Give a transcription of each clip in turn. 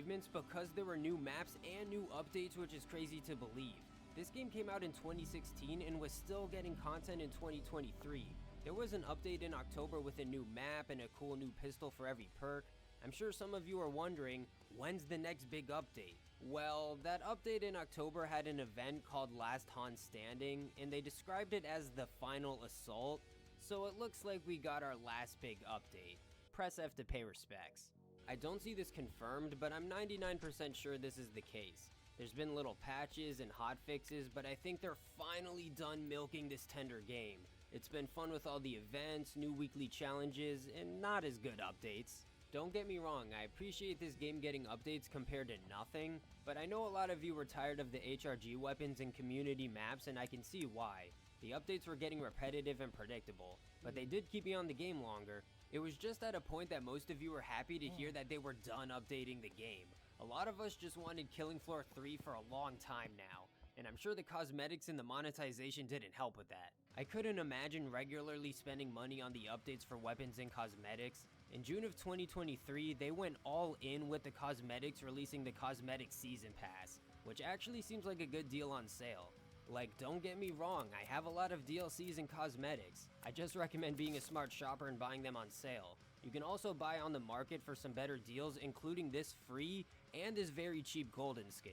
achievements because there were new maps and new updates, which is crazy to believe. This game came out in 2016 and was still getting content in 2023. There was an update in October with a new map and a cool new pistol for every perk. I'm sure some of you are wondering, when's the next big update? Well, that update in October had an event called Last Han Standing, and they described it as the final assault, so it looks like we got our last big update. Press F to pay respects. I don't see this confirmed, but I'm 99% sure this is the case. There's been little patches and hotfixes, but I think they're finally done milking this tender game. It's been fun with all the events, new weekly challenges, and not as good updates. Don't get me wrong, I appreciate this game getting updates compared to nothing, but I know a lot of you were tired of the HRG weapons and community maps, and I can see why. The updates were getting repetitive and predictable, but they did keep me on the game longer. It was just at a point that most of you were happy to hear that they were done updating the game. A lot of us just wanted Killing Floor 3 for a long time now, and I'm sure the cosmetics and the monetization didn't help with that. I couldn't imagine regularly spending money on the updates for weapons and cosmetics. In June of 2023, they went all in with the cosmetics, releasing the Cosmetic Season Pass, which actually seems like a good deal on sale. Like, don't get me wrong, I have a lot of DLCs and cosmetics. I just recommend being a smart shopper and buying them on sale. You can also buy on the market for some better deals, including this free and this very cheap golden skin.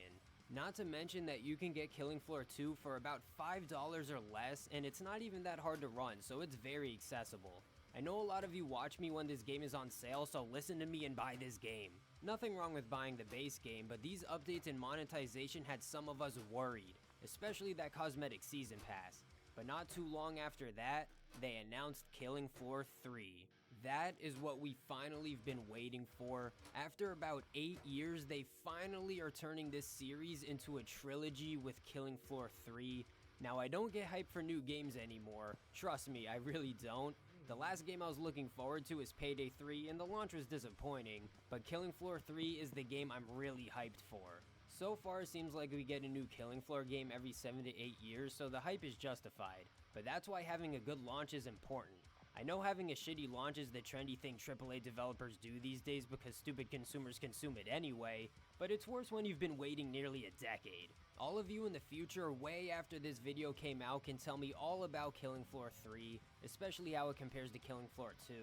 Not to mention that you can get Killing Floor 2 for about $5 or less, and it's not even that hard to run, so it's very accessible. I know a lot of you watch me when this game is on sale, so listen to me and buy this game. Nothing wrong with buying the base game, but these updates and monetization had some of us worried, especially that Cosmetic Season Pass. But not too long after that, they announced Killing Floor 3. That is what we finally have been waiting for. After about 8 years, they finally are turning this series into a trilogy with Killing Floor 3. Now, I don't get hyped for new games anymore. Trust me, I really don't. The last game I was looking forward to is Payday 3, and the launch was disappointing, but Killing Floor 3 is the game I'm really hyped for. So far, it seems like we get a new Killing Floor game every 7 to 8 years, so the hype is justified. But that's why having a good launch is important. I know having a shitty launch is the trendy thing AAA developers do these days because stupid consumers consume it anyway, but it's worse when you've been waiting nearly a decade. All of you in the future, way after this video came out, can tell me all about Killing Floor 3, especially how it compares to Killing Floor 2.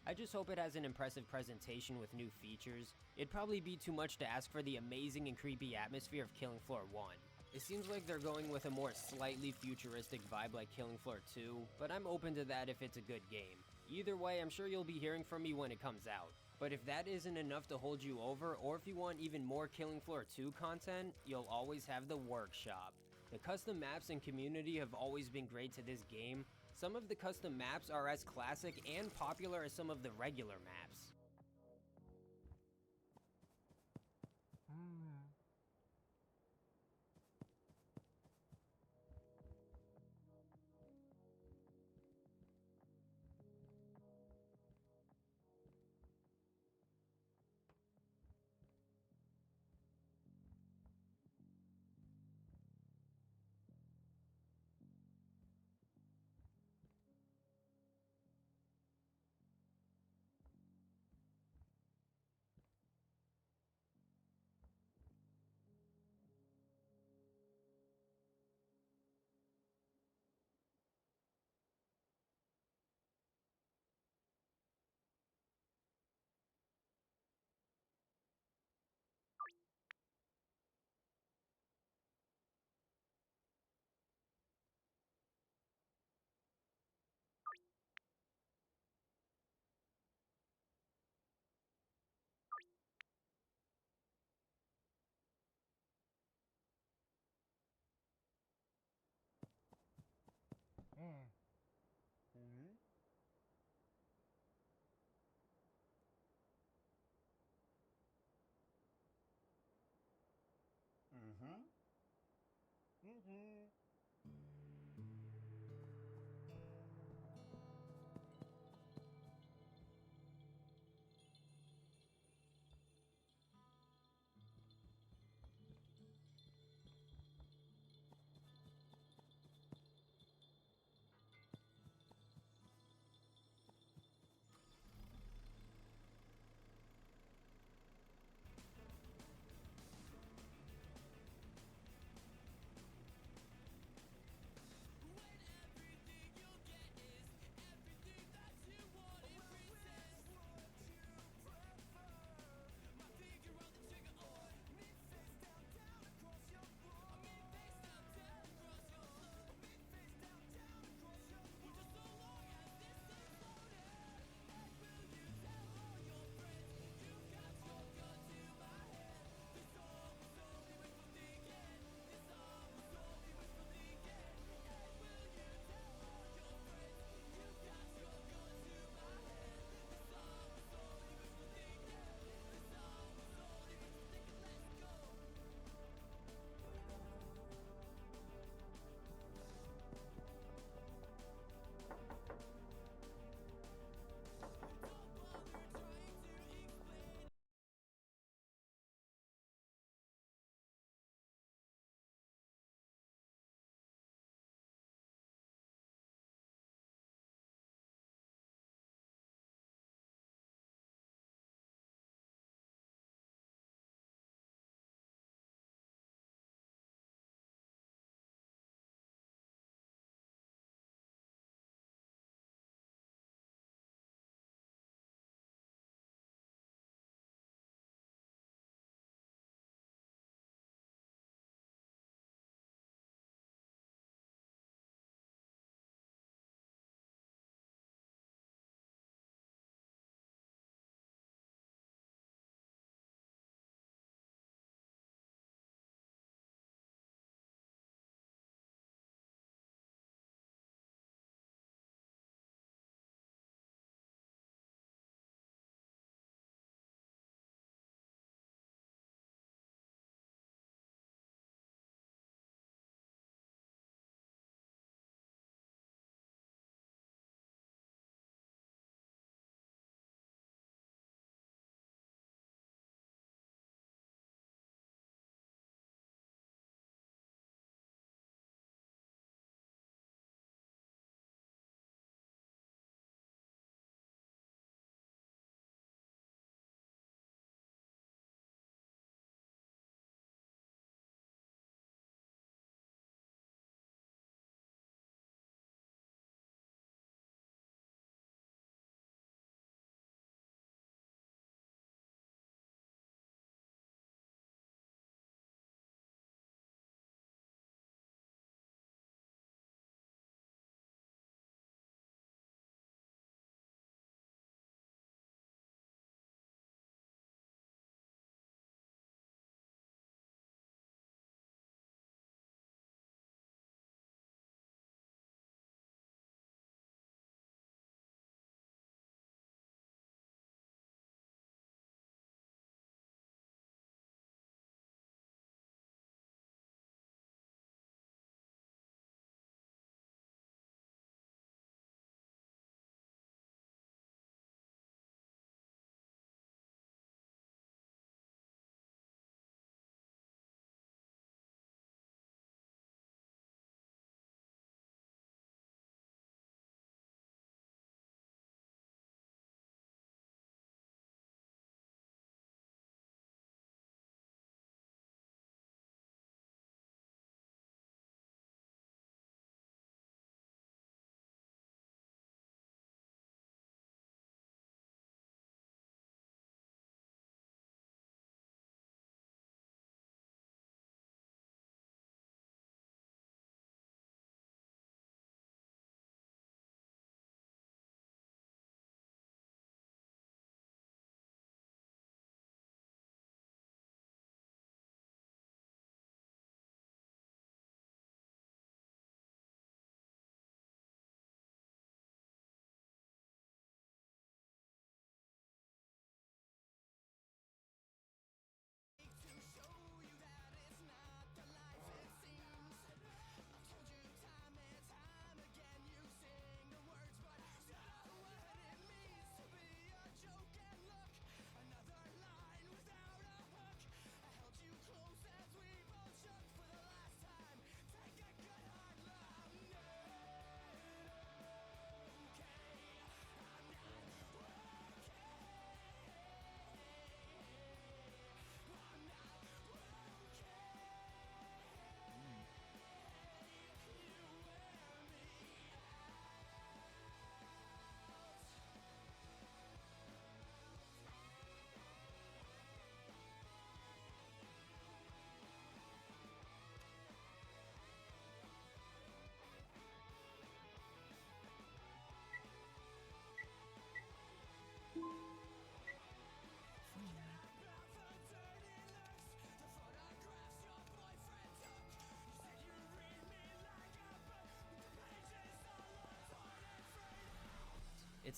I just hope it has an impressive presentation with new features. It'd probably be too much to ask for the amazing and creepy atmosphere of Killing Floor 1. It seems like they're going with a more slightly futuristic vibe like Killing Floor 2, but I'm open to that if it's a good game. Either way, I'm sure you'll be hearing from me when it comes out. But if that isn't enough to hold you over, or if you want even more Killing Floor 2 content, you'll always have the workshop. The custom maps and community have always been great to this game. Some of the custom maps are as classic and popular as some of the regular maps.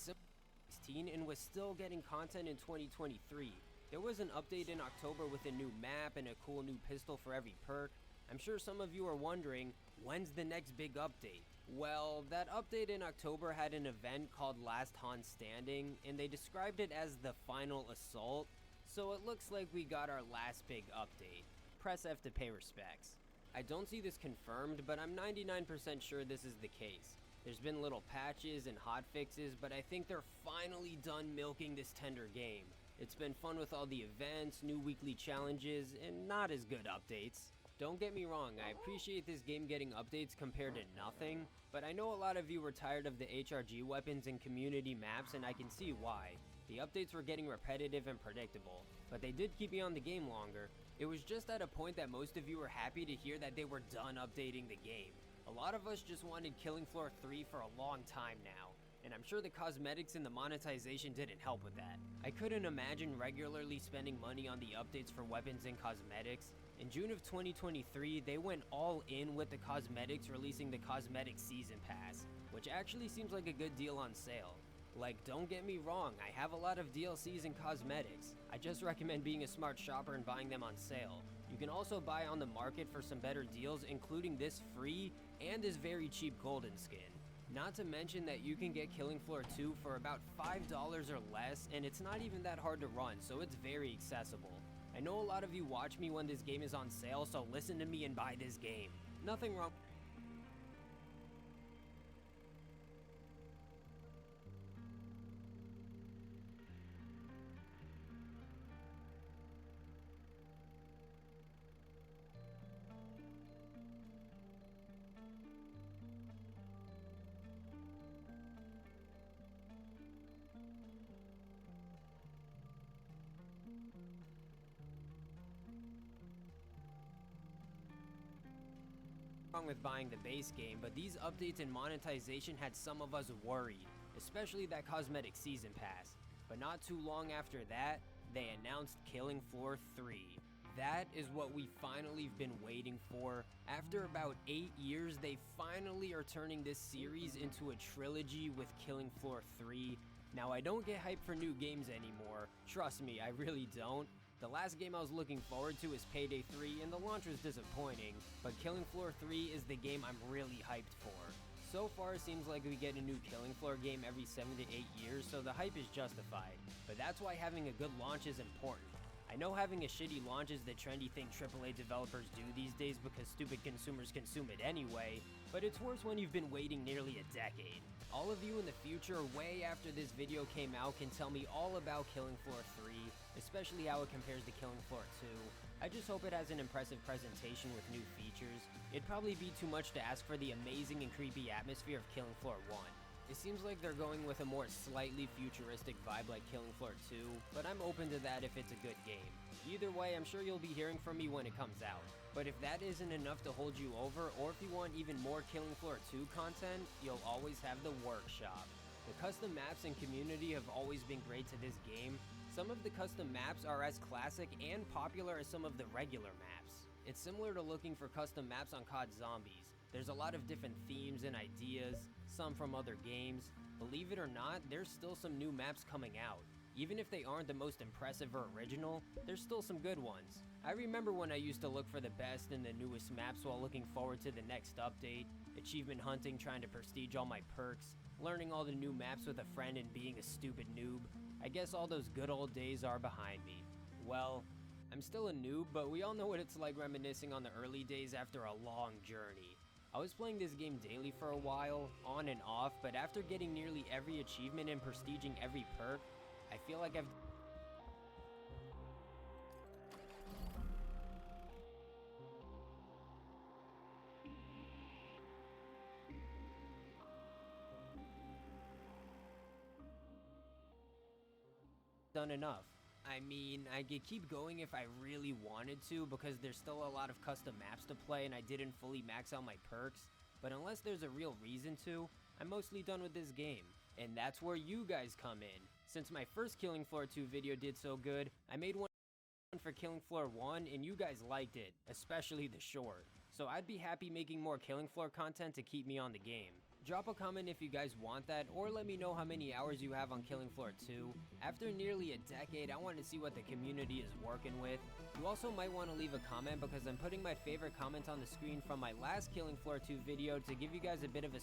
It's 16 and was still getting content in 2023. There was an update in October with a new map and a cool new pistol for every perk. I'm sure some of you are wondering, when's the next big update? Well, that update in October had an event called Last Han Standing, and they described it as the final assault, so it looks like we got our last big update. Press F to pay respects. I don't see this confirmed, but I'm 99% sure this is the case. There's been little patches and hotfixes, but I think they're finally done milking this tender game. It's been fun with all the events, new weekly challenges, and not as good updates. Don't get me wrong, I appreciate this game getting updates compared to nothing, but I know a lot of you were tired of the HRG weapons and community maps, and I can see why. The updates were getting repetitive and predictable, but they did keep me on the game longer. It was just at a point that most of you were happy to hear that they were done updating the game. A lot of us just wanted Killing Floor 3 for a long time now, and I'm sure the cosmetics and the monetization didn't help with that. I couldn't imagine regularly spending money on the updates for weapons and cosmetics. In June of 2023, they went all in with the cosmetics, releasing the Cosmetic Season Pass, which actually seems like a good deal on sale. Like, don't get me wrong, I have a lot of DLCs and cosmetics. I just recommend being a smart shopper and buying them on sale. You can also buy on the market for some better deals, including this free and this very cheap golden skin. Not to mention that you can get Killing Floor 2 for about $5 or less, and it's not even that hard to run, so it's very accessible. I know a lot of you watch me when this game is on sale, so listen to me and buy this game. Nothing wrong. Wrong with buying the base game, but these updates and monetization had some of us worried, especially that Cosmetic Season Pass. But not too long after that, they announced Killing Floor 3. That is what we finally have been waiting for. After about 8 years, they finally are turning this series into a trilogy with Killing Floor 3. Now, I don't get hyped for new games anymore. Trust me, I really don't. The last game I was looking forward to is Payday 3, and the launch was disappointing, but Killing Floor 3 is the game I'm really hyped for. So far, it seems like we get a new Killing Floor game every 7 to 8 years, so the hype is justified. But that's why having a good launch is important. I know having a shitty launch is the trendy thing AAA developers do these days because stupid consumers consume it anyway, but it's worse when you've been waiting nearly a decade. All of you in the future, way after this video came out, can tell me all about Killing Floor 3, especially how it compares to Killing Floor 2. I just hope it has an impressive presentation with new features. It'd probably be too much to ask for the amazing and creepy atmosphere of Killing Floor 1. It seems like they're going with a more slightly futuristic vibe like Killing Floor 2, but I'm open to that if it's a good game. Either way, I'm sure you'll be hearing from me when it comes out. But if that isn't enough to hold you over, or if you want even more Killing Floor 2 content, you'll always have the workshop. The custom maps and community have always been great to this game. Some of the custom maps are as classic and popular as some of the regular maps. It's similar to looking for custom maps on COD Zombies. There's a lot of different themes and ideas, some from other games. Believe it or not, there's still some new maps coming out. Even if they aren't the most impressive or original, there's still some good ones. I remember when I used to look for the best and the newest maps while looking forward to the next update, achievement hunting trying to prestige all my perks, learning all the new maps with a friend and being a stupid noob. I guess all those good old days are behind me. Well, I'm still a noob, but we all know what it's like reminiscing on the early days after a long journey. I was playing this game daily for a while, on and off, but after getting nearly every achievement and prestiging every perk, I feel like I've done enough. I mean, I could keep going if I really wanted to because there's still a lot of custom maps to play and I didn't fully max out my perks, but unless there's a real reason to, I'm mostly done with this game. And that's where you guys come in. Since my first Killing Floor 2 video did so good, I made one for Killing Floor 1 and you guys liked it, especially the short. So I'd be happy making more Killing Floor content to keep me on the game. Drop a comment if you guys want that, or let me know how many hours you have on Killing Floor 2. After nearly a decade, I want to see what the community is working with. You also might want to leave a comment because I'm putting my favorite comment on the screen from my last Killing Floor 2 video to give you guys a bit of a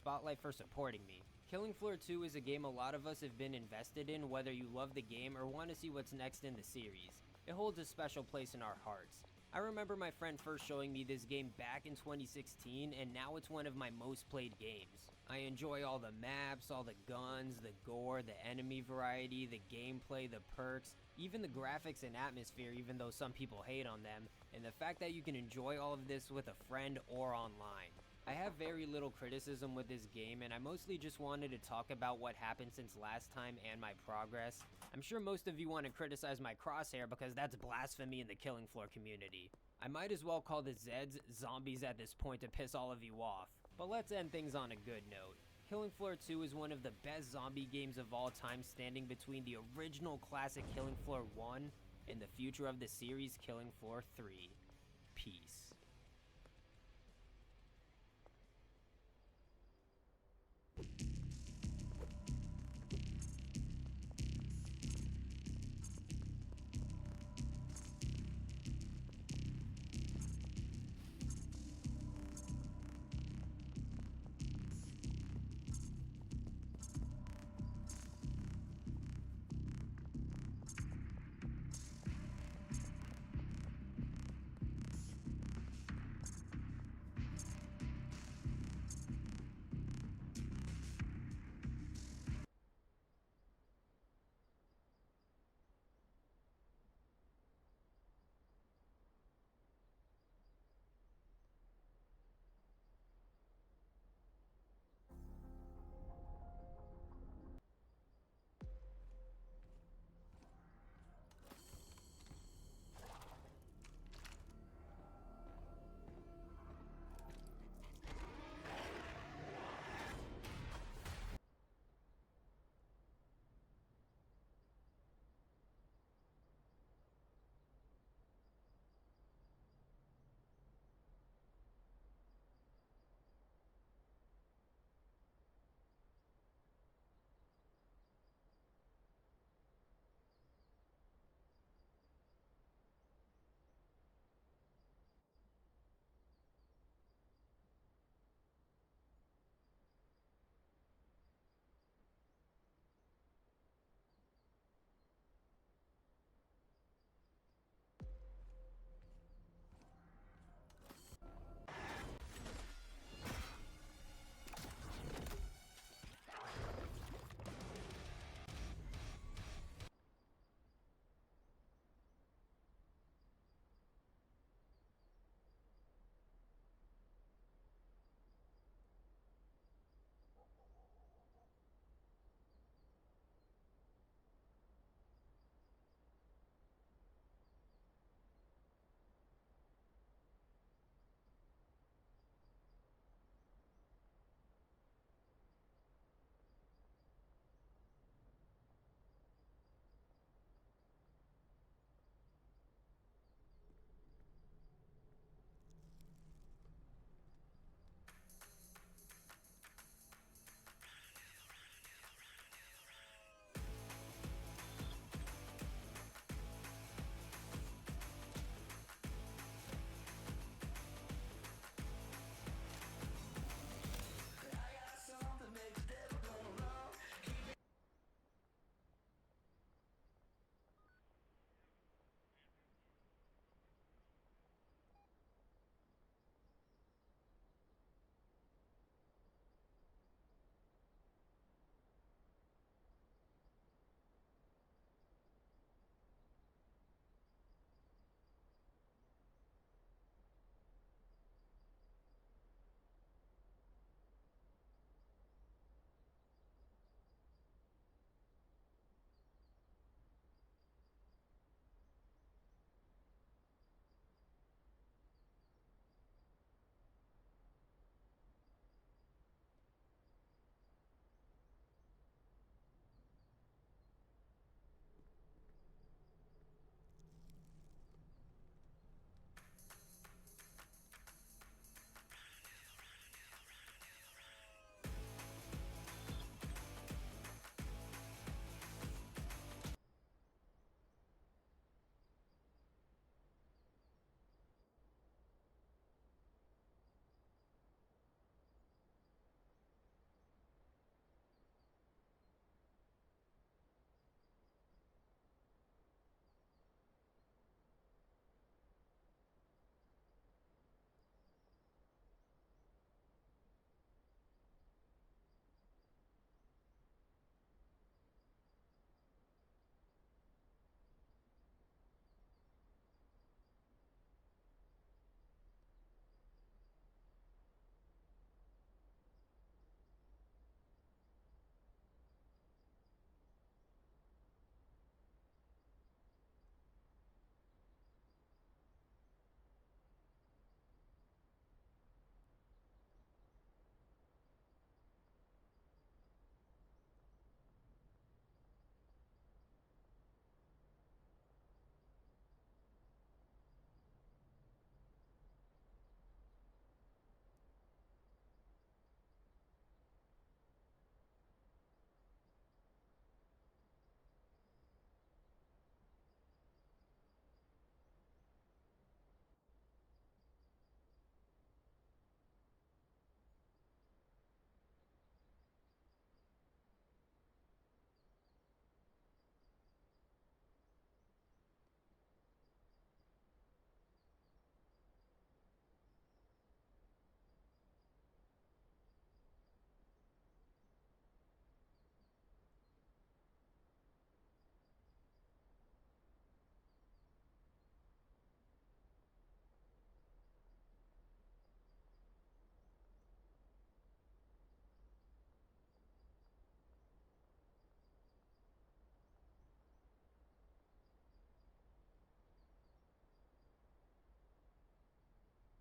spotlight for supporting me. Killing Floor 2 is a game a lot of us have been invested in, whether you love the game or want to see what's next in the series. It holds a special place in our hearts. I remember my friend first showing me this game back in 2016, and now it's one of my most played games. I enjoy all the maps, all the guns, the gore, the enemy variety, the gameplay, the perks, even the graphics and atmosphere, even though some people hate on them, and the fact that you can enjoy all of this with a friend or online. I have very little criticism with this game, and I mostly just wanted to talk about what happened since last time and my progress. I'm sure most of you want to criticize my crosshair because that's blasphemy in the Killing Floor community. I might as well call the Zeds zombies at this point to piss all of you off. But let's end things on a good note. Killing Floor 2 is one of the best zombie games of all time, standing between the original classic Killing Floor 1 and the future of the series Killing Floor 3. Peace.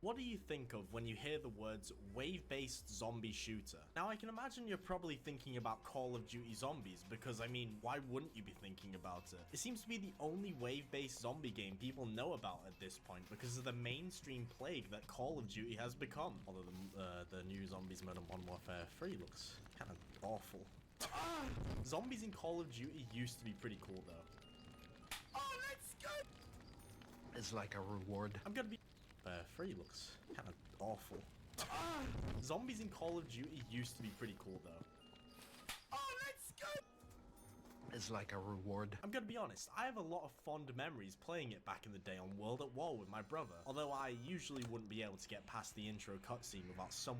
What do you think of when you hear the words wave-based zombie shooter? Now I can imagine you're probably thinking about Call of Duty Zombies because I mean, why wouldn't you be thinking about it? It seems to be the only wave-based zombie game people know about at this point because of the mainstream plague that Call of Duty has become. Although the new Zombies mode in Modern Warfare 3 looks kind of awful. Zombies in Call of Duty used to be pretty cool though. Oh, let's go! It's like a reward. I'm gonna be 3 looks kind of awful. Zombies in Call of Duty used to be pretty cool though. Oh, let's go! It's like a reward. I'm gonna be honest, I have a lot of fond memories playing it back in the day on World at War with my brother, although I usually wouldn't be able to get past the intro cutscene without some.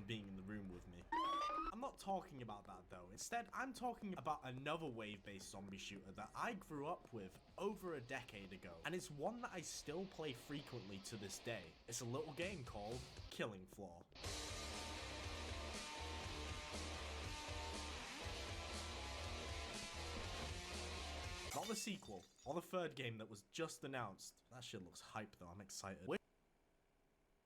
being in the room with me. I'm not talking about that though. Instead, I'm talking about another wave-based zombie shooter that I grew up with over a decade ago, and it's one that I still play frequently to this day. It's a little game called Killing Floor. Not the sequel, or the third game that was just announced. That shit looks hype though, I'm excited. We're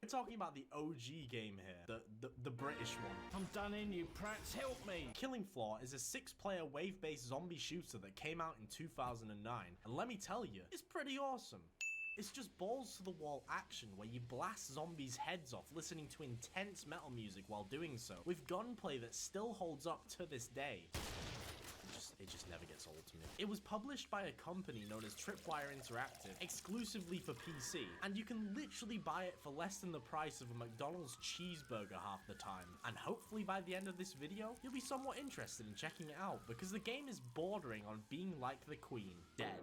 talking about the OG game here, the British one. I'm done in, you prats, help me! Killing Floor is a 6-player wave-based zombie shooter that came out in 2009, and let me tell you, it's pretty awesome. It's just balls to the wall action where you blast zombies' heads off listening to intense metal music while doing so, with gunplay that still holds up to this day. It just never gets old to me. It was published by a company known as Tripwire Interactive, exclusively for PC, and you can literally buy it for less than the price of a McDonald's cheeseburger half the time. And hopefully by the end of this video, you'll be somewhat interested in checking it out, because the game is bordering on being like the Queen, dead.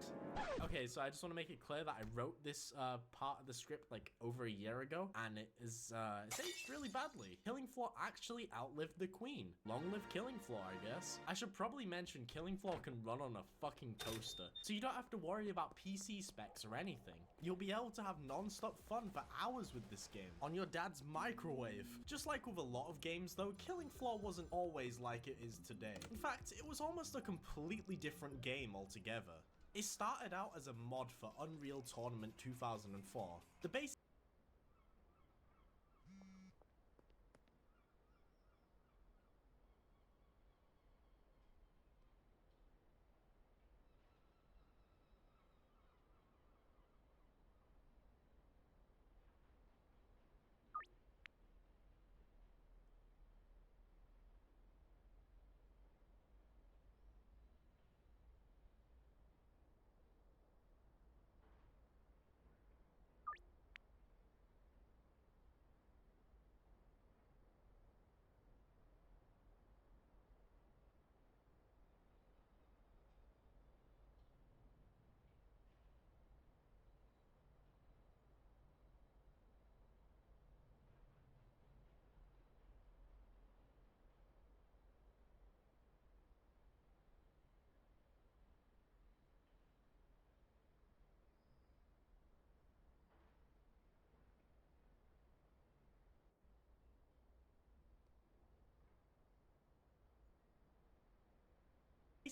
Okay, so I just want to make it clear that I wrote this part of the script like over a year ago, and it's aged really badly. Killing Floor actually outlived the Queen. Long live Killing Floor, I guess. I should probably mention Killing Floor can run on a fucking toaster, so you don't have to worry about PC specs or anything. You'll be able to have non-stop fun for hours with this game on your dad's microwave. Just like with a lot of games though, Killing Floor wasn't always like it is today. In fact, it was almost a completely different game altogether. It started out as a mod for Unreal Tournament 2004. The basic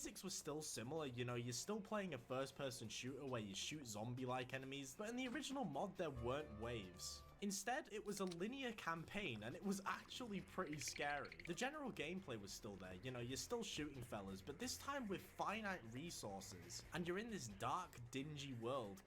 basics were still similar, you know, you're still playing a first-person shooter where you shoot zombie-like enemies, but in the original mod there weren't waves. Instead, it was a linear campaign, and it was actually pretty scary. The general gameplay was still there, you know, you're still shooting fellas, but this time with finite resources, and you're in this dark, dingy world,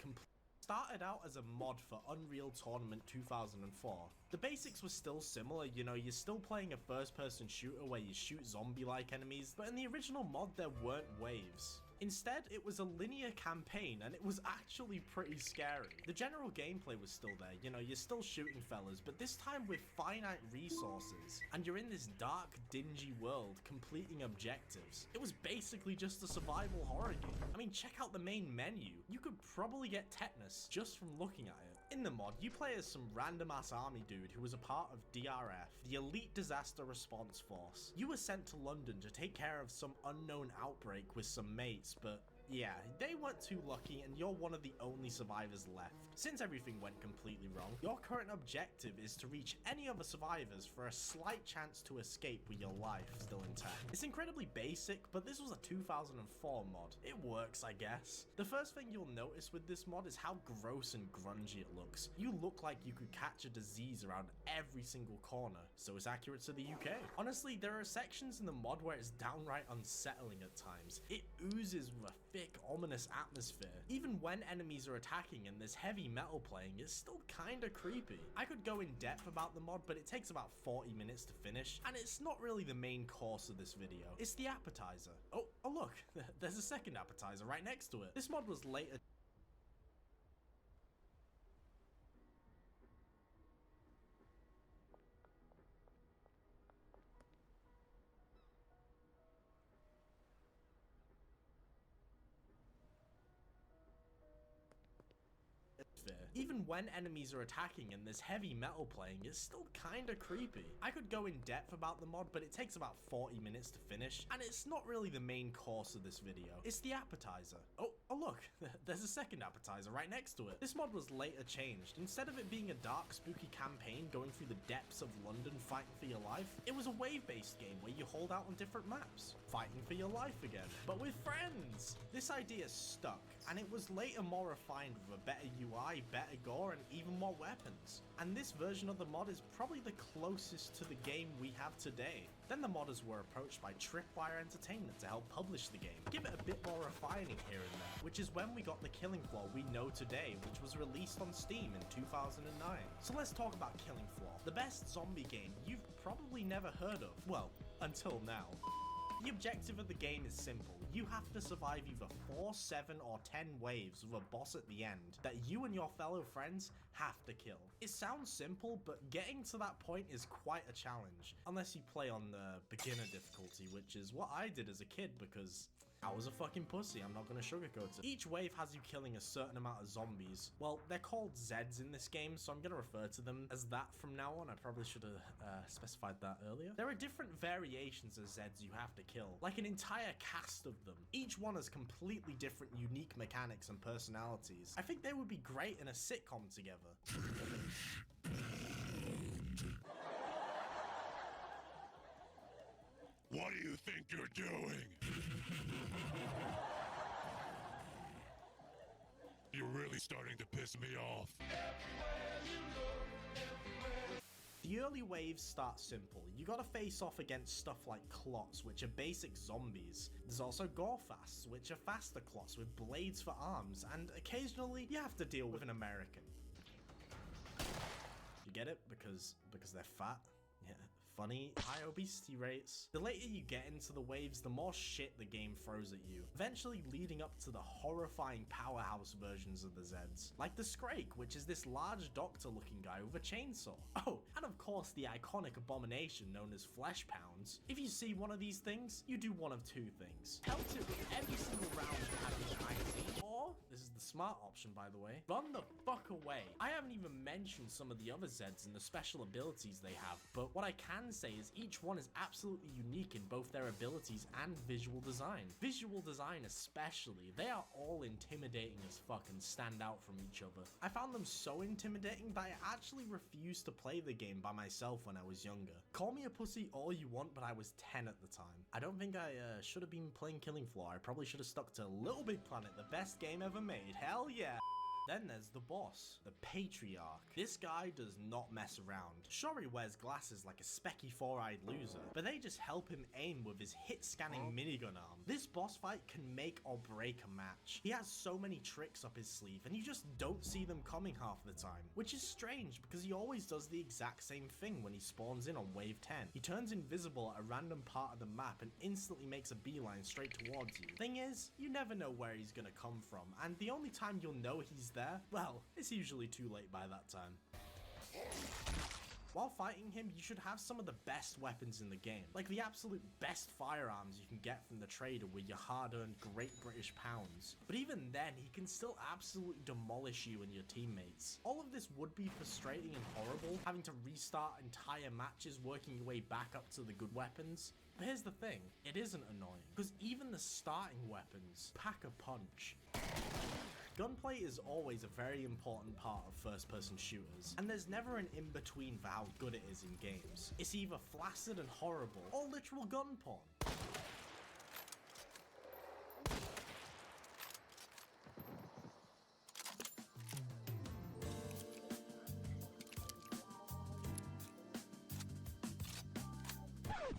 started out as a mod for Unreal Tournament 2004. The basics were still similar, you know, you're still playing a first-person shooter where you shoot zombie-like enemies, but in the original mod there weren't waves. Instead, it was a linear campaign, and it was actually pretty scary. The general gameplay was still there, you know, you're still shooting fellas, but this time with finite resources, and you're in this dark, dingy world, completing objectives. It was basically just a survival horror game. I mean, check out the main menu. You could probably get tetanus just from looking at it. In the mod, you play as some random-ass army dude who was a part of DRF, the Elite Disaster Response Force. You were sent to London to take care of some unknown outbreak with some mates, but yeah, they weren't too lucky and you're one of the only survivors left. Since everything went completely wrong, your current objective is to reach any other survivors for a slight chance to escape with your life still intact. It's incredibly basic, but this was a 2004 mod. It works, I guess. The first thing you'll notice with this mod is how gross and grungy it looks. You look like you could catch a disease around every single corner, so it's accurate to the UK. Honestly, there are sections in the mod where it's downright unsettling at times. It oozes with a thick, ominous atmosphere. Even when enemies are attacking and there's heavy metal playing, it's still kinda creepy. I could go in depth about the mod, but it takes about 40 minutes to finish, and it's not really the main course of this video. It's the appetizer. Oh look, there's a second appetizer right next to it. This mod was later Even when enemies are attacking and there's heavy metal playing, it's still kinda creepy. I could go in depth about the mod, but it takes about 40 minutes to finish, and it's not really the main course of this video. It's the appetizer. Oh look, there's a second appetizer right next to it. This mod was later changed. Instead of it being a dark, spooky campaign going through the depths of London fighting for your life, it was a wave-based game where you hold out on different maps, fighting for your life again, but with friends. This idea stuck, and it was later more refined with a better UI, better gore, and even more weapons. And this version of the mod is probably the closest to the game we have today. Then the modders were approached by Tripwire Entertainment to help publish the game, give it a bit more refining here and there, which is when we got the Killing Floor we know today, which was released on Steam in 2009. So let's talk about Killing Floor, the best zombie game you've probably never heard of. Well, until now. The objective of the game is simple. You have to survive either 4, 7, or 10 waves with a boss at the end that you and your fellow friends have to kill. It sounds simple, but getting to that point is quite a challenge, unless you play on the beginner difficulty, which is what I did as a kid because I was a fucking pussy, I'm not gonna sugarcoat it. Each wave has you killing a certain amount of zombies. Well, they're called Zeds in this game, so I'm gonna refer to them as that from now on. I probably should have specified that earlier. There are different variations of Zeds you have to kill, like an entire cast of them. Each one has completely different unique mechanics and personalities. I think they would be great in a sitcom together. What do you think you're doing? You're really starting to piss me off. The early waves start simple. You gotta face off against stuff like Clots, which are basic zombies. There's also Gorefasts, which are faster Clots with blades for arms, and occasionally you have to deal with an American. You get it? Because they're fat? Yeah. Funny, high obesity rates. The later you get into the waves, the more shit the game throws at you, eventually leading up to the horrifying powerhouse versions of the Zeds, like the Scrake, which is this large doctor looking guy with a chainsaw. Oh, and of course the iconic abomination known as Flesh Pounds. If you see one of these things, you do one of two things. Pelt it with every single round you have in the magazine, or, this is the smart option by the way, run the fuck away. I haven't even mentioned some of the other Zeds and the special abilities they have, but what I can say is each one is absolutely unique in both their abilities and visual design. Visual design especially, they are all intimidating as fuck and stand out from each other. I found them so intimidating that I actually refused to play the game by myself when I was younger. Call me a pussy all you want, but I was 10 at the time. I don't think I should have been playing Killing Floor. I probably should have stuck to Little Big Planet, the best game ever made. Hell yeah! Then there's the boss, the Patriarch. This guy does not mess around. Sure, he wears glasses like a specky four-eyed loser, but they just help him aim with his hit-scanning minigun arm. This boss fight can make or break a match. He has so many tricks up his sleeve, and you just don't see them coming half the time, which is strange because he always does the exact same thing when he spawns in on wave 10. He turns invisible at a random part of the map and instantly makes a beeline straight towards you. Thing is, you never know where he's gonna come from, and the only time you'll know he's there, well, it's usually too late by that time. While fighting him, you should have some of the best weapons in the game, like the absolute best firearms you can get from the trader with your hard-earned Great British pounds. But even then, he can still absolutely demolish you and your teammates. All of this would be frustrating and horrible, having to restart entire matches working your way back up to the good weapons. But here's the thing, it isn't annoying, because even the starting weapons pack a punch. Gunplay is always a very important part of first-person shooters, and there's never an in-between for how good it is in games. It's either flaccid and horrible, or literal gun porn.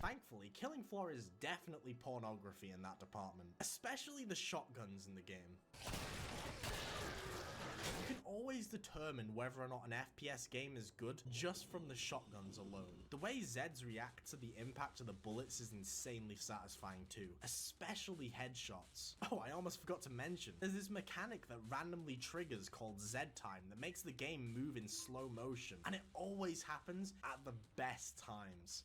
Thankfully, Killing Floor is definitely pornography in that department, especially the shotguns in the game. You can always determine whether or not an FPS game is good just from the shotguns alone. The way Zeds react to the impact of the bullets is insanely satisfying too, especially headshots. Oh, I almost forgot to mention, there's this mechanic that randomly triggers called Z time that makes the game move in slow motion, and it always happens at the best times.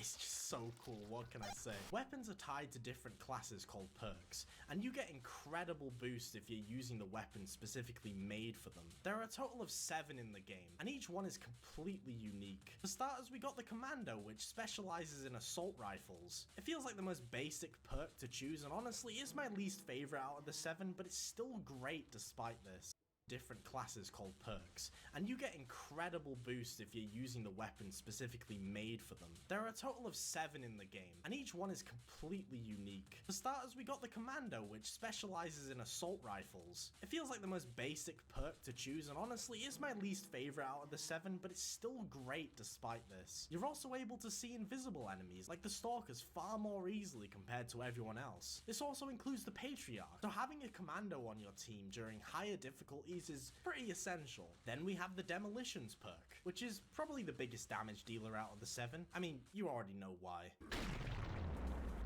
It's just so cool, what can I say? Weapons are tied to different classes called perks, and you get incredible boosts if you're using the weapons specifically made for them. There are a total of 7 in the game, and each one is completely unique. For starters, we got the Commando, which specializes in assault rifles. It feels like the most basic perk to choose, and honestly is my least favorite out of the 7, but it's still great despite this. Different classes called perks, and you get incredible boosts if you're using the weapons specifically made for them. There are a total of 7 in the game, and each one is completely unique. For starters, we got the Commando, which specializes in assault rifles. It feels like the most basic perk to choose, and honestly is my least favorite out of the 7, but it's still great despite this. You're also able to see invisible enemies, like the Stalkers, far more easily compared to everyone else. This also includes the Patriarch, so having a Commando on your team during higher difficulties is pretty essential. Then we have the Demolitions perk, which is probably the biggest damage dealer out of the 7. I mean, you already know why.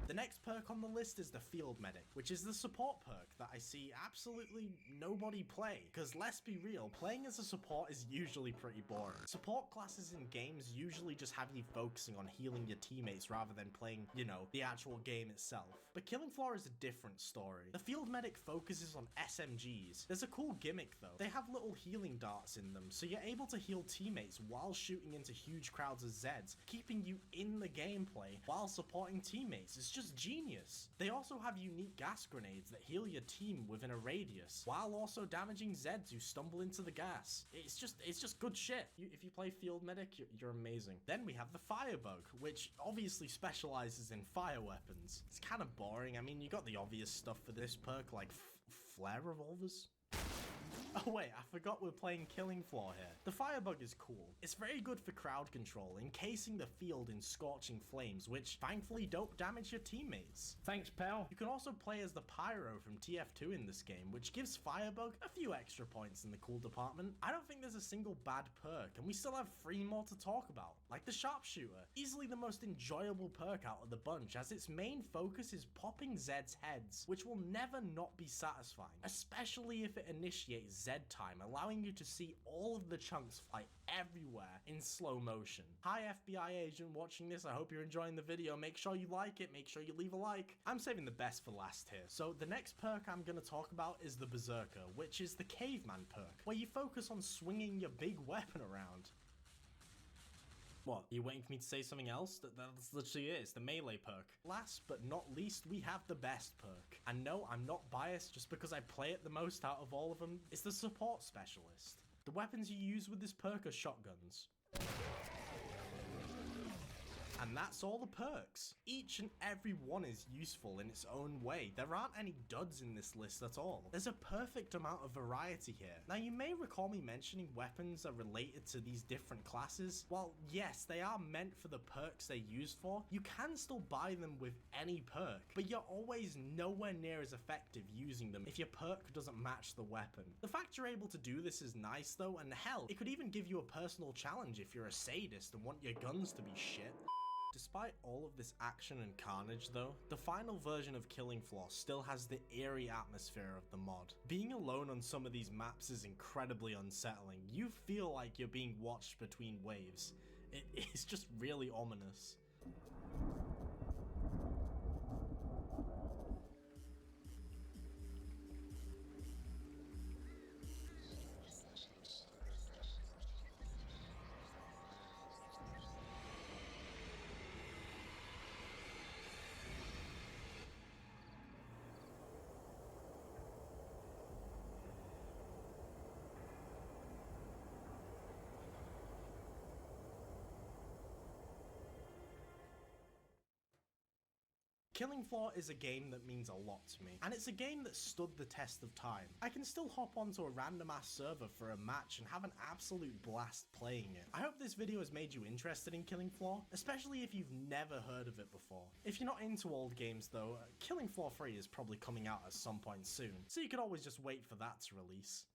The next perk on the list is the Field Medic, which is the support perk that I see absolutely nobody play, because let's be real, playing as a support is usually pretty boring. Support classes in games usually just have you focusing on healing your teammates rather than playing, you know, the actual game itself. But Killing Floor is a different story. The Field Medic focuses on SMGs. There's a cool gimmick though. They have little healing darts in them, so you're able to heal teammates while shooting into huge crowds of Zeds, keeping you in the gameplay while supporting teammates. It's just genius. They also have unique gas grenades that heal your team within a radius, while also damaging Zeds who stumble into the gas. It's just good shit. If you play Field Medic, you're amazing. Then we have the Firebug, which obviously specializes in fire weapons. It's kind of boring. I mean, you got the obvious stuff for this perk, like flare revolvers. Oh wait, I forgot we're playing Killing Floor here. The Firebug is cool. It's very good for crowd control, encasing the field in scorching flames, which thankfully don't damage your teammates. Thanks, pal. You can also play as the Pyro from TF2 in this game, which gives Firebug a few extra points in the cool department. I don't think there's a single bad perk, and we still have 3 more to talk about, like the Sharpshooter. Easily the most enjoyable perk out of the bunch, as its main focus is popping Zed's heads, which will never not be satisfying, especially if it initiates Z time, allowing you to see all of the chunks fly everywhere in slow motion. Hi FBI agent watching this, I hope you're enjoying the video. Make sure you like it, make sure you leave a like. I'm saving the best for last here. So the next perk I'm going to talk about is the Berserker, which is the Caveman perk, where you focus on swinging your big weapon around. What, are you waiting for me to say something else? That's literally it, it's the melee perk. Last but not least, we have the best perk. And no, I'm not biased just because I play it the most out of all of them. It's the Support Specialist. The weapons you use with this perk are shotguns. And that's all the perks. Each and every one is useful in its own way. There aren't any duds in this list at all. There's a perfect amount of variety here. Now you may recall me mentioning weapons are related to these different classes. While yes, they are meant for the perks they're used for, you can still buy them with any perk, but you're always nowhere near as effective using them if your perk doesn't match the weapon. The fact you're able to do this is nice though, and hell, it could even give you a personal challenge if you're a sadist and want your guns to be shit. Despite all of this action and carnage though, the final version of Killing Floor still has the eerie atmosphere of the mod. Being alone on some of these maps is incredibly unsettling. You feel like you're being watched between waves. It's just really ominous. Killing Floor is a game that means a lot to me, and it's a game that stood the test of time. I can still hop onto a random ass server for a match and have an absolute blast playing it. I hope this video has made you interested in Killing Floor, especially if you've never heard of it before. If you're not into old games though, Killing Floor 3 is probably coming out at some point soon, so you could always just wait for that to release.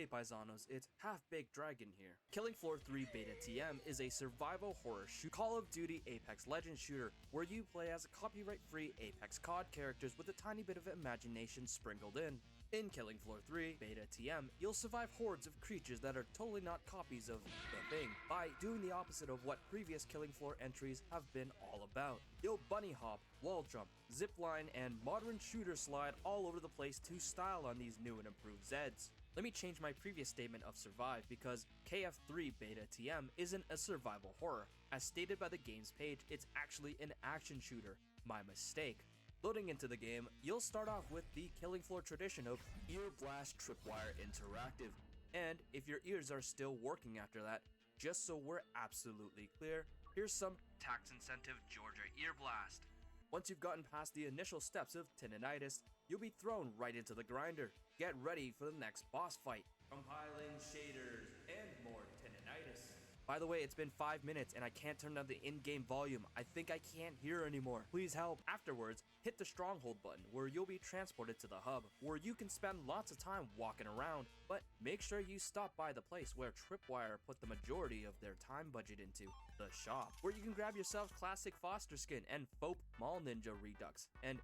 Hey paisanos, it's Half-Baked Dragon here. Killing Floor 3 Beta TM is a survival horror Call of Duty Apex Legends shooter where you play as copyright-free Apex COD characters with a tiny bit of imagination sprinkled in. In Killing Floor 3 Beta TM, you'll survive hordes of creatures that are totally not copies of the thing by doing the opposite of what previous Killing Floor entries have been all about. You'll bunny hop, wall jump, zip line, and modern shooter slide all over the place to style on these new and improved Zeds. Let me change my previous statement of survive because KF3 Beta TM isn't a survival horror. As stated by the game's page, it's actually an action shooter. My mistake. Loading into the game, you'll start off with the Killing Floor tradition of Ear Blast Tripwire Interactive. And if your ears are still working after that, just so we're absolutely clear, here's some tax incentive Georgia Ear Blast. Once you've gotten past the initial steps of tinnitus, you'll be thrown right into the grinder. Get ready for the next boss fight. Compiling shaders and more tinnitus. By the way, it's been 5 minutes and I can't turn down the in-game volume. I think I can't hear anymore. Please help. Afterwards, hit the stronghold button where you'll be transported to the hub, where you can spend lots of time walking around, but make sure you stop by the place where Tripwire put the majority of their time budget into, the shop, where you can grab yourself classic Foster skin and Fope Mall Ninja Redux, and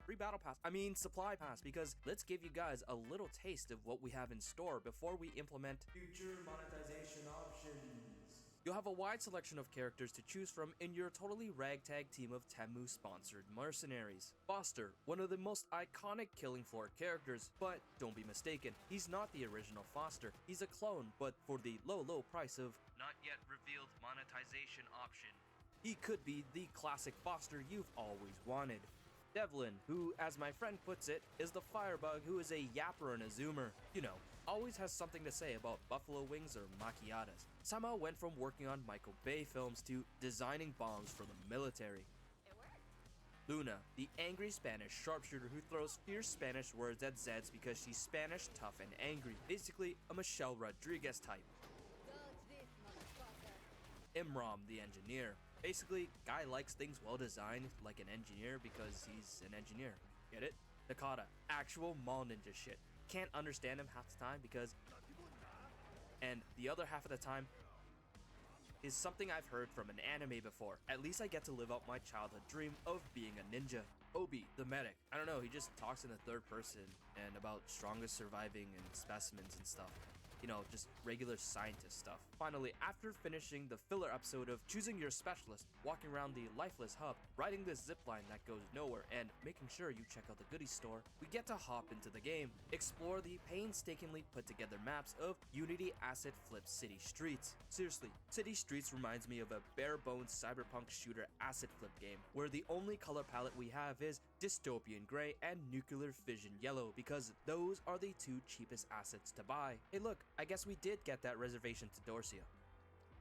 free battle pass, supply pass, because let's give you guys a little taste of what we have in store before we implement future monetization options. You'll have a wide selection of characters to choose from in your totally ragtag team of Temu-sponsored mercenaries. Foster, one of the most iconic Killing Floor characters, but don't be mistaken, he's not the original Foster. He's a clone, but for the low price of not yet revealed monetization option. He could be the classic Foster you've always wanted. Devlin, who, as my friend puts it, is the firebug who is a yapper and a zoomer. You know, always has something to say about buffalo wings or macchiatas. Somehow went from working on Michael Bay films to designing bombs for the military. Luna, the angry Spanish sharpshooter who throws fierce Spanish words at Zeds because she's Spanish, tough, and angry. Basically, a Michelle Rodriguez type. Imram, the engineer. Basically, guy likes things well designed like an engineer because he's an engineer. Get it? Nakata, actual mall ninja shit. Can't understand him half the time because... And the other half of the time is something I've heard from an anime before. At least I get to live out my childhood dream of being a ninja. Obi, the medic. I don't know, he just talks in the third person and about strongest surviving and specimens and stuff. You know, just regular scientist stuff. Finally, after finishing the filler episode of choosing your specialist, walking around the lifeless hub, riding this zipline that goes nowhere, and making sure you check out the goodie store, we get to hop into the game, explore the painstakingly put together maps of Unity Asset Flip City Streets. Seriously, City Streets reminds me of a bare bones cyberpunk shooter asset flip game, where the only color palette we have is dystopian gray and nuclear fission yellow, because those are the two cheapest assets to buy. Hey look, I guess we did get that reservation to Dorsia.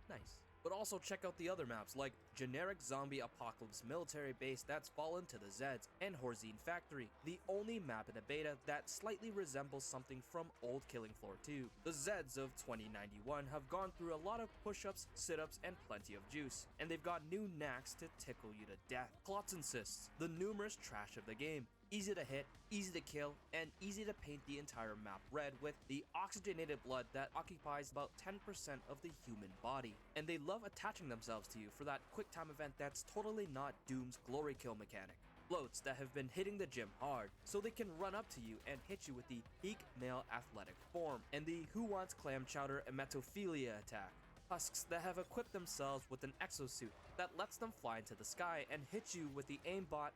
Nice. But also check out the other maps like Generic Zombie Apocalypse Military Base that's fallen to the Zeds, and Horzine Factory, the only map in the beta that slightly resembles something from old Killing Floor 2. The Zeds of 2091 have gone through a lot of push-ups, sit-ups, and plenty of juice, and they've got new knacks to tickle you to death. Klotz insists, the numerous trash of the game. Easy to hit, easy to kill, and easy to paint the entire map red with the oxygenated blood that occupies about 10% of the human body. And they love attaching themselves to you for that quick time event that's totally not Doom's glory kill mechanic. Floats that have been hitting the gym hard, so they can run up to you and hit you with the peak male athletic form, and the Who Wants Clam Chowder emetophilia attack. Husks that have equipped themselves with an exosuit that lets them fly into the sky and hit you with the aimbot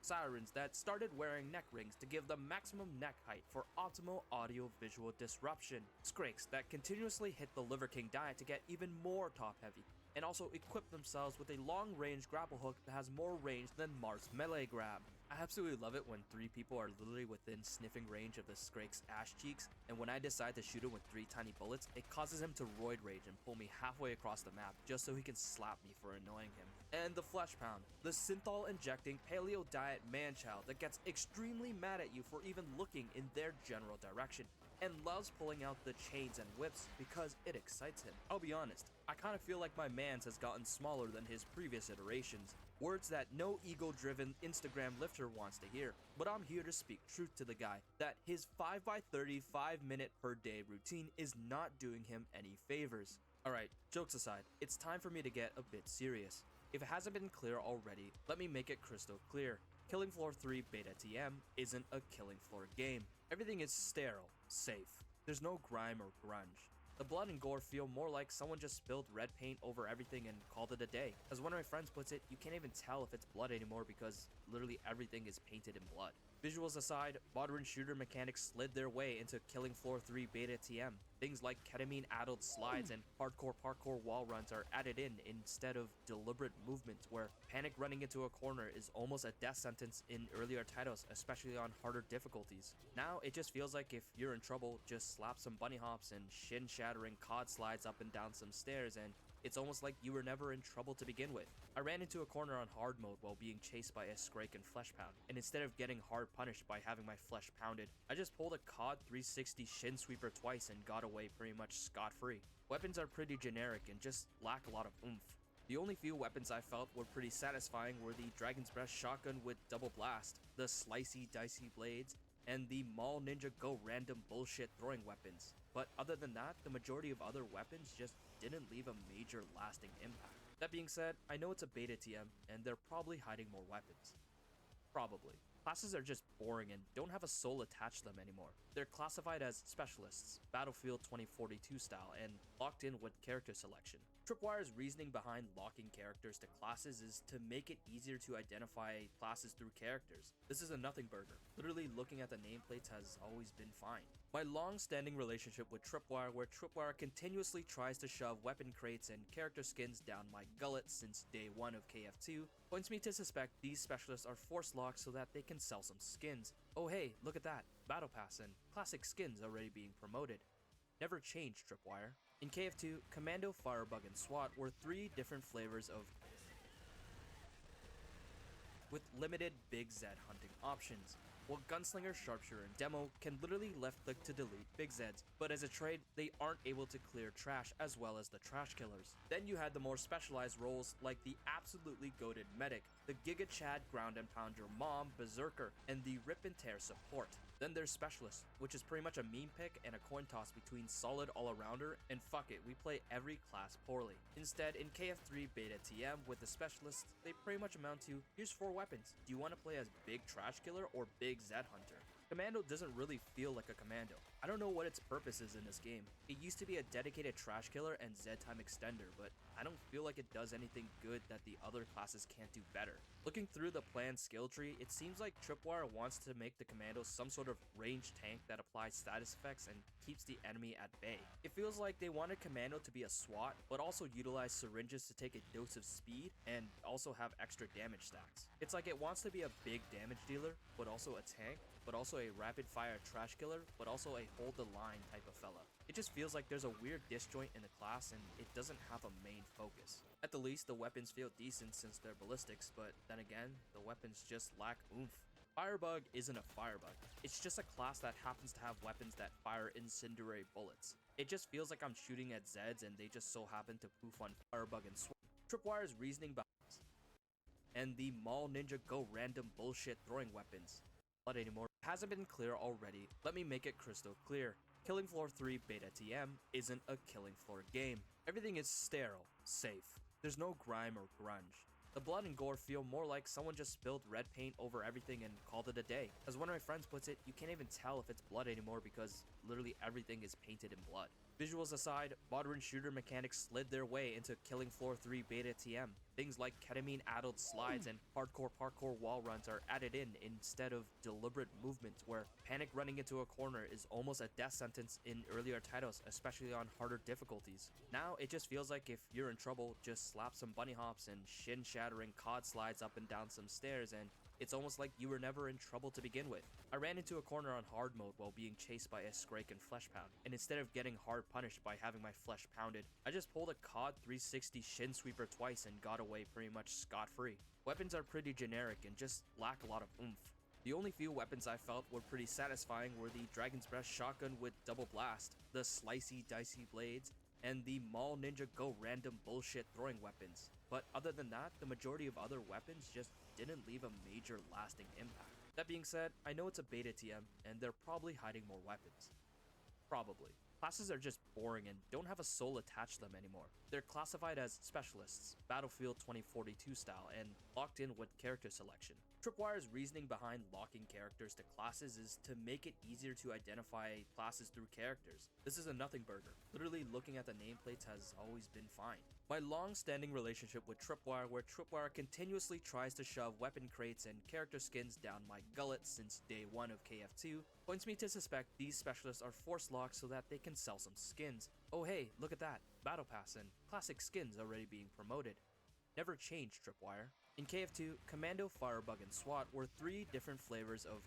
Sirens that started wearing neck rings to give them maximum neck height for optimal audio-visual disruption. Skrakes that continuously hit the Liver King diet to get even more top-heavy, and also equip themselves with a long-range grapple hook that has more range than Marth's melee grab. I absolutely love it when 3 people are literally within sniffing range of the Skrake's ass cheeks, and when I decide to shoot him with 3 tiny bullets, it causes him to roid rage and pull me halfway across the map just so he can slap me for annoying him. And the Flesh Pound, the synthol injecting paleo diet man-child that gets extremely mad at you for even looking in their general direction. and loves pulling out the chains and whips because it excites him. I'll be honest, I kinda feel like my mans has gotten smaller than his previous iterations. Words that no ego-driven Instagram lifter wants to hear. But I'm here to speak truth to the guy that his 5x30 5-minute per day routine is not doing him any favors. Alright, jokes aside, it's time for me to get a bit serious. If it hasn't been clear already, let me make it crystal clear. Killing Floor 3 Beta TM isn't a Killing Floor game. Everything is sterile, safe. There's no grime or grunge. The blood and gore feel more like someone just spilled red paint over everything and called it a day. As one of my friends puts it, you can't even tell if it's blood anymore because literally everything is painted in blood. Visuals aside, modern shooter mechanics slid their way into Killing Floor 3 Beta TM. Things like ketamine-addled slides and hardcore parkour wall runs are added in instead of deliberate movements where panic running into a corner is almost a death sentence in earlier titles, especially on harder difficulties. Now, it just feels like if you're in trouble, just slap some bunny hops and shin-shattering COD slides up and down some stairs and it's almost like you were never in trouble to begin with. I ran into a corner on hard mode while being chased by a Scrake and Flesh Pound, and instead of getting hard punished by having my flesh pounded, I just pulled a COD 360 shin sweeper twice and got away pretty much scot-free. Weapons are pretty generic and just lack a lot of oomph. The only few weapons I felt were pretty satisfying were the Dragon's Breath shotgun with double blast, the slicey dicey blades, and the Mall Ninja Go random bullshit throwing weapons. But other than that, the majority of other weapons just didn't leave a major lasting impact. That being said, I know it's a beta TM, and they're probably hiding more weapons. Probably. Classes are just boring and don't have a soul attached to them anymore. They're classified as specialists, Battlefield 2042 style, and locked in with character selection. Tripwire's reasoning behind locking characters to classes is to make it easier to identify classes through characters. This is a nothing burger. Literally looking at the nameplates has always been fine. My long-standing relationship with Tripwire, where Tripwire continuously tries to shove weapon crates and character skins down my gullet since day one of KF2, points me to suspect these specialists are force locked so that they can sell some skins. Oh hey, look at that, Battle Pass and classic skins already being promoted. Never changed, Tripwire. In KF2, Commando, Firebug, and SWAT were 3 different flavors of with limited Big Z hunting options. While Gunslinger, Sharpshooter, and Demo can literally left click to delete Big Zeds, but as a trade, they aren't able to clear trash as well as the trash killers. Then you had the more specialized roles like the absolutely goated Medic, the Giga Chad Ground and Pound Your Mom Berserker, and the Rip and Tear Support. Then there's Specialist, which is pretty much a meme pick and a coin toss between solid all-arounder and fuck it, we play every class poorly. Instead, in KF3 Beta TM with the Specialists, they pretty much amount to, here's 4 weapons. Do you want to play as Big Trash Killer or Big Z Hunter? Commando doesn't really feel like a commando. I don't know what its purpose is in this game. It used to be a dedicated trash killer and Z time extender, but I don't feel like it does anything good that the other classes can't do better. Looking through the planned skill tree, it seems like Tripwire wants to make the commando some sort of ranged tank that applies status effects and keeps the enemy at bay. It feels like they wanted commando to be a SWAT, but also utilize syringes to take a dose of speed and also have extra damage stacks. It's like it wants to be a big damage dealer, but also a tank, but also a rapid fire trash killer, but also a hold the line type of fella. It just feels like there's a weird disjoint in the class and it doesn't have a main focus. At the least, the weapons feel decent since they're ballistics, but then again, the weapons just lack oomph. Firebug isn't a firebug. It's just a class that happens to have weapons that fire incendiary bullets. It just feels like I'm shooting at Zeds and they just so happen to poof on Firebug and SWAT. Tripwire's reasoning behind and the Mall Ninja Go random bullshit throwing weapons. But anymore hasn't been clear already, let me make it crystal clear. Killing Floor 3 Beta TM isn't a Killing Floor game. Everything is sterile, safe. There's no grime or grunge. The blood and gore feel more like someone just spilled red paint over everything and called it a day. As one of my friends puts it, you can't even tell if it's blood anymore because literally everything is painted in blood. Visuals aside, modern shooter mechanics slid their way into Killing Floor 3 Beta TM. Things like ketamine-addled slides and hardcore parkour wall runs are added in instead of deliberate movements where panic running into a corner is almost a death sentence in earlier titles, especially on harder difficulties. Now, it just feels like if you're in trouble, just slap some bunny hops and shin-shattering COD slides up and down some stairs and it's almost like you were never in trouble to begin with. I ran into a corner on hard mode while being chased by a Scrake and Flesh Pound, and instead of getting hard punished by having my flesh pounded, I just pulled a COD 360 shin sweeper twice and got away pretty much scot-free. Weapons are pretty generic and just lack a lot of oomph. The only few weapons I felt were pretty satisfying were the Dragon's Breath shotgun with double blast, the slicey dicey blades, and the Mall Ninja Go random bullshit throwing weapons. But other than that, the majority of other weapons just didn't leave a major lasting impact. That being said, I know it's a beta TM, and they're probably hiding more weapons. Probably. Classes are just boring and don't have a soul attached to them anymore. They're classified as specialists, Battlefield 2042 style, and locked in with character selection. Tripwire's reasoning behind locking characters to classes is to make it easier to identify classes through characters. This is a nothing burger. Literally looking at the nameplates has always been fine. My long-standing relationship with Tripwire, where Tripwire continuously tries to shove weapon crates and character skins down my gullet since day one of KF2, points me to suspect these specialists are force locked so that they can sell some skins. Oh hey, look at that, Battle Pass and classic skins already being promoted. Never changed, Tripwire. In KF2, Commando, Firebug, and SWAT were 3 different flavors of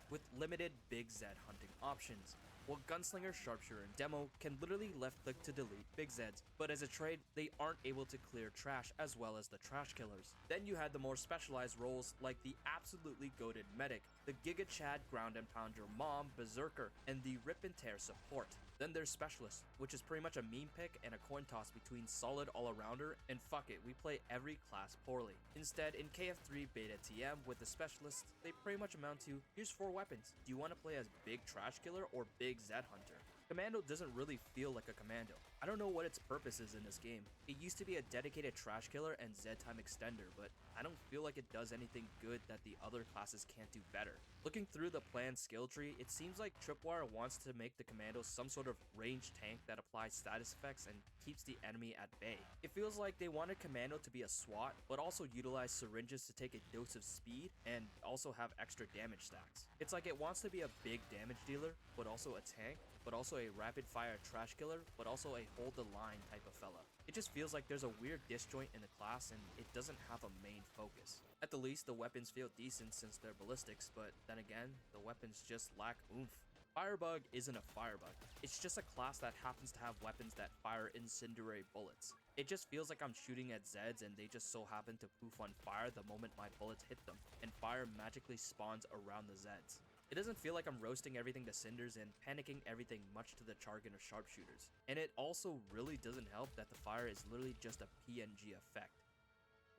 with limited Big Z hunting options. While Gunslinger, Sharpshooter, and Demo can literally left click to delete Big Zeds, but as a trade, they aren't able to clear trash as well as the trash killers. Then you had the more specialized roles like the absolutely goated Medic, the Giga Chad Ground and Pound Your Mom Berserker, and the Rip and Tear Support. Then there's Specialist, which is pretty much a meme pick and a coin toss between solid all-arounder and fuck it, we play every class poorly. Instead, in KF3 Beta TM with the Specialists, they pretty much amount to, here's 4 weapons. Do you want to play as Big Trash Killer or Big Zed Hunter? Commando doesn't really feel like a commando. I don't know what its purpose is in this game. It used to be a dedicated trash killer and Z time extender, but I don't feel like it does anything good that the other classes can't do better. Looking through the planned skill tree, it seems like Tripwire wants to make the commando some sort of ranged tank that applies status effects and keeps the enemy at bay. It feels like they wanted commando to be a SWAT, but also utilize syringes to take a dose of speed and also have extra damage stacks. It's like it wants to be a big damage dealer, but also a tank, but also a rapid fire trash killer, but also a hold the line type of fella. It just feels like there's a weird disjoint in the class and it doesn't have a main focus. At the least, the weapons feel decent since they're ballistics, but then again, the weapons just lack oomph. Firebug isn't a firebug. It's just a class that happens to have weapons that fire incendiary bullets. It just feels like I'm shooting at Zeds and they just so happen to poof on fire the moment my bullets hit them, and fire magically spawns around the Zeds. It doesn't feel like I'm roasting everything to cinders and panicking everything much to the jargon of sharpshooters. And it also really doesn't help that the fire is literally just a PNG effect.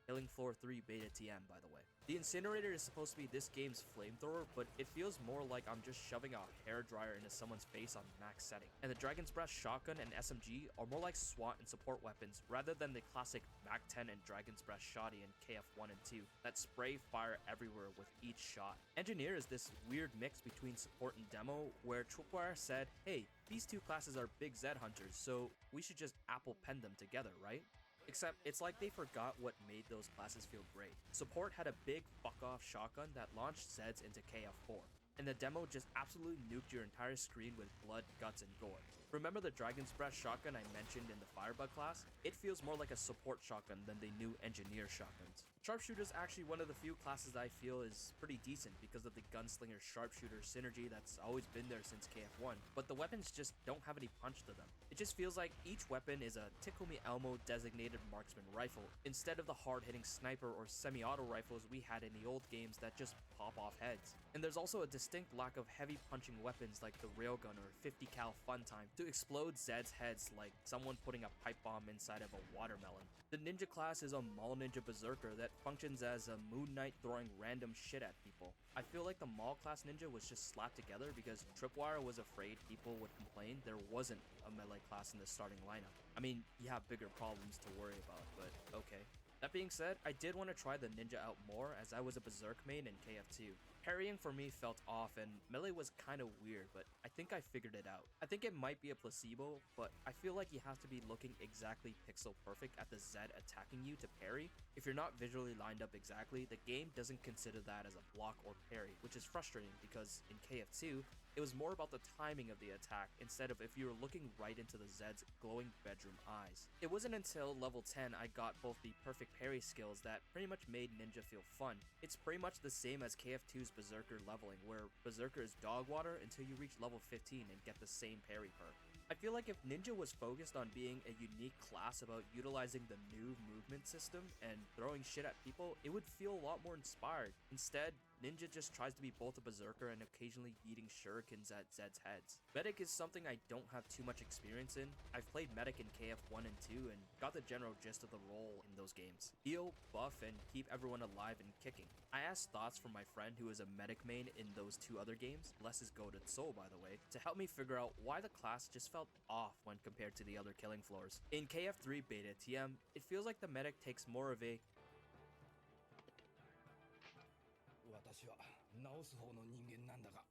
Killing Floor 3 Beta TM, by the way. The Incinerator is supposed to be this game's flamethrower, but it feels more like I'm just shoving a hairdryer into someone's face on max setting. And the Dragon's Breath shotgun and SMG are more like SWAT and support weapons rather than the classic MAC-10 and Dragon's Breath shoddy in KF1 and 2 that spray fire everywhere with each shot. Engineer is this weird mix between support and demo where Tripwire said, hey, these 2 classes are big Zed hunters, so we should just Apple pen them together, right? Except it's like they forgot what made those classes feel great. Support had a big fuck-off shotgun that launched Zeds into KF4, and the demo just absolutely nuked your entire screen with blood, guts, and gore. Remember the Dragon's Breath shotgun I mentioned in the Firebug class? It feels more like a support shotgun than the new engineer shotguns. Sharpshooter is actually one of the few classes I feel is pretty decent because of the Gunslinger Sharpshooter synergy that's always been there since KF1, but the weapons just don't have any punch to them. It just feels like each weapon is a Tickle Me Elmo designated marksman rifle, instead of the hard-hitting sniper or semi-auto rifles we had in the old games that just pop off heads. And there's also a distinct lack of heavy punching weapons like the railgun or 50 cal fun time to explode Zed's heads like someone putting a pipe bomb inside of a watermelon. The ninja class is a Mall Ninja Berserker that functions as a Moon Knight throwing random shit at people. I feel like the Mall class ninja was just slapped together because Tripwire was afraid people would complain there wasn't a melee class in the starting lineup. I mean, you have bigger problems to worry about, but okay. That being said, I did want to try the ninja out more as I was a Berserk main in KF2. Parrying for me felt off and melee was kinda weird, but I think I figured it out. I think it might be a placebo, but I feel like you have to be looking exactly pixel perfect at the Zed attacking you to parry. If you're not visually lined up exactly, the game doesn't consider that as a block or parry, which is frustrating because in KF2, it was more about the timing of the attack instead of if you were looking right into the Zed's glowing bedroom eyes. It wasn't until level 10 I got both the perfect parry skills that pretty much made Ninja feel fun. It's pretty much the same as KF2's Berserker leveling, where Berserker is dog water until you reach level 15 and get the same parry perk. I feel like if Ninja was focused on being a unique class about utilizing the new movement system and throwing shit at people, it would feel a lot more inspired. Instead, Ninja just tries to be both a berserker and occasionally yeeting shurikens at Zed's heads. Medic is something I don't have too much experience in. I've played Medic in KF 1 and 2 and got the general gist of the role in those games. Heal, buff, and keep everyone alive and kicking. I asked thoughts from my friend who is a Medic main in those two other games, less is goated soul by the way, to help me figure out why the class just felt off when compared to the other killing floors. In KF3 Beta TM, it feels like the Medic takes more of a 私は治す方の人間なんだが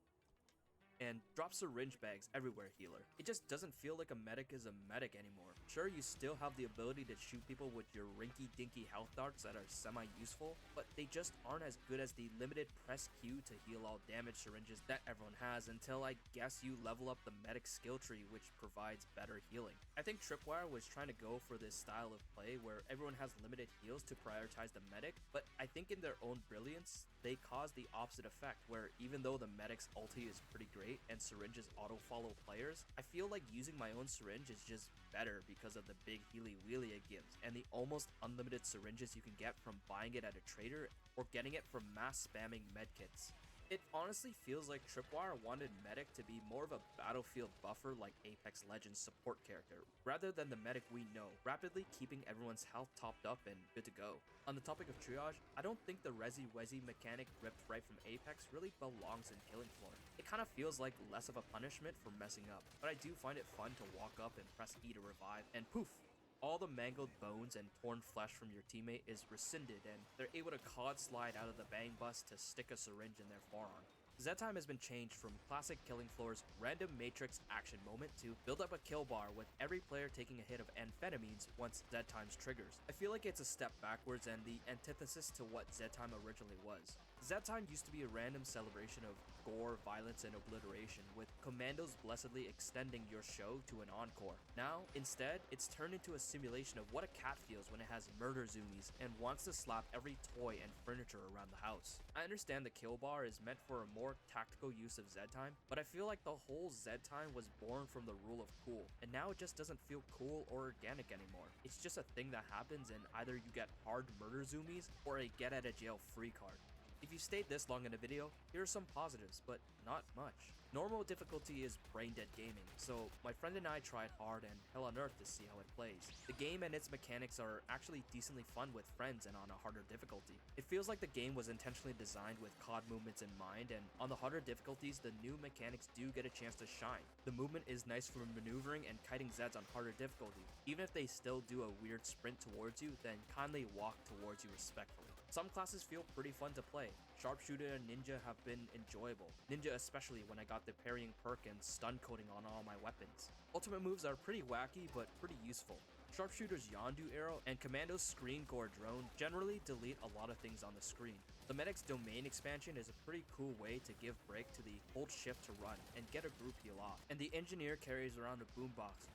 and drop syringe bags everywhere healer. It just doesn't feel like a medic is a medic anymore. Sure, you still have the ability to shoot people with your rinky-dinky health darts that are semi-useful, but they just aren't as good as the limited press Q to heal all damage syringes that everyone has until I guess you level up the medic skill tree, which provides better healing. I think Tripwire was trying to go for this style of play where everyone has limited heals to prioritize the medic, but I think in their own brilliance, they cause the opposite effect where even though the medic's ulti is pretty great and syringes auto-follow players, I feel like using my own syringe is just better because of the big healy wheelie it gives and the almost unlimited syringes you can get from buying it at a trader or getting it from mass spamming medkits. It honestly feels like Tripwire wanted Medic to be more of a battlefield buffer like Apex Legends support character, rather than the Medic we know, rapidly keeping everyone's health topped up and good to go. On the topic of triage, I don't think the Resi Wezi mechanic ripped right from Apex really belongs in Killing Floor. It kind of feels like less of a punishment for messing up, but I do find it fun to walk up and press E to revive, and poof! All the mangled bones and torn flesh from your teammate is rescinded and they're able to cod slide out of the bang bus to stick a syringe in their forearm. Z time has been changed from classic Killing Floor's random matrix action moment to build up a kill bar with every player taking a hit of amphetamines once Z time's triggers. I feel like it's a step backwards and the antithesis to what Z time originally was. Z time used to be a random celebration of gore, violence, and obliteration, with commandos blessedly extending your show to an encore. Now, instead, it's turned into a simulation of what a cat feels when it has murder zoomies and wants to slap every toy and furniture around the house. I understand the kill bar is meant for a more tactical use of Z time, but I feel like the whole Z time was born from the rule of cool, and now it just doesn't feel cool or organic anymore. It's just a thing that happens and either you get hard murder zoomies or a get out of jail free card. If you stayed this long in a video, here are some positives, but not much. Normal difficulty is brain dead gaming, so my friend and I tried hard and hell on earth to see how it plays. The game and its mechanics are actually decently fun with friends and on a harder difficulty. It feels like the game was intentionally designed with COD movements in mind, and on the harder difficulties, the new mechanics do get a chance to shine. The movement is nice for maneuvering and kiting Zeds on harder difficulty. Even if they still do a weird sprint towards you, then kindly walk towards you respectfully. Some classes feel pretty fun to play. Sharpshooter and Ninja have been enjoyable. Ninja especially when I got the parrying perk and stun coating on all my weapons. Ultimate moves are pretty wacky but pretty useful. Sharpshooter's Yondu arrow and Commando's Screen Gore drone generally delete a lot of things on the screen. The Medic's domain expansion is a pretty cool way to give break to the hold shift to run and get a group heal off. And the Engineer carries around a boombox.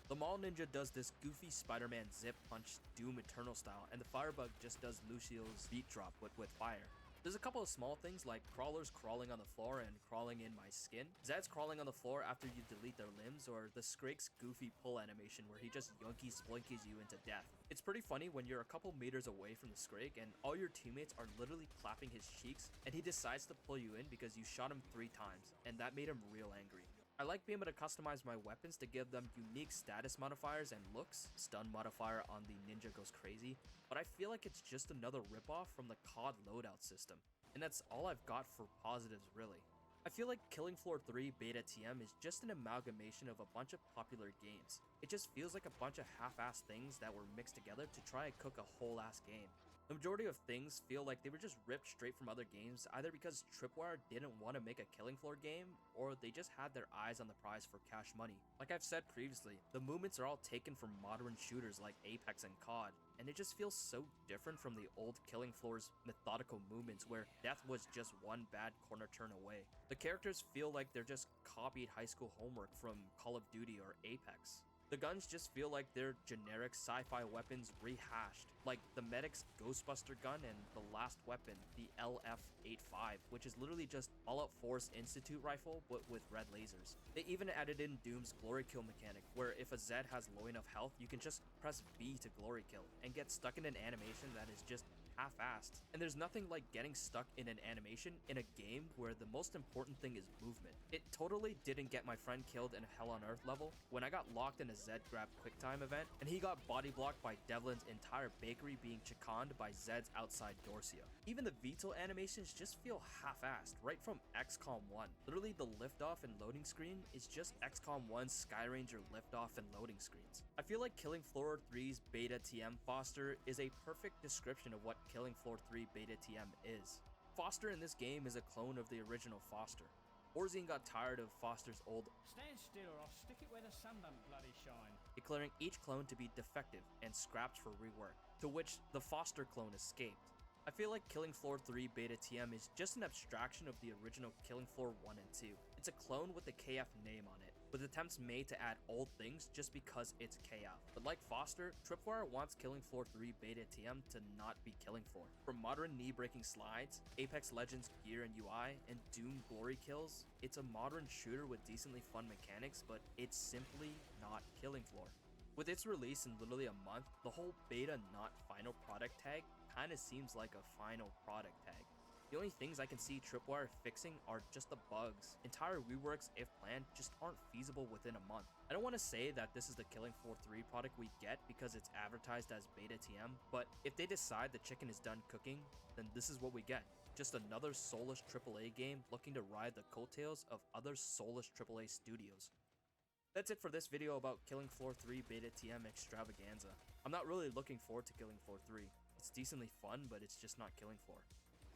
The Mall Ninja does this goofy Spider-Man zip punch Doom Eternal style, and the Firebug just does Lucio's beat drop with fire. There's a couple of small things like crawlers crawling on the floor and crawling in my skin, Zed's crawling on the floor after you delete their limbs, or the Scrake's goofy pull animation where he just yoinky splinkies you into death. It's pretty funny when you're a couple meters away from the Scrake and all your teammates are literally clapping his cheeks and he decides to pull you in because you shot him 3 times, and that made him real angry. I like being able to customize my weapons to give them unique status modifiers and looks. Stun modifier on the Ninja goes crazy, but I feel like it's just another ripoff from the COD loadout system. And that's all I've got for positives really. I feel like Killing Floor 3 Beta TM is just an amalgamation of a bunch of popular games. It just feels like a bunch of half-assed things that were mixed together to try and cook a whole-ass game. The majority of things feel like they were just ripped straight from other games, either because Tripwire didn't want to make a Killing Floor game, or they just had their eyes on the prize for cash money. Like I've said previously, the movements are all taken from modern shooters like Apex and COD, and it just feels so different from the old Killing Floor's methodical movements where death was just one bad corner turn away. The characters feel like they're just copied high school homework from Call of Duty or Apex. The guns just feel like they're generic sci-fi weapons rehashed, like the Medic's Ghostbuster gun and the last weapon, the LF-85, which is literally just All-Out Force Institute rifle but with red lasers. They even added in Doom's glory kill mechanic, where if a Zed has low enough health, you can just press B to glory kill and get stuck in an animation that is just half-assed. And there's nothing like getting stuck in an animation in a game where the most important thing is movement. It totally didn't get my friend killed in a Hell on Earth level when I got locked in a Zed grab quicktime event and he got body blocked by Devlin's entire bakery being chicaned by Zed's outside Dorsia. Even the VTOL animations just feel half-assed right from XCOM 1. Literally the liftoff and loading screen is just XCOM 1's Skyranger liftoff and loading screens. I feel like Killing Floor 3's Beta TM Foster is a perfect description of what Killing Floor 3 Beta TM is. Foster in this game is a clone of the original Foster. Orzine got tired of Foster's old Stand still or I'll stick it where the sun don't bloody shine, declaring each clone to be defective and scrapped for rework, to which the Foster clone escaped. I feel like Killing Floor 3 Beta TM is just an abstraction of the original Killing Floor 1 and 2. It's a clone with the KF name on it, with attempts made to add old things just because it's KF. But like Foster, Tripwire wants Killing Floor 3 Beta TM to not be Killing Floor. From modern knee-breaking slides, Apex Legends gear and UI, and Doom glory kills, it's a modern shooter with decently fun mechanics, but it's simply not Killing Floor. With its release in literally a month, the whole beta not final product tag kinda seems like a final product tag. The only things I can see Tripwire fixing are just the bugs. Entire reworks, if planned, just aren't feasible within a month. I don't want to say that this is the Killing Floor 3 product we get because it's advertised as Beta TM, but if they decide the chicken is done cooking, then this is what we get. Just another soulless AAA game looking to ride the coattails of other soulless AAA studios. That's it for this video about Killing Floor 3 Beta TM Extravaganza. I'm not really looking forward to Killing Floor 3. It's decently fun, but it's just not Killing Floor.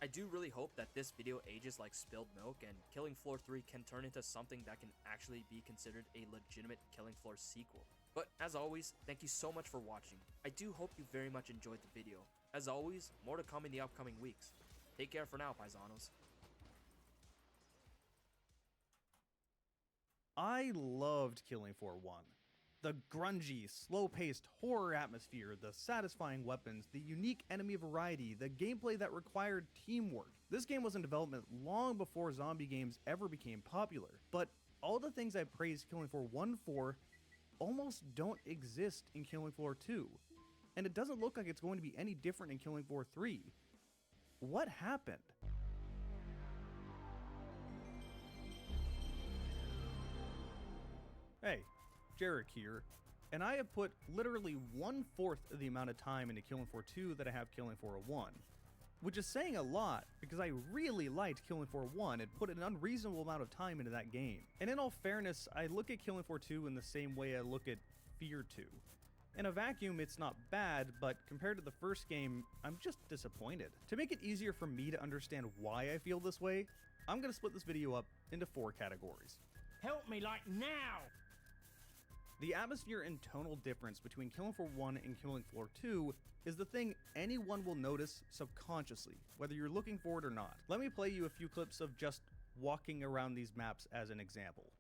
I do really hope that this video ages like spilled milk and Killing Floor 3 can turn into something that can actually be considered a legitimate Killing Floor sequel. But as always, thank you so much for watching. I do hope you very much enjoyed the video. As always, more to come in the upcoming weeks. Take care for now, paisanos. I loved Killing Floor 1. The grungy, slow-paced horror atmosphere, the satisfying weapons, the unique enemy variety, the gameplay that required teamwork. This game was in development long before zombie games ever became popular, but all the things I praised Killing Floor 1 for almost don't exist in Killing Floor 2, and it doesn't look like it's going to be any different in Killing Floor 3. What happened? Hey, Jarek here, and I have put literally 1/4 of the amount of time into Killing Floor 2 that I have Killing Floor 1, which is saying a lot because I really liked Killing Floor 1 and put an unreasonable amount of time into that game. And in all fairness, I look at Killing Floor 2 in the same way I look at Fear 2. In a vacuum, it's not bad, but compared to the first game, I'm just disappointed. To make it easier for me to understand why I feel this way, I'm going to split this video up into 4 categories. help me like now! The atmosphere and tonal difference between Killing Floor 1 and Killing Floor 2 is the thing anyone will notice subconsciously, whether you're looking for it or not. Let me play you a few clips of just walking around these maps as an example.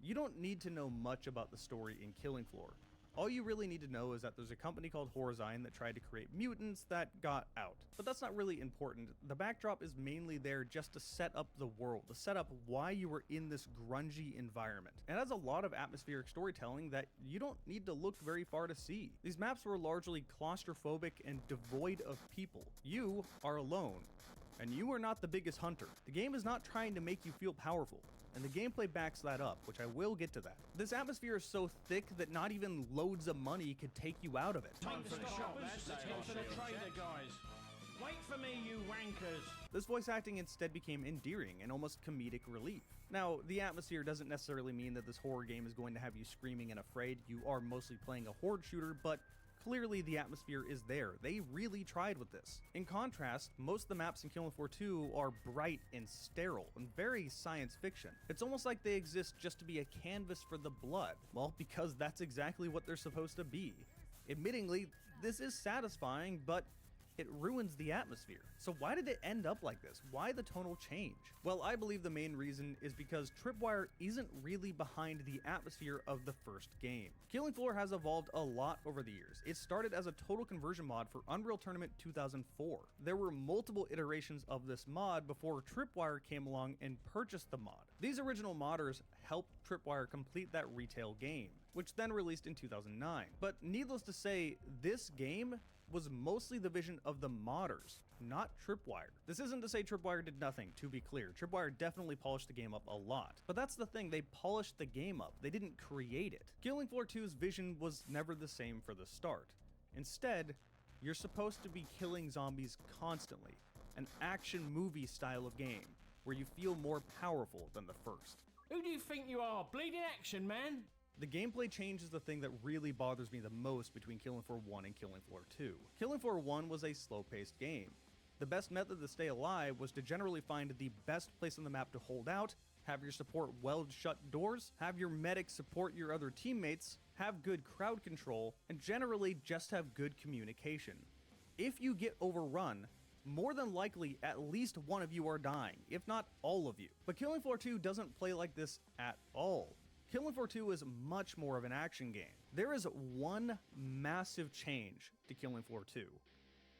You don't need to know much about the story in Killing Floor. All you really need to know is that there's a company called Horizon that tried to create mutants that got out. But that's not really important. The backdrop is mainly there just to set up the world, to set up why you were in this grungy environment. It has a lot of atmospheric storytelling that you don't need to look very far to see. These maps were largely claustrophobic and devoid of people. You are alone, and you are not the biggest hunter. The game is not trying to make you feel powerful, and the gameplay backs that up, which I will get to that. This atmosphere is so thick that not even loads of money could take you out of it. Time for the shoppers. Let's get to the trader, guys. Wait for me, you wankers. This voice acting instead became endearing and almost comedic relief. Now, the atmosphere doesn't necessarily mean that this horror game is going to have you screaming and afraid. You are mostly playing a horde shooter, but clearly the atmosphere is there. They really tried with this. In contrast, most of the maps in Killing Floor 2 are bright and sterile and very science fiction. It's almost like they exist just to be a canvas for the blood. Well, because that's exactly what they're supposed to be. Admittingly, this is satisfying, but it ruins the atmosphere. So why did it end up like this? Why the tonal change? Well, I believe the main reason is because Tripwire isn't really behind the atmosphere of the first game. Killing Floor has evolved a lot over the years. It started as a total conversion mod for Unreal Tournament 2004. There were multiple iterations of this mod before Tripwire came along and purchased the mod. These original modders helped Tripwire complete that retail game, which then released in 2009. But needless to say, this game was mostly the vision of the modders, not Tripwire. This isn't to say Tripwire did nothing, to be clear. Tripwire definitely polished the game up a lot. But that's the thing, they polished the game up. They didn't create it. Killing Floor 2's vision was never the same for the start. Instead, you're supposed to be killing zombies constantly, an action movie style of game, where you feel more powerful than the first. Who do you think you are? Bleeding action, man? The gameplay change is the thing that really bothers me the most between Killing Floor 1 and Killing Floor 2. Killing Floor 1 was a slow-paced game. The best method to stay alive was to generally find the best place on the map to hold out, have your support weld shut doors, have your medic support your other teammates, have good crowd control, and generally just have good communication. If you get overrun, more than likely at least one of you are dying, if not all of you. But Killing Floor 2 doesn't play like this at all. Killing Floor 2 is much more of an action game. There is one massive change to Killing Floor 2.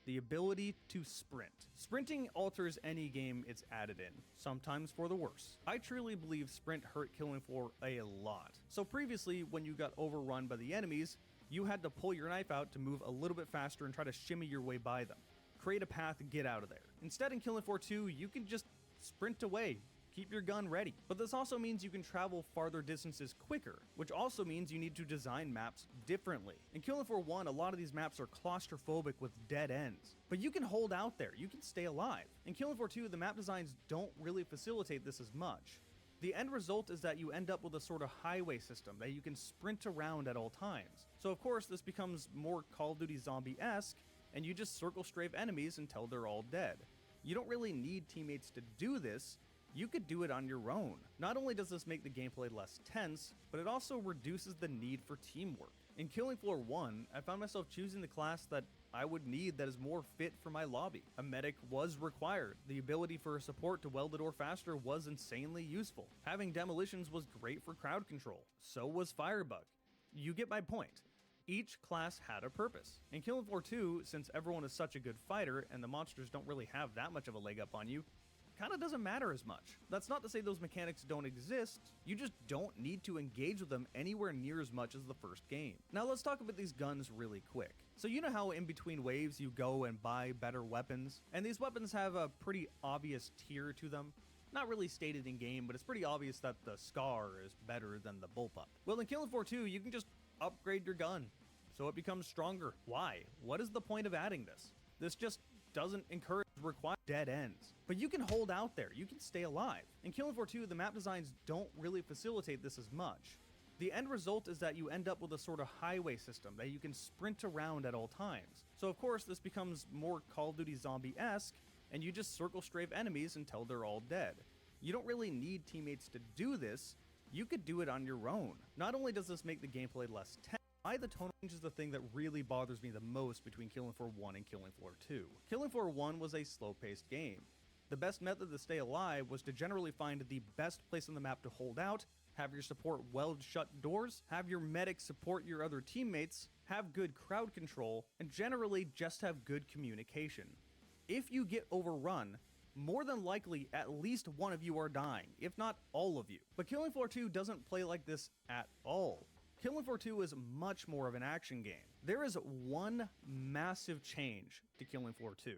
The ability to sprint. Sprinting alters any game it's added in, sometimes for the worse. I truly believe sprint hurt Killing Floor a lot. So previously, when you got overrun by the enemies, you had to pull your knife out to move a little bit faster and try to shimmy your way by them. Create a path and get out of there. Instead, in Killing Floor 2, you can just sprint away. Keep your gun ready. But this also means you can travel farther distances quicker, which also means you need to design maps differently. In Killing Floor 1, a lot of these maps are claustrophobic with dead ends. But you can hold out there, you can stay alive. In Killing Floor 2, the map designs don't really facilitate this as much. The end result is that you end up with a sort of highway system that you can sprint around at all times. So of course this becomes more Call of Duty zombie-esque, and you just circle strafe enemies until they're all dead. You don't really need teammates to do this. You could do it on your own. Not only does this make the gameplay less tense, but it also reduces the need for teamwork. In Killing Floor 1, I found myself choosing the class that I would need that is more fit for my lobby. A medic was required. The ability for a support to weld the door faster was insanely useful. Having demolitions was great for crowd control. So was Firebug. You get my point. Each class had a purpose. In Killing Floor 2, since everyone is such a good fighter and the monsters don't really have that much of a leg up on you, kind of doesn't matter as much. That's not to say those mechanics don't exist, you just don't need to engage with them anywhere near as much as the first game. Now let's talk about these guns really quick. So you know how in between waves you go and buy better weapons? And these weapons have a pretty obvious tier to them. Not really stated in game, but it's pretty obvious that the Scar is better than the Bullpup. Well, in Killing Floor 2, you can just upgrade your gun so it becomes stronger. Why? What is the point of adding this? This just doesn't encourage require dead ends. But you can hold out there, you can stay alive. In Killing Floor 2, the map designs don't really facilitate this as much. The end result is that you end up with a sort of highway system that you can sprint around at all times. So of course this becomes more Call of Duty zombie-esque, and you just circle strafe enemies until they're all dead. You don't really need teammates to do this, you could do it on your own. Not only does this make the gameplay less tense, why the tone change is the thing that really bothers me the most between Killing Floor 1 and Killing Floor 2. Killing Floor 1 was a slow-paced game. The best method to stay alive was to generally find the best place on the map to hold out, have your support weld shut doors, have your medic support your other teammates, have good crowd control, and generally just have good communication. If you get overrun, more than likely at least one of you are dying, if not all of you. But Killing Floor 2 doesn't play like this at all. Killing Floor 2 is much more of an action game. There is one massive change to Killing Floor 2.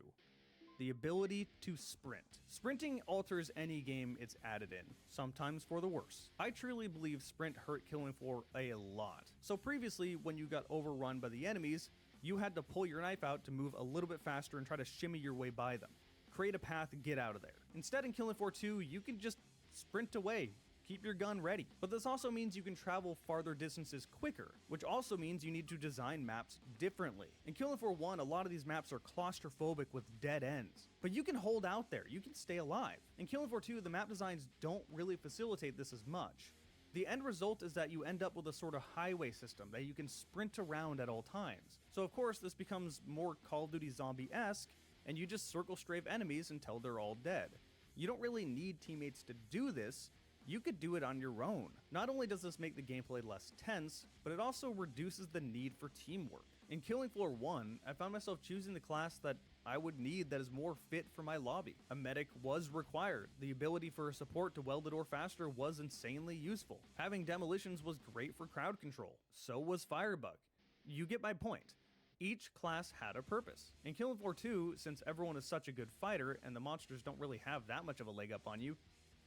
The ability to sprint. Sprinting alters any game it's added in, sometimes for the worse. I truly believe sprint hurt Killing Floor a lot. So previously, when you got overrun by the enemies, you had to pull your knife out to move a little bit faster and try to shimmy your way by them. Create a path and get out of there. Instead, in Killing Floor 2, you can just sprint away. Keep your gun ready. But this also means you can travel farther distances quicker, which also means you need to design maps differently. In Killing Floor 1, a lot of these maps are claustrophobic with dead ends. But you can hold out there, you can stay alive. In Killing Floor 2, the map designs don't really facilitate this as much. The end result is that you end up with a sort of highway system that you can sprint around at all times. So of course, this becomes more Call of Duty zombie-esque, and you just circle strafe enemies until they're all dead. You don't really need teammates to do this, you could do it on your own. Not only does this make the gameplay less tense, but it also reduces the need for teamwork. In Killing Floor 1, I found myself choosing the class that I would need that is more fit for my lobby. A medic was required. The ability for a support to weld the door faster was insanely useful. Having demolitions was great for crowd control. So was Firebug. You get my point. Each class had a purpose. In Killing Floor 2, since everyone is such a good fighter and the monsters don't really have that much of a leg up on you,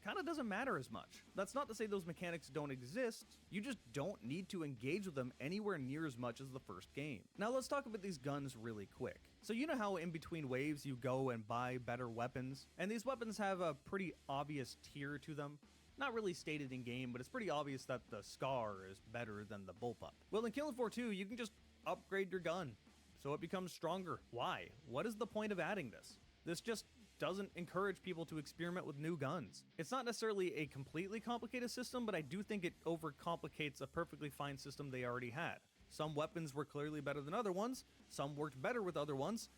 kinda doesn't matter as much. That's not to say those mechanics don't exist, you just don't need to engage with them anywhere near as much as the first game. Now let's talk about these guns really quick. So you know how in between waves you go and buy better weapons? And these weapons have a pretty obvious tier to them. Not really stated in game, but it's pretty obvious that the Scar is better than the Bullpup. Well, in Killing Floor 2, you can just upgrade your gun so it becomes stronger. Why? What is the point of adding this? This just doesn't encourage people to experiment with new guns. It's not necessarily a completely complicated system, but I do think it overcomplicates a perfectly fine system they already had. Some weapons were clearly better than other ones, some worked better with other ones.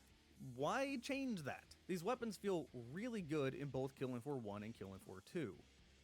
Why change that? These weapons feel really good in both Killing Floor 1 and Killing Floor 2.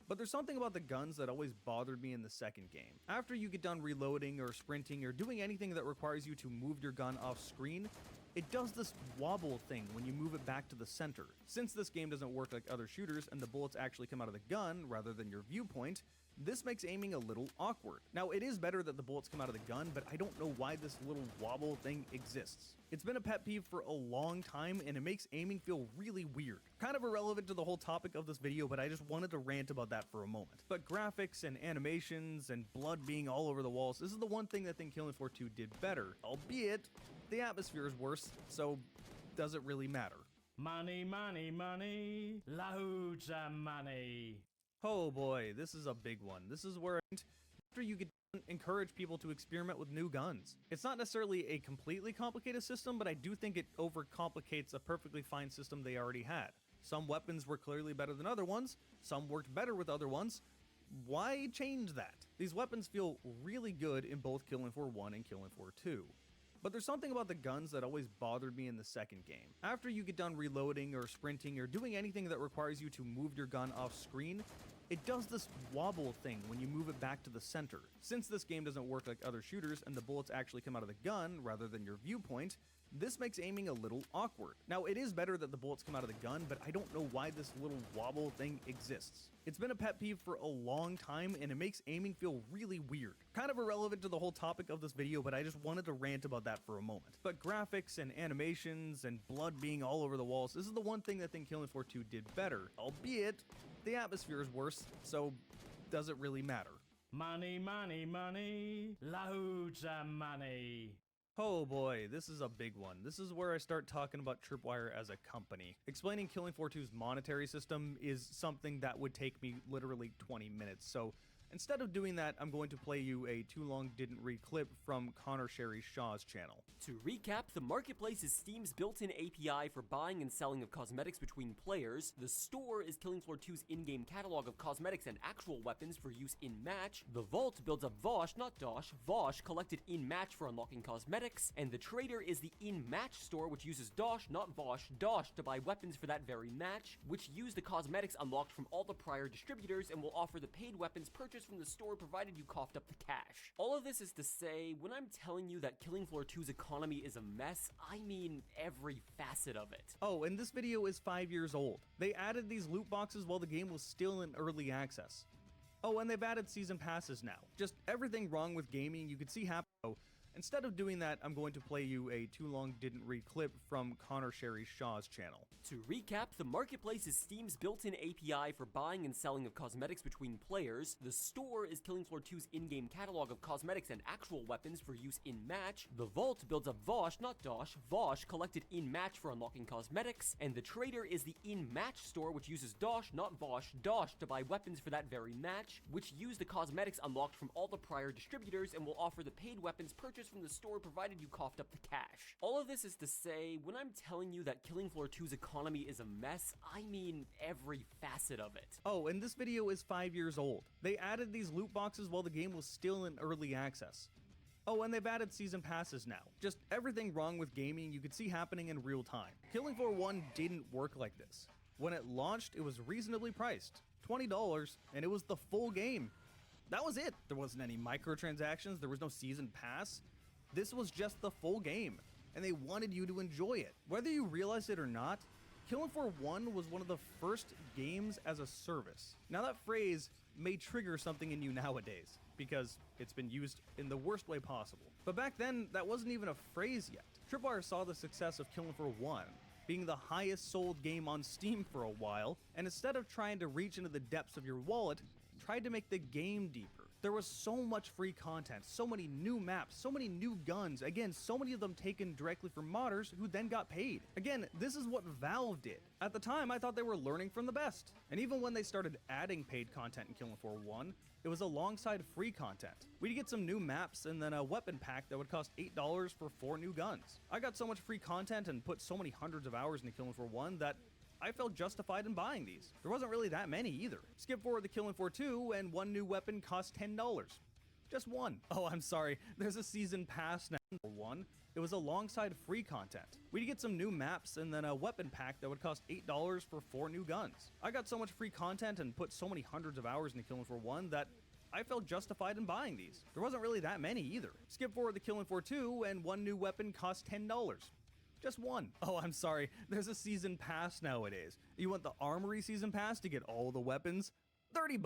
But there's something about the guns that always bothered me in the second game. After you get done reloading or sprinting or doing anything that requires you to move your gun off screen, it does this wobble thing when you move it back to the center. Since this game doesn't work like other shooters and the bullets actually come out of the gun rather than your viewpoint, this makes aiming a little awkward. Now, it is better that the bullets come out of the gun, but I don't know why this little wobble thing exists. It's been a pet peeve for a long time, and it makes aiming feel really weird. Kind of irrelevant to the whole topic of this video, but I just wanted to rant about that for a moment. But graphics and animations and blood being all over the walls, this is the one thing that I think Killing Floor 2 did better, albeit the atmosphere is worse, so does it really matter? Money, money, money. Loads of money. Oh boy, this is a big one. This is where after you get encourage people to experiment with new guns. It's not necessarily a completely complicated system, but I do think it overcomplicates a perfectly fine system they already had. Some weapons were clearly better than other ones, some worked better with other ones. Why change that? These weapons feel really good in both Killing Floor 1 and Killing Floor 2. But there's something about the guns that always bothered me in the second game. After you get done reloading or sprinting or doing anything that requires you to move your gun off screen, it does this wobble thing when you move it back to the center. Since this game doesn't work like other shooters and the bullets actually come out of the gun rather than your viewpoint, this makes aiming a little awkward. Now, it is better that the bullets come out of the gun, but I don't know why this little wobble thing exists. It's been a pet peeve for a long time, and it makes aiming feel really weird. Kind of irrelevant to the whole topic of this video, but I just wanted to rant about that for a moment. But graphics and animations and blood being all over the walls, this is the one thing that I think Killing Floor 2 did better, albeit the atmosphere is worse, so does it really matter? Money, money, money. Loads of money. Oh boy, this is a big one. This is where I start talking about Tripwire as a company. Explaining Killing Floor 2's monetary system is something that would take me literally 20 minutes, so instead of doing that, I'm going to play you a too long didn't read clip from Connor Sherry Shaw's channel. To recap, the marketplace is Steam's built-in API for buying and selling of cosmetics between players. The store is Killing Floor 2's in-game catalog of cosmetics and actual weapons for use in-match. The vault builds up Vosh, not Dosh, Vosh collected in-match for unlocking cosmetics. And the trader is the in-match store, which uses Dosh, not Vosh, Dosh to buy weapons for that very match, which use the cosmetics unlocked from all the prior distributors and will offer the paid weapons purchased purchase from the store provided you coughed up the cash. All of this is to say, when I'm telling you that Killing Floor 2's economy is a mess, I mean every facet of it. Oh, and this video is 5 years old. They added these loot boxes while the game was still in early access. Oh, and they've added season passes now. Just everything wrong with gaming you could see happen. Oh, instead of doing that, I'm going to play you a too long didn't read clip from Connor Sherry Shaw's channel. To recap, the marketplace is Steam's built-in API for buying and selling of cosmetics between players. The store is Killing Floor 2's in-game catalog of cosmetics and actual weapons for use in match. The vault builds a Vosh, not Dosh, Vosh collected in match for unlocking cosmetics. And the trader is the in-match store, which uses Dosh, not Vosh, Dosh to buy weapons for that very match, which use the cosmetics unlocked from all the prior distributors and will offer the paid weapons purchased from the store provided you coughed up the cash. All of this is to say, when I'm telling you that Killing Floor 2's economy is a mess, I mean every facet of it. Oh, and this video is 5 years old. They added these loot boxes while the game was still in early access. Oh, and they've added season passes now. Just everything wrong with gaming you could see happening in real time. Killing Floor 1 didn't work like this. When it launched, it was reasonably priced, $20, and it was the full game. That was it. There wasn't any microtransactions, there was no season pass. This was just the full game, and they wanted you to enjoy it. Whether you realize it or not, Killing Floor 1 was one of the first games as a service. Now that phrase may trigger something in you nowadays, because it's been used in the worst way possible. But back then, that wasn't even a phrase yet. Tripwire saw the success of Killing Floor 1, being the highest sold game on Steam for a while, and instead of trying to reach into the depths of your wallet, tried to make the game deeper. There was so much free content, so many new maps, so many new guns, again, so many of them taken directly from modders who then got paid. Again, this is what Valve did. At the time, I thought they were learning from the best. And even when they started adding paid content in Killing Floor 1, it was alongside free content. We'd get some new maps and then a weapon pack that would cost $8 for 4 new guns. I got so much free content and put so many hundreds of hours into Killing Floor 1 that I felt justified in buying these. There wasn't really that many either. Skip forward to Killing Floor 2 and one new weapon cost $10. Just one. Oh, I'm sorry. There's a season pass now for one. It was alongside free content. We'd get some new maps and then a weapon pack that would cost $8 for 4 new guns. I got so much free content and put so many hundreds of hours into Killing Floor 1 that I felt justified in buying these. There wasn't really that many either. Skip forward to Killing Floor 2 and one new weapon cost $10. Just one. Oh, I'm sorry. There's a season pass nowadays. You want the Armory season pass to get all the weapons? $30.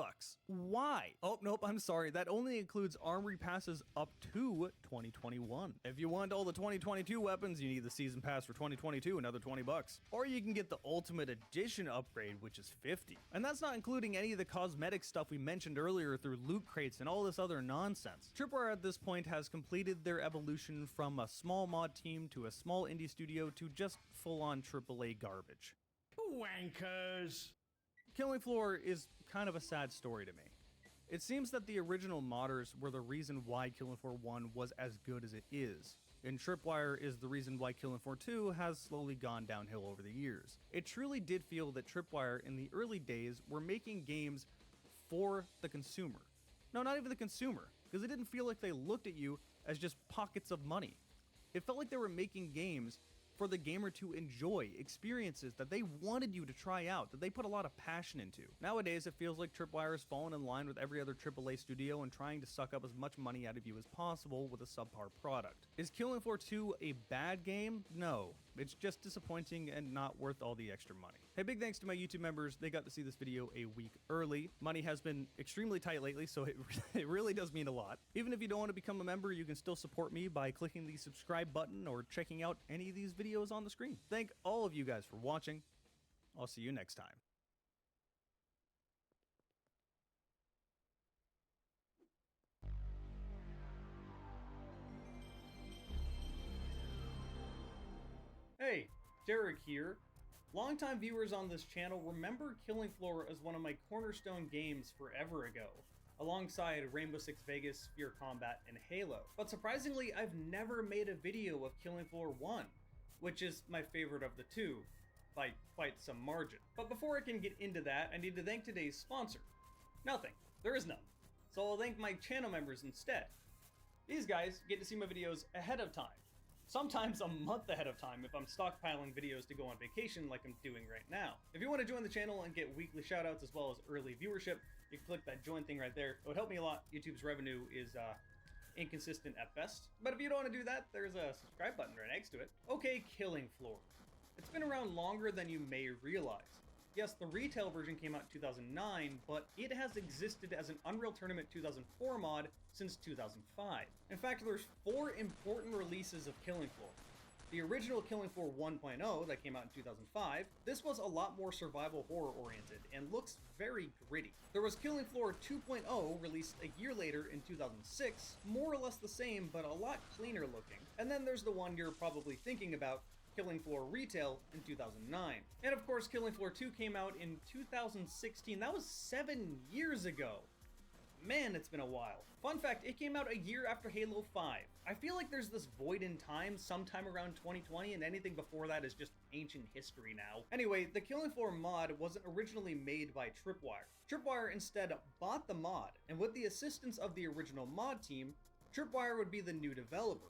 Why? Oh, nope, I'm sorry. That only includes Armory passes up to 2021. If you want all the 2022 weapons, you need the season pass for 2022, another $20. Or you can get the Ultimate Edition upgrade, which is $50. And that's not including any of the cosmetic stuff we mentioned earlier through loot crates and all this other nonsense. Tripwire at this point has completed their evolution from a small mod team to a small indie studio to just full-on AAA garbage. Wankers! Killing Floor is kind of a sad story to me. It seems that the original modders were the reason why Killing Floor 1 was as good as it is, and Tripwire is the reason why Killing Floor 2 has slowly gone downhill over the years. It truly did feel that Tripwire in the early days were making games for the consumer. No, not even the consumer, because it didn't feel like they looked at you as just pockets of money. It felt like they were making games for the gamer to enjoy, experiences that they wanted you to try out, that they put a lot of passion into. Nowadays, it feels like Tripwire has fallen in line with every other AAA studio and trying to suck up as much money out of you as possible with a subpar product. Is Killing Floor 2 a bad game? No. It's just disappointing and not worth all the extra money. Hey, big thanks to my YouTube members. They got to see this video a week early. Money has been extremely tight lately, so it really does mean a lot. Even if you don't want to become a member, you can still support me by clicking the subscribe button or checking out any of these videos on the screen. Thank all of you guys for watching. I'll see you next time. Hey, Derek here. Longtime viewers on this channel remember Killing Floor as one of my cornerstone games forever ago, alongside Rainbow Six Vegas, Fear Combat, and Halo. But surprisingly, I've never made a video of Killing Floor 1, which is my favorite of the two, by quite some margin. But before I can get into that, I need to thank today's sponsor. Nothing. There is none. So I'll thank my channel members instead. These guys get to see my videos ahead of time. Sometimes a month ahead of time if I'm stockpiling videos to go on vacation like I'm doing right now. If you want to join the channel and get weekly shoutouts as well as early viewership, You can click that join thing right there. It would help me a lot. YouTube's revenue is inconsistent at best. But if you don't want to do that, there's a subscribe button right next to it. Okay, Killing Floor. It's been around longer than you may realize. Yes, the retail version came out in 2009, but it has existed as an Unreal Tournament 2004 mod since 2005. In fact, there's 4 important releases of Killing Floor. The original Killing Floor 1.0 that came out in 2005, this was a lot more survival horror oriented and looks very gritty. There was Killing Floor 2.0 released a year later in 2006, more or less the same but a lot cleaner looking. And then there's the one you're probably thinking about, Killing Floor Retail in 2009. And of course Killing Floor 2 came out in 2016, that was 7 years ago. Man, it's been a while. Fun fact, it came out a year after Halo 5. I feel like there's this void in time sometime around 2020, and anything before that is just ancient history now. Anyway, the Killing Floor mod wasn't originally made by Tripwire. Tripwire instead bought the mod, and with the assistance of the original mod team, Tripwire would be the new developer.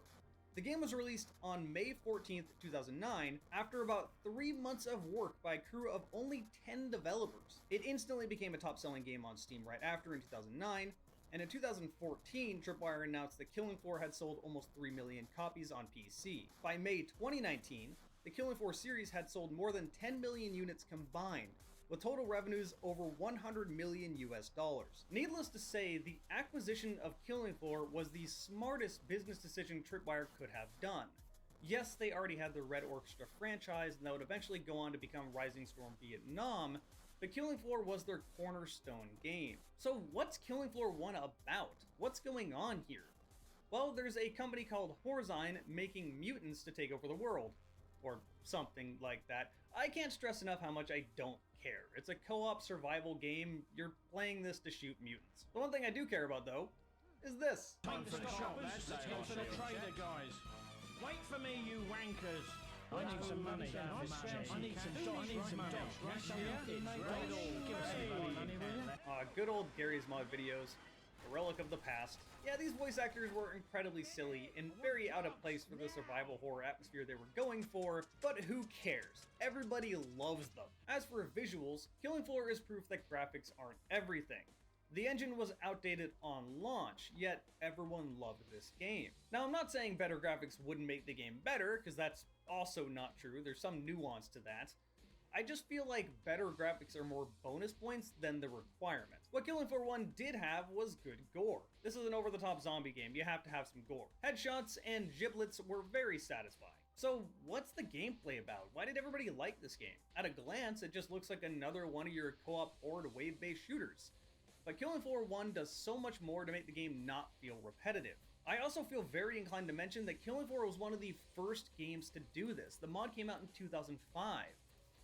The game was released on May 14th, 2009, after about 3 months of work by a crew of only 10 developers. It instantly became a top-selling game on Steam right after in 2009, and in 2014, Tripwire announced that Killing Floor had sold almost 3 million copies on PC. By May 2019, the Killing Floor series had sold more than 10 million units combined, with total revenues over $100 million US. Needless to say, the acquisition of Killing Floor was the smartest business decision Tripwire could have done. Yes, they already had the Red Orchestra franchise, and that would eventually go on to become Rising Storm Vietnam, but Killing Floor was their cornerstone game. So what's Killing Floor 1 about? What's going on here? Well, there's a company called Horzine making mutants to take over the world. Or something like that. I can't stress enough how much I don't care. It's a co-op survival game. You're playing this to shoot mutants. The one thing I do care about, though, is this. Time for the shoppers, time for the trader, guys. Wait for me, you wankers. I need some money. I need some dosh. I need some dosh. Good old Gary's Mod videos. A relic of the past. Yeah, these voice actors were incredibly silly and very out of place for the survival horror atmosphere they were going for, but who cares? Everybody loves them. As for visuals, Killing Floor is proof that graphics aren't everything. The engine was outdated on launch, yet everyone loved this game. Now, I'm not saying better graphics wouldn't make the game better, because that's also not true. There's some nuance to that. I just feel like better graphics are more bonus points than the requirement. What Killing Floor 1 did have was good gore. This is an over-the-top zombie game, you have to have some gore. Headshots and giblets were very satisfying. So what's the gameplay about? Why did everybody like this game? At a glance, it just looks like another one of your co-op horde wave-based shooters. But Killing Floor 1 does so much more to make the game not feel repetitive. I also feel very inclined to mention that Killing Floor was one of the first games to do this. The mod came out in 2005.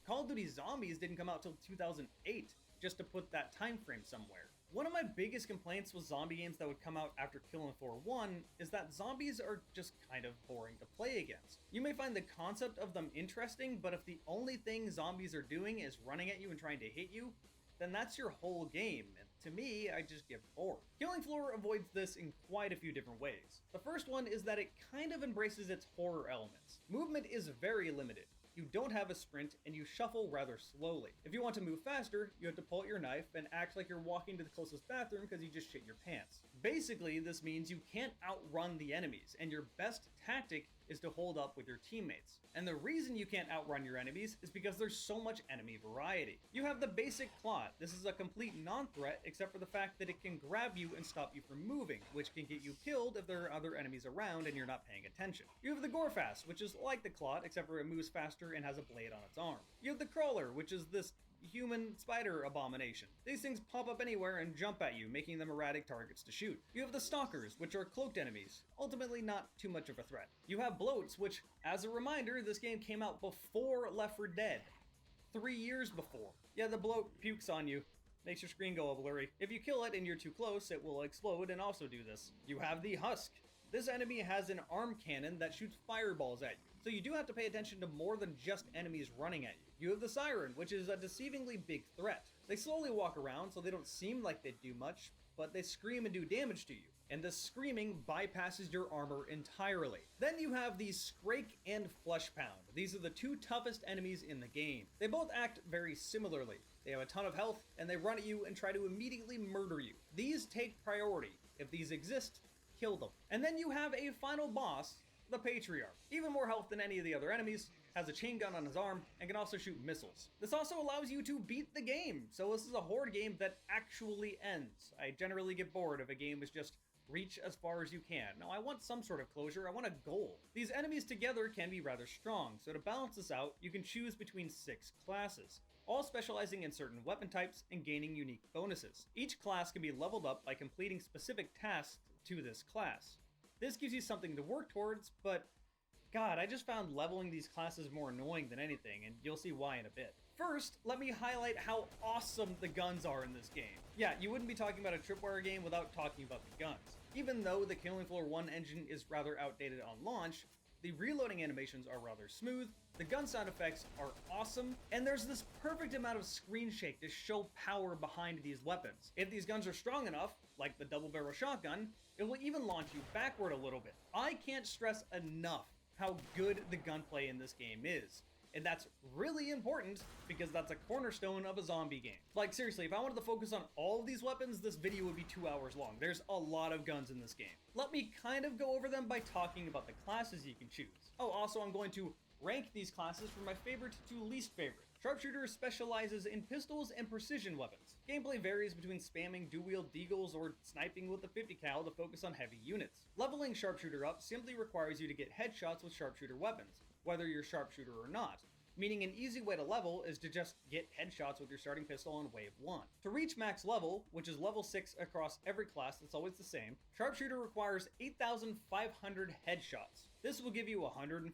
Call of Duty Zombies didn't come out till 2008, just to put that time frame somewhere. One of my biggest complaints with zombie games that would come out after Killing Floor 1 is that zombies are just kind of boring to play against. You may find the concept of them interesting, but if the only thing zombies are doing is running at you and trying to hit you, then that's your whole game, and to me, I just get bored. Killing Floor avoids this in quite a few different ways. The first one is that it kind of embraces its horror elements. Movement is very limited. You don't have a sprint, and you shuffle rather slowly. If you want to move faster, you have to pull out your knife and act like you're walking to the closest bathroom because you just shit your pants. Basically, this means you can't outrun the enemies, and your best tactic is to hold up with your teammates. And the reason you can't outrun your enemies is because there's so much enemy variety. You have the basic Clot. This is a complete non-threat except for the fact that it can grab you and stop you from moving, which can get you killed if there are other enemies around and you're not paying attention. You have the Gorefast, which is like the Clot except for it moves faster and has a blade on its arm. You have the Crawler, which is this human spider abomination. These things pop up anywhere and jump at you, making them erratic targets to shoot. You have the Stalkers, which are cloaked enemies, ultimately not too much of a threat. You have Bloats, which, as a reminder, this game came out before Left 4 Dead. 3 years before. Yeah, the bloat pukes on you. Makes your screen go all blurry. If you kill it and you're too close, it will explode and also do this. You have the Husk. This enemy has an arm cannon that shoots fireballs at you, so you do have to pay attention to more than just enemies running at you. You have the Siren, which is a deceivingly big threat. They slowly walk around, so they don't seem like they do much, but they scream and do damage to you. And the screaming bypasses your armor entirely. Then you have the Scrake and Fleshpound. These are the two toughest enemies in the game. They both act very similarly. They have a ton of health, and they run at you and try to immediately murder you. These take priority. If these exist, kill them. And then you have a final boss, the Patriarch. Even more health than any of the other enemies, has a chain gun on his arm, and can also shoot missiles. This also allows you to beat the game, so this is a horde game that actually ends. I generally get bored if a game is just reach as far as you can. Now, I want some sort of closure, I want a goal. These enemies together can be rather strong, so to balance this out, you can choose between 6 classes, all specializing in certain weapon types and gaining unique bonuses. Each class can be leveled up by completing specific tasks to this class. This gives you something to work towards, but God, I just found leveling these classes more annoying than anything, and you'll see why in a bit. First, let me highlight how awesome the guns are in this game. Yeah, you wouldn't be talking about a Tripwire game without talking about the guns. Even though the Killing Floor 1 engine is rather outdated on launch, the reloading animations are rather smooth, the gun sound effects are awesome, and there's this perfect amount of screen shake to show power behind these weapons. If these guns are strong enough, like the double barrel shotgun, it will even launch you backward a little bit. I can't stress enough how good the gunplay in this game is. And that's really important because that's a cornerstone of a zombie game. Like seriously, if I wanted to focus on all of these weapons, this video would be 2 hours long. There's a lot of guns in this game. Let me kind of go over them by talking about the classes you can choose. Oh, also I'm going to rank these classes from my favorite to least favorite. Sharpshooter specializes in pistols and precision weapons. Gameplay varies between spamming dual-wield deagles or sniping with the 50 cal to focus on heavy units. Leveling Sharpshooter up simply requires you to get headshots with Sharpshooter weapons, whether you're Sharpshooter or not, meaning an easy way to level is to just get headshots with your starting pistol on wave 1. To reach max level, which is level 6 across every class, it's always the same, Sharpshooter requires 8,500 headshots. This will give you 140%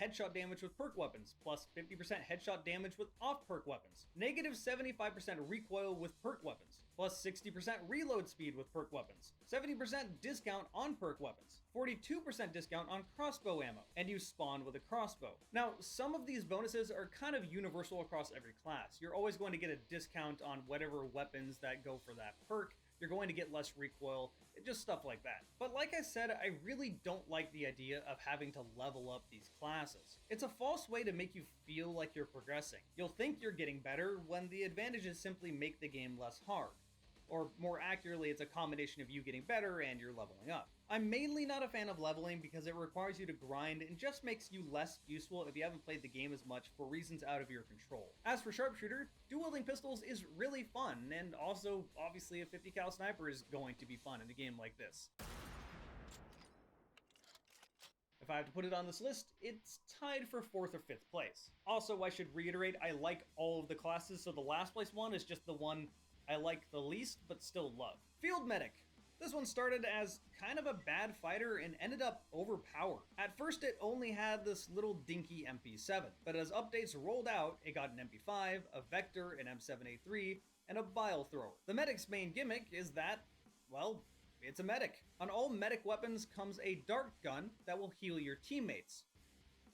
headshot damage with perk weapons, plus 50% headshot damage with off-perk weapons, negative 75% recoil with perk weapons, plus 60% reload speed with perk weapons, 70% discount on perk weapons, 42% discount on crossbow ammo, and you spawn with a crossbow. Now, some of these bonuses are kind of universal across every class. You're always going to get a discount on whatever weapons that go for that perk, you're going to get less recoil, just stuff like that. But like I said, I really don't like the idea of having to level up these classes. It's a false way to make you feel like you're progressing. You'll think you're getting better when the advantages simply make the game less hard. Or more accurately, it's a combination of you getting better and you're leveling up. I'm mainly not a fan of leveling because it requires you to grind and just makes you less useful if you haven't played the game as much for reasons out of your control. As for Sharpshooter, dual-wielding pistols is really fun, and also, obviously, a 50 cal sniper is going to be fun in a game like this. If I have to put it on this list, it's tied for 4th or 5th place. Also, I should reiterate, I like all of the classes, so the last place one is just the one I like the least, but still love. Field Medic. This one started as kind of a bad fighter and ended up overpowered. At first it only had this little dinky MP7, but as updates rolled out, it got an MP5, a Vector, an M7A3, and a Bile Thrower. The Medic's main gimmick is that, well, it's a medic. On all medic weapons comes a dart gun that will heal your teammates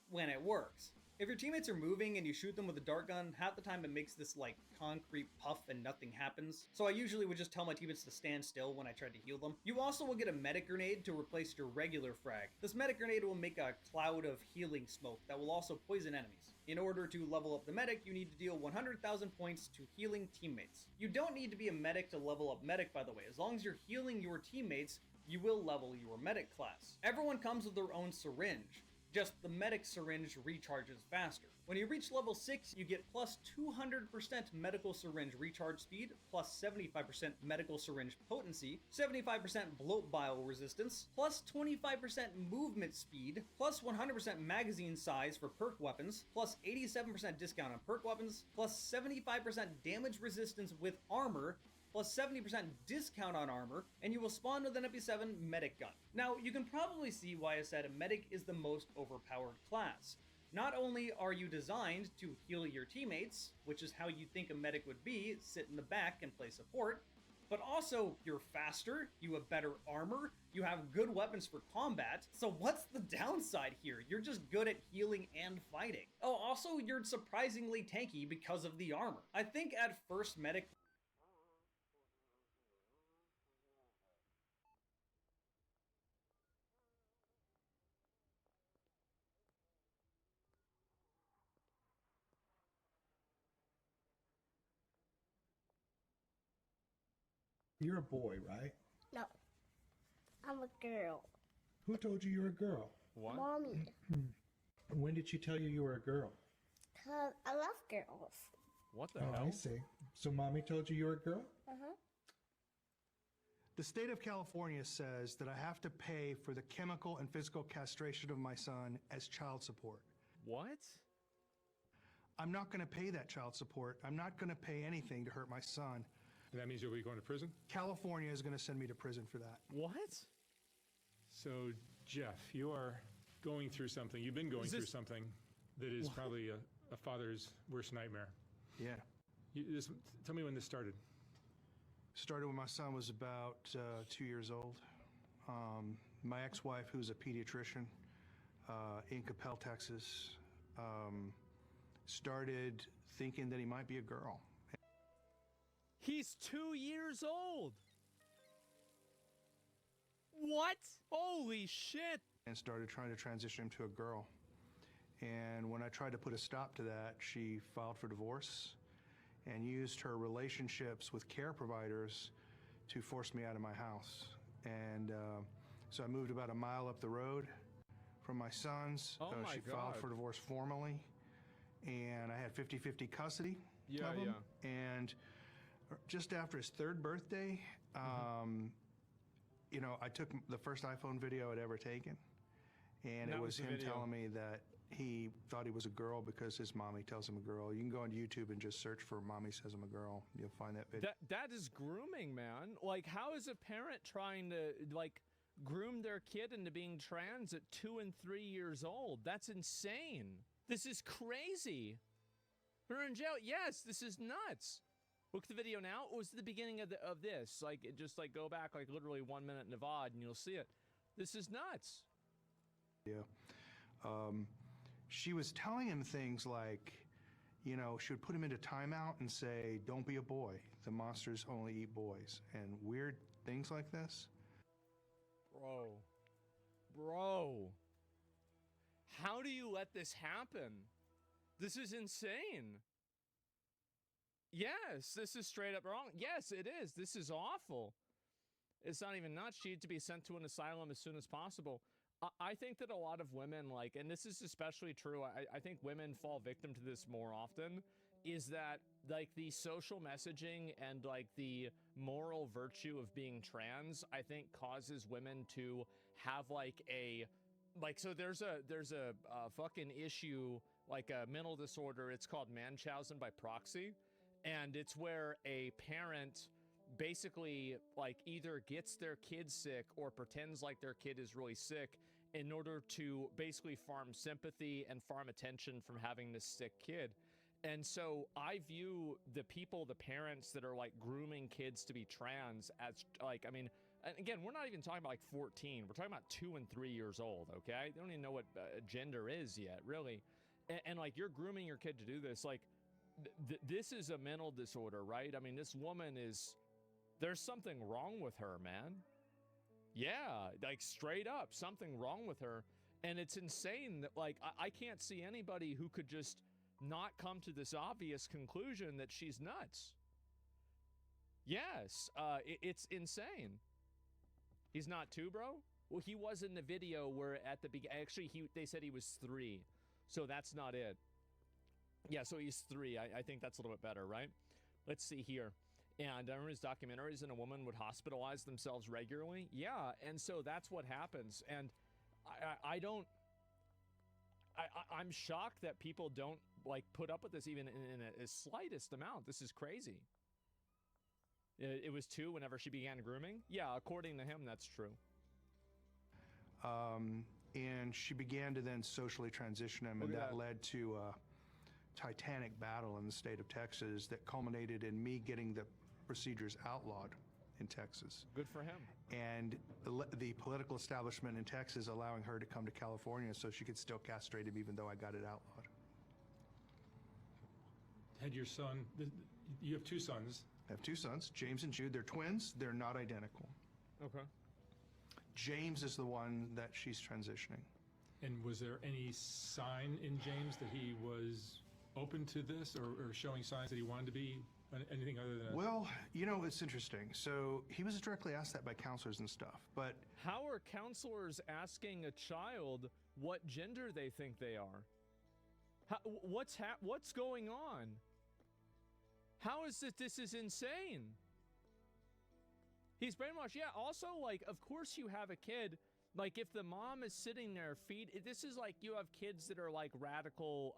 when it works. If your teammates are moving and you shoot them with a dart gun, half the time it makes this like concrete puff and nothing happens. So I usually would just tell my teammates to stand still when I tried to heal them. You also will get a medic grenade to replace your regular frag. This medic grenade will make a cloud of healing smoke that will also poison enemies. In order to level up the medic, you need to deal 100,000 points to healing teammates. You don't need to be a medic to level up medic, by the way. As long as you're healing your teammates, you will level your medic class. Everyone comes with their own syringe. Just the medic syringe recharges faster. When you reach level 6, you get plus 200% medical syringe recharge speed, plus 75% medical syringe potency, 75% bloat bile resistance, plus 25% movement speed, plus 100% magazine size for perk weapons, plus 87% discount on perk weapons, plus 75% damage resistance with armor, plus 70% discount on armor, and you will spawn with an MP7 medic gun. Now, you can probably see why I said a medic is the most overpowered class. Not only are you designed to heal your teammates, which is how you think a medic would be, sit in the back and play support, but also you're faster, you have better armor, you have good weapons for combat, so what's the downside here? You're just good at healing and fighting. Oh, also you're surprisingly tanky because of the armor. I think at first medic You're a boy, right? No, I'm a girl. Who told you you were a girl? What? Mommy, When did she tell you you were a girl? because I love girls. What the Oh, hell? I see. So mommy told you you were a girl? Uh-huh. The state of California says that I have to pay for the chemical and physical castration of my son as child support. What? I'm not going to pay that child support. I'm not going to pay anything to hurt my son. That means you'll be going to prison? California is going to send me to prison for that. What? So, Jeff, you are going through something. You've been going through something that is probably a father's worst nightmare. Yeah. Tell me when this started. Started when my son was about 2 years old. My ex-wife, who's a pediatrician in Capel, Texas, started thinking that he might be a girl. He's 2 years old. What? Holy shit. And started trying to transition him to a girl. And when I tried to put a stop to that, she filed for divorce and used her relationships with care providers to force me out of my house. And so I moved about a mile up the road from my sons. Oh my she filed for divorce formally. And I had 50-50 custody of him. And just after his third birthday, you know, I took the first iPhone video I'd ever taken. And it was him telling me that he thought he was a girl because his mommy tells him a girl. You can go on YouTube and just search for "mommy says I'm a girl." You'll find that video. That is grooming, man. Like, how is a parent trying to, like, groom their kid into being trans at 2 and 3 years old? That's insane. This is crazy. They're in jail. Yes, this is nuts. Look at the video now. It was the beginning of this. Like, just like go back like literally 1 minute in the VOD and you'll see it. This is nuts. Yeah. She was telling him things like, you know, she would put him into timeout and say, "Don't be a boy. The monsters only eat boys," and weird things like this. Bro. How do you let this happen? This is insane. Yes, this is straight up wrong. Yes, it is. This is awful. It's not even nuts. She needs to be sent to an asylum as soon as possible. I think that a lot of women, like, and this is especially true, I think women fall victim to this more often, is that, like, the social messaging and, like, the moral virtue of being trans, I think causes women to have, like, so there's a fucking issue, like a mental disorder, it's called Munchausen by proxy, and it's where a parent basically, like, either gets their kid sick or pretends like their kid is really sick in order to basically farm sympathy and farm attention from having this sick kid. And so I view the parents that are, like, grooming kids to be trans as, like, I mean, and again, we're not even talking about like 14. We're talking about 2 and 3 years old, okay? They don't even know what gender is yet, really. And like, you're grooming your kid to do this. Like, this is a mental disorder, right? I mean, this woman there's something wrong with her, man. Yeah, like, straight up, something wrong with her. And it's insane that, like, I can't see anybody who could just not come to this obvious conclusion that she's nuts. Yes, it's insane. He's not 2, bro? Well, he was in the video where at the beginning, actually, they said he was 3. So that's not it. Yeah, so he's 3. I think that's a little bit better, right? Let's see here. And I remember his documentaries, and a woman would hospitalize themselves regularly. Yeah, and so that's what happens. And I'm shocked that people don't, like, put up with this even in a slightest amount. This is crazy. It was 2 whenever she began grooming? Yeah, according to him, that's true. And she began to then socially transition him, and that led to a titanic battle in the state of Texas that culminated in me getting the procedures outlawed in Texas. Good for him. And the political establishment in Texas allowing her to come to California so she could still castrate him even though I got it outlawed. Had your son, you have 2 sons. I have 2 sons, James and Jude. They're twins. They're not identical. Okay. James is the one that she's transitioning. And was there any sign in James that he was open to this or showing signs that he wanted to be Anything other than Well, you know, it's interesting. So he was directly asked that by counselors and stuff, but How are counselors asking a child what gender they think they are? What's going on? How is this? This is insane. He's brainwashed. Yeah. Also, like, of course you have a kid. Like, if the mom is sitting there, this is like you have kids that are like radical,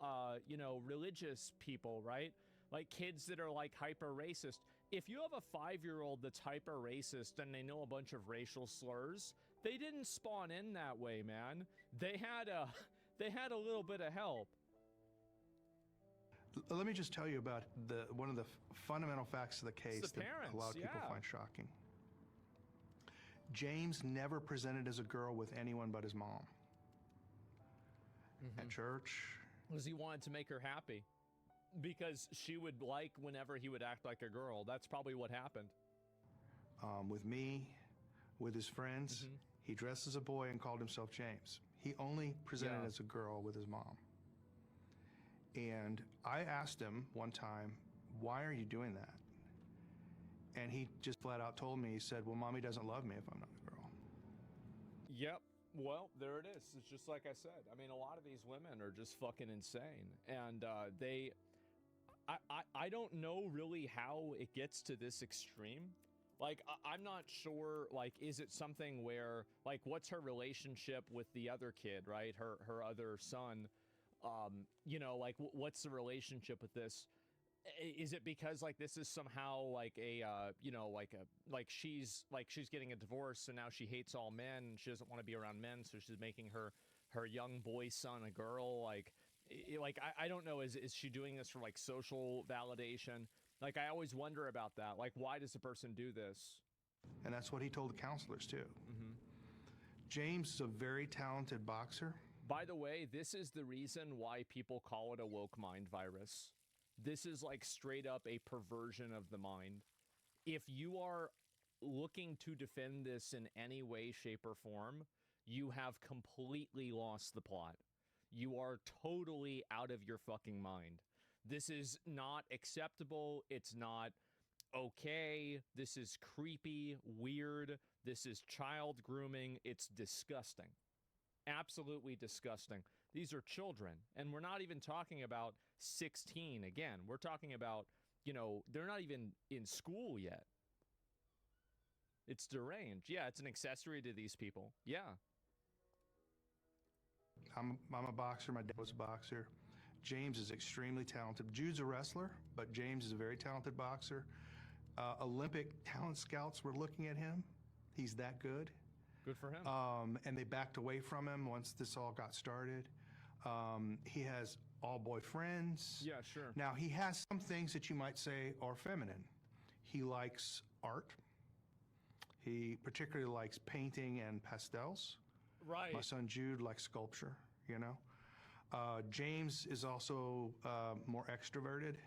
religious people, right? Like kids that are like hyper racist. If you have a 5-year-old that's hyper racist and they know a bunch of racial slurs, they didn't spawn in that way, man. They had a little bit of help. let me just tell you about one of the fundamental facts of the case that parents, a lot of people yeah. find shocking. James never presented as a girl with anyone but his mom. At church. Because he wanted to make her happy. Because she would like whenever he would act like a girl. That's probably what happened. With me, with his friends, he dressed as a boy and called himself James. He only presented as a girl with his mom. And I asked him one time, why are you doing that? And he just flat out told me, he said, well, mommy doesn't love me if I'm not a girl. Yep. Well, there it is. It's just like I said. I mean, a lot of these women are just fucking insane. And I don't know really how it gets to this extreme. Like, I'm not sure, like, is it something where, like, what's her relationship with the other kid, right? Her other son. Like, what's the relationship with this? Is it because like this is somehow like a she's getting a divorce and now she hates all men and she doesn't want to be around men, so she's making her young boy son a girl? I don't know, is she doing this for like social validation? Like, I always wonder about that. Like, why does a person do this? And that's what he told the counselors too. James is a very talented boxer. By the way, this is the reason why people call it a woke mind virus. This is like straight up a perversion of the mind. If you are looking to defend this in any way, shape, or form, you have completely lost the plot. You are totally out of your fucking mind. This is not acceptable. It's not okay. This is creepy, weird. This is child grooming. It's disgusting. Absolutely disgusting. These are children, and we're not even talking about 16. Again, we're talking about, they're not even in school yet. It's deranged. Yeah, it's an accessory to these people. Yeah. I'm a boxer. My dad was a boxer. James is extremely talented. Jude's a wrestler, but James is a very talented boxer. Olympic talent scouts were looking at him. He's that good. Good for him. And they backed away from him once this all got started. He has all boyfriends. Yeah, sure. Now, he has some things that you might say are feminine. He likes art. He particularly likes painting and pastels. Right. My son Jude likes sculpture, James is also more extroverted.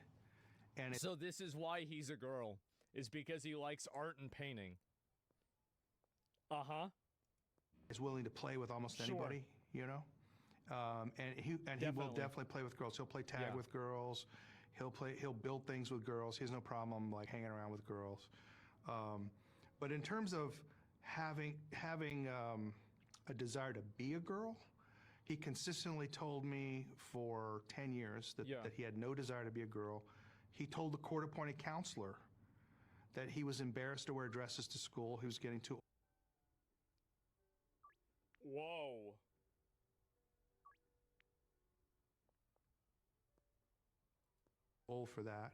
And so this is why he's a girl, is because he likes art and painting. Uh-huh. Is willing to play with almost anybody, and he will definitely play with girls. He'll play tag with girls. He'll build things with girls. He has no problem like hanging around with girls. But in terms of having a desire to be a girl, he consistently told me for 10 years that he had no desire to be a girl. He told the court-appointed counselor that he was embarrassed to wear dresses to school. He was getting too Whoa. old for that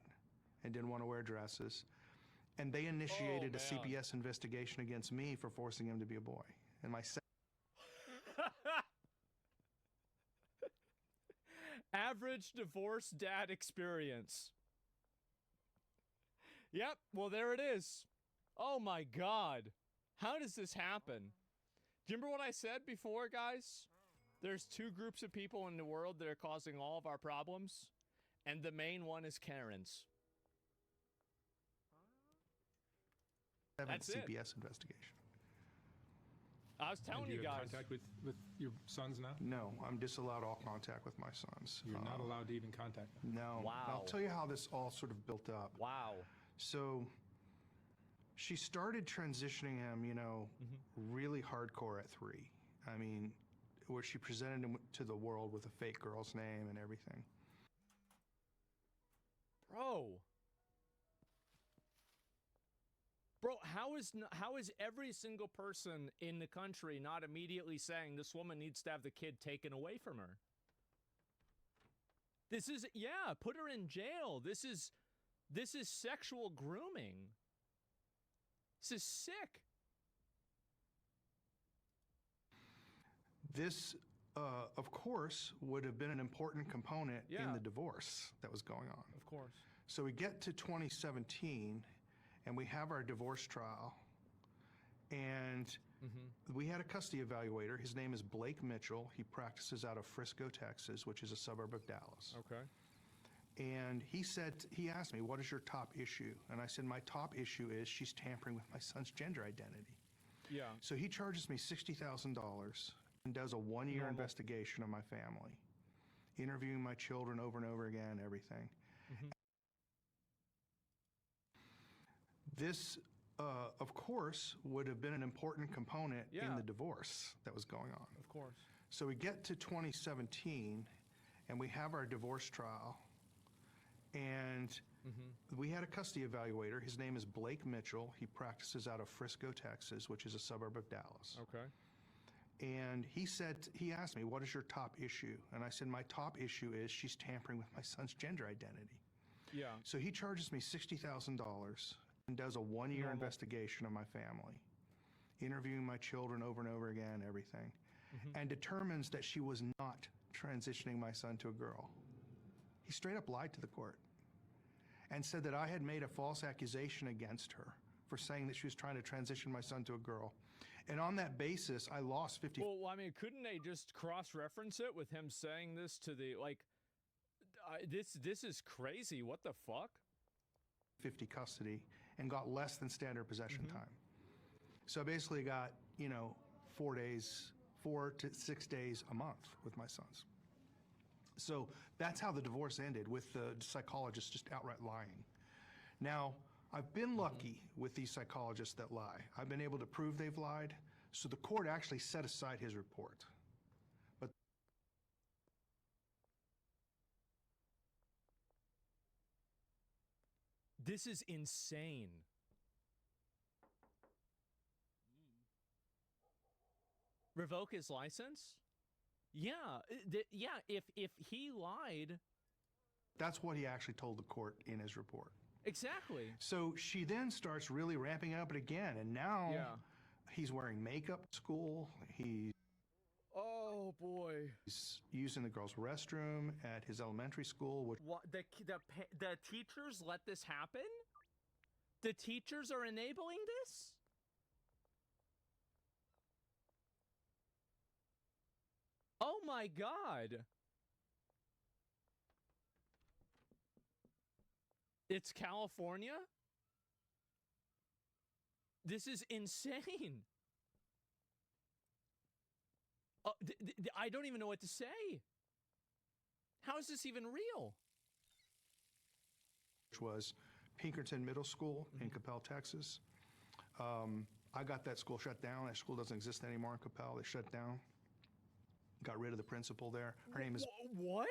and didn't want to wear dresses. And they initiated a CPS investigation against me for forcing him to be a boy. And my average divorced dad experience. Yep, well, there it is. Oh my God. How does this happen? Do you remember what I said before, guys? There's two groups of people in the world that are causing all of our problems, and the main one is Karens. That's CPS investigation. I was telling do you have guys. contact with your sons now? No, I'm disallowed all contact with my sons. You're not allowed to even contact them? No. Wow. I'll tell you how this all sort of built up. Wow. So she started transitioning him, you know, really hardcore at 3. I mean, where she presented him to the world with a fake girl's name and everything. Bro, how is every single person in the country not immediately saying this woman needs to have the kid taken away from her? This is, yeah, put her in jail. This is sexual grooming. This is sick. This, of course, would have been an important component in the divorce that was going on. Of course. So we get to 2017, and we have our divorce trial, and we had a custody evaluator. His name is Blake Mitchell. He practices out of Frisco, Texas, which is a suburb of Dallas. Okay. And he asked me, what is your top issue? And I said, my top issue is she's tampering with my son's gender identity. Yeah. So he charges me $60,000 and does a 1-year investigation of my family, interviewing my children over and over again, everything. This, of course, would have been an important component in the divorce that was going on. Of course. So we get to 2017, and we have our divorce trial, and we had a custody evaluator. His name is Blake Mitchell. He practices out of Frisco, Texas, which is a suburb of Dallas. Okay. And he asked me, what is your top issue? And I said, my top issue is she's tampering with my son's gender identity. Yeah. So he charges me $60,000 and does a 1-year investigation of my family, interviewing my children over and over again, everything, and determines that she was not transitioning my son to a girl. He straight up lied to the court and said that I had made a false accusation against her for saying that she was trying to transition my son to a girl. And on that basis, I lost 50. Well, I mean, couldn't they just cross-reference it with him saying this to the, like, this is crazy. What the fuck? 50 custody and got less than standard possession time. So I basically got, 4 to 6 days a month with my sons. So that's how the divorce ended, with the psychologist just outright lying. Now, I've been lucky with these psychologists that lie. I've been able to prove they've lied, so the court actually set aside his report. But this is insane. Revoke his license? Yeah, if he lied. That's what he actually told the court in his report. Exactly. So she then starts really ramping up it again, and now he's wearing makeup at school. Oh boy. He's using the girls' restroom at his elementary school. Which What, the teachers let this happen? The teachers are enabling this? Oh my God. It's California? This is insane. I don't even know what to say. How is this even real? which was Pinkerton Middle School in Coppell, Texas. I got that school shut down. That school doesn't exist anymore in Coppell. They shut down. Got rid of the principal there. Her name is what?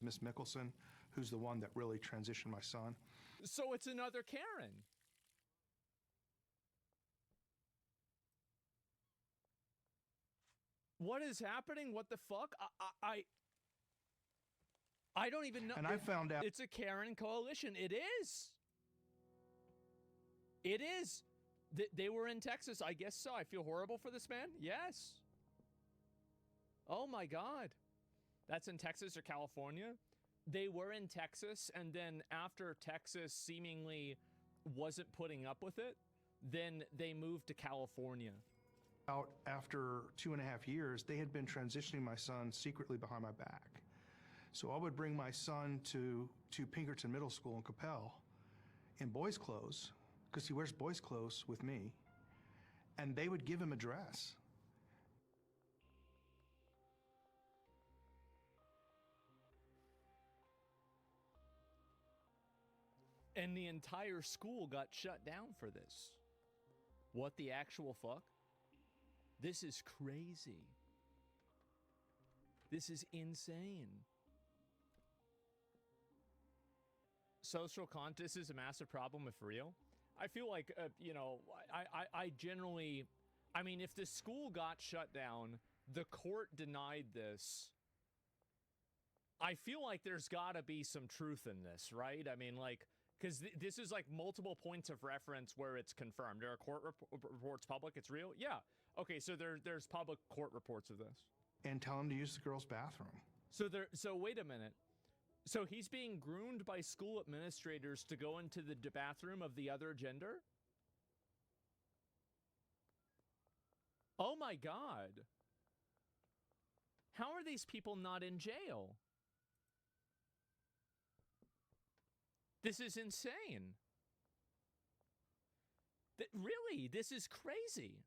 Miss Mickelson, who's the one that really transitioned my son. So it's another Karen. What is happening? What the fuck? I don't even know. And I found out it's a Karen coalition. It is. It is. They were in Texas. I guess so. I feel horrible for this man. Yes. Oh my God. That's in Texas or California? They were in Texas, and then after Texas seemingly wasn't putting up with it, then they moved to California. Out after 2.5 years, they had been transitioning my son secretly behind my back. So I would bring my son to Pinkerton Middle School in Coppell in boys' clothes, because he wears boys' clothes with me. and they would give him a dress. And the entire school got shut down for this. What the actual fuck? This is crazy. This is insane. Social contest is a massive problem if real. I feel like, you know, I generally, I mean, if the school got shut down, the court denied this, I feel like there's gotta be some truth in this, right? I mean, like, because this is like multiple points of reference where it's confirmed. There are court reports public, it's real? Yeah. Okay, so there's public court reports of this. And tell him to use the girls' bathroom. So wait a minute. So he's being groomed by school administrators to go into the bathroom of the other gender? Oh my God. How are these people not in jail? This is insane. Really, this is crazy.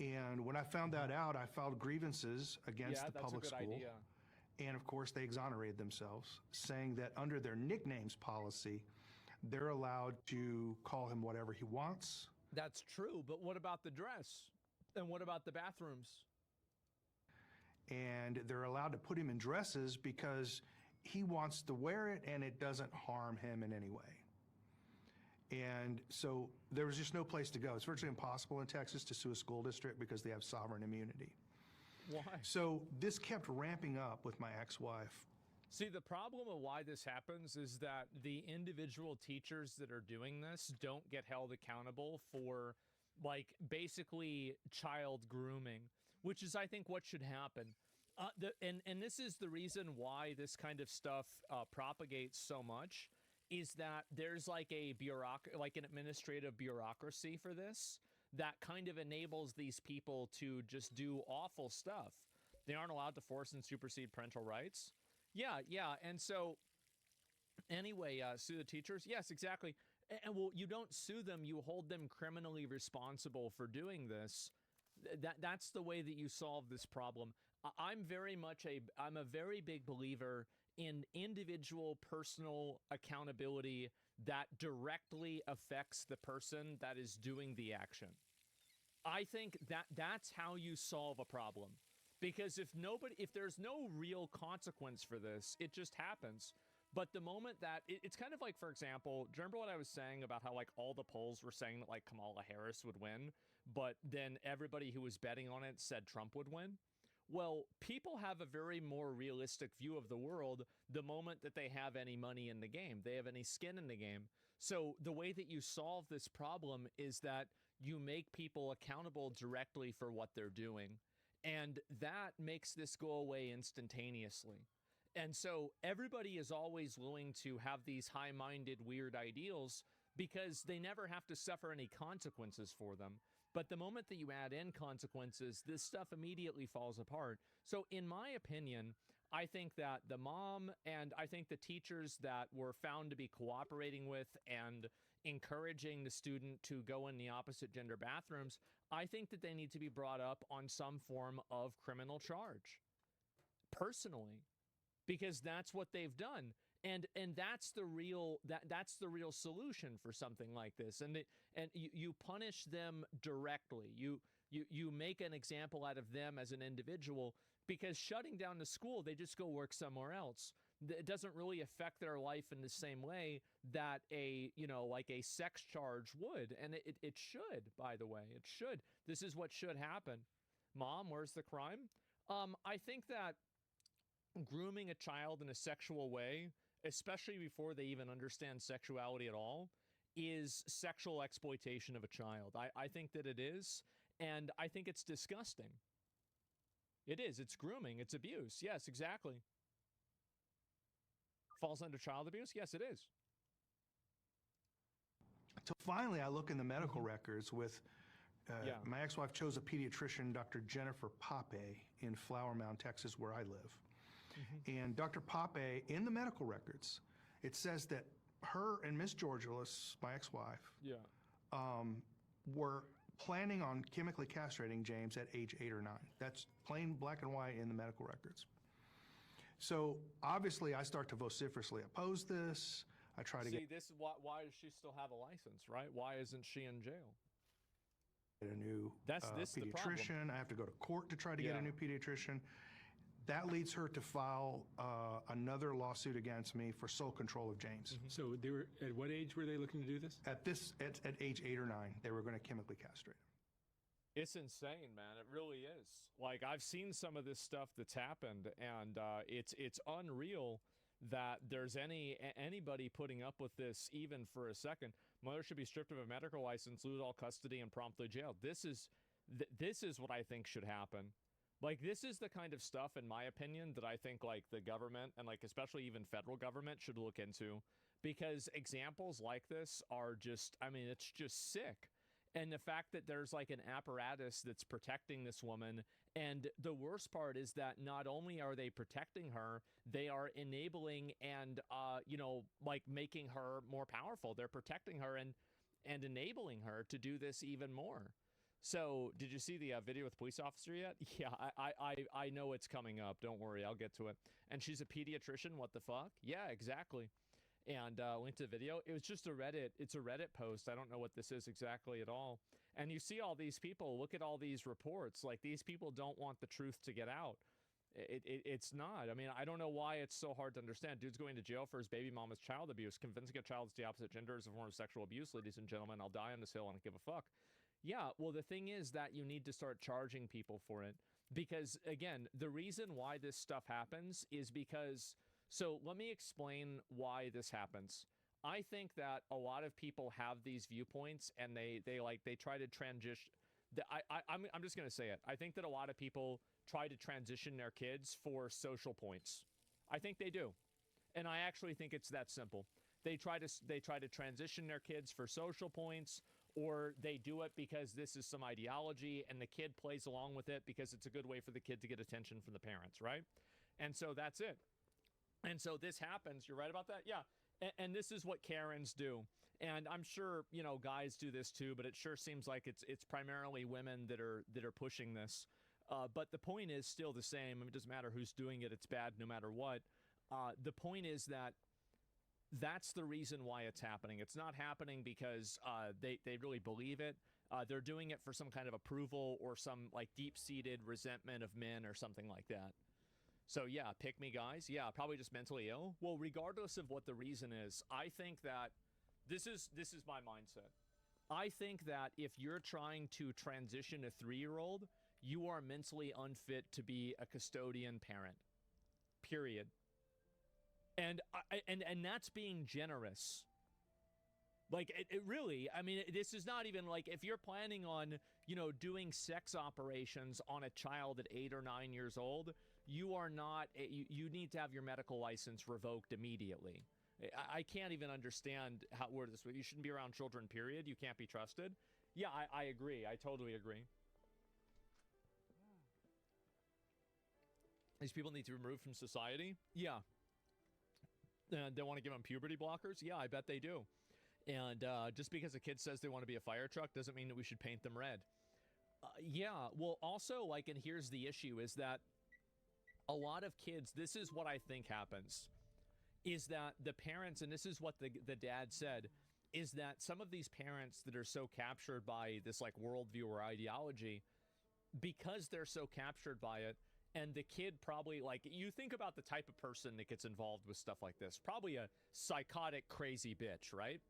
And when I found that out, I filed grievances against the public school. Idea. And of course, they exonerated themselves, saying that under their nicknames policy, they're allowed to call him whatever he wants. That's true, but what about the dress? And what about the bathrooms? And they're allowed to put him in dresses because he wants to wear it and it doesn't harm him in any way. And so there was just no place to go. It's virtually impossible in Texas to sue a school district because they have sovereign immunity. Why? So this kept ramping up with my ex-wife. See, the problem of why this happens is that the individual teachers that are doing this don't get held accountable for, like, basically child grooming, which is, I think, what should happen. And this is the reason why this kind of stuff propagates so much, is that there's like an administrative bureaucracy for this that kind of enables these people to just do awful stuff. They aren't allowed to force and supersede parental rights. Yeah. And so anyway, sue the teachers. Yes, exactly. And well, you don't sue them. You hold them criminally responsible for doing this. That's the way that you solve this problem. I'm a very big believer in individual personal accountability that directly affects the person that is doing the action. I think that's how you solve a problem. Because if there's no real consequence for this, it just happens. But the moment that it's kind of like, for example, do you remember what I was saying about how like all the polls were saying that like Kamala Harris would win, but then everybody who was betting on it said Trump would win? Well, people have a very more realistic view of the world the moment that they have any money in the game, they have any skin in the game. So the way that you solve this problem is that you make people accountable directly for what they're doing. And that makes this go away instantaneously. And so everybody is always willing to have these high-minded, weird ideals because they never have to suffer any consequences for them. But the moment that you add in consequences, this stuff immediately falls apart. So in my opinion, I think that the mom and I think the teachers that were found to be cooperating with and encouraging the student to go in the opposite gender bathrooms, I think that they need to be brought up on some form of criminal charge. Personally. Because that's what they've done. And that's the real solution for something like this. And you punish them directly. You make an example out of them as an individual, because shutting down the school, they just go work somewhere else. It doesn't really affect their life in the same way that a sex charge would. And it should, by the way. It should. This is what should happen. Mom, where's the crime? I think that grooming a child in a sexual way, especially before they even understand sexuality at all, is sexual exploitation of a child. I think that it is, and I think it's disgusting. It is. It's grooming. It's abuse. Yes, exactly. Falls under child abuse? Yes, it is. So finally, I look in the medical records with my ex-wife chose a pediatrician, Dr. Jennifer Pape, in Flower Mound, Texas, where I live. And Dr. Pape, in the medical records, it says that her and Miss Georgilis, my ex-wife, Yeah. Were planning on chemically castrating James at age 8 or 9. That's plain black and white in the medical records. So obviously I start to vociferously oppose this. I try to See, this is why does she still have a license, right? Why isn't she in jail? get a new This the problem. pediatrician. I have to go to court to try to get a new pediatrician. That leads her to file another lawsuit against me for sole control of James. So they were at what age were they looking to do this? At age 8 or 9, they were going to chemically castrate him. It's insane, man. It really is. Like, I've seen some of this stuff that's happened, and it's unreal that there's anybody putting up with this even for a second. Mother should be stripped of a medical license, lose all custody, and promptly jailed. This is what I think should happen. Like, this is the kind of stuff, in my opinion, that I think, like, the government and, like, especially even federal government should look into, because examples like this are just, I mean, it's just sick. And the fact that there's, like, an apparatus that's protecting this woman, and the worst part is that not only are they protecting her, they are enabling and, you know, like, making her more powerful. They're protecting her and enabling her to do this even more. So, did you see the video with the police officer yet? Yeah, I know it's coming up. Don't worry, I'll get to it. And she's a pediatrician. What the fuck? Yeah, exactly. And link to the video. It was just it's a Reddit post. I don't know what this is exactly at all. And you see all these people. Look at all these reports. Like, these people don't want the truth to get out. It's not. I mean, I don't know why it's so hard to understand. Dude's going to jail for his baby mama's child abuse. Convincing a child is the opposite gender is a form of sexual abuse, ladies and gentlemen. I'll die on this hill and I don't give a fuck. Yeah, well, the thing is that you need to start charging people for it. Because, again, the reason why this stuff happens is because... So let me explain why this happens. I think that a lot of people have these viewpoints and they try to transition. I'm just going to say it. I think that a lot of people try to transition their kids for social points. I think they do. And I actually think it's that simple. They try to transition their kids for social points, or they do it because this is some ideology and the kid plays along with it because it's a good way for the kid to get attention from the parents, right? And so that's it. And so this happens. You're right about that? Yeah. And this is what Karens do. And I'm sure, you know, guys do this too, but it sure seems like it's primarily women that are pushing this. But the point is still the same. I mean, it doesn't matter who's doing it. It's bad no matter what. The point is that that's the reason why it's happening. It's not happening because they really believe it. They're doing it for some kind of approval or some, like, deep-seated resentment of men or something like that. So yeah, pick me guys. Yeah, probably just mentally ill. Well, regardless of what the reason is, I think that this is my mindset. I think that if you're trying to transition a 3-year-old, you are mentally unfit to be a custodian parent. Period. And that's being generous. Like, it really, I mean, this is not even like, if you're planning on, you know, doing sex operations on a child at 8 or 9 years old, you are not, you need to have your medical license revoked immediately. I can't even understand how word this. You shouldn't be around children, period. You can't be trusted. Yeah, I agree. I totally agree. These people need to be removed from society? Yeah. And they want to give them puberty blockers? Yeah, I bet they do. And just because a kid says they want to be a fire truck doesn't mean that we should paint them red. Yeah, well, also, like, and here's the issue, is that a lot of kids, this is what I think happens, is that the parents, and this is what the dad said, is that some of these parents that are so captured by this, like, worldview or ideology, because they're so captured by it, and the kid probably, like, you think about the type of person that gets involved with stuff like this, probably a psychotic, crazy bitch, right?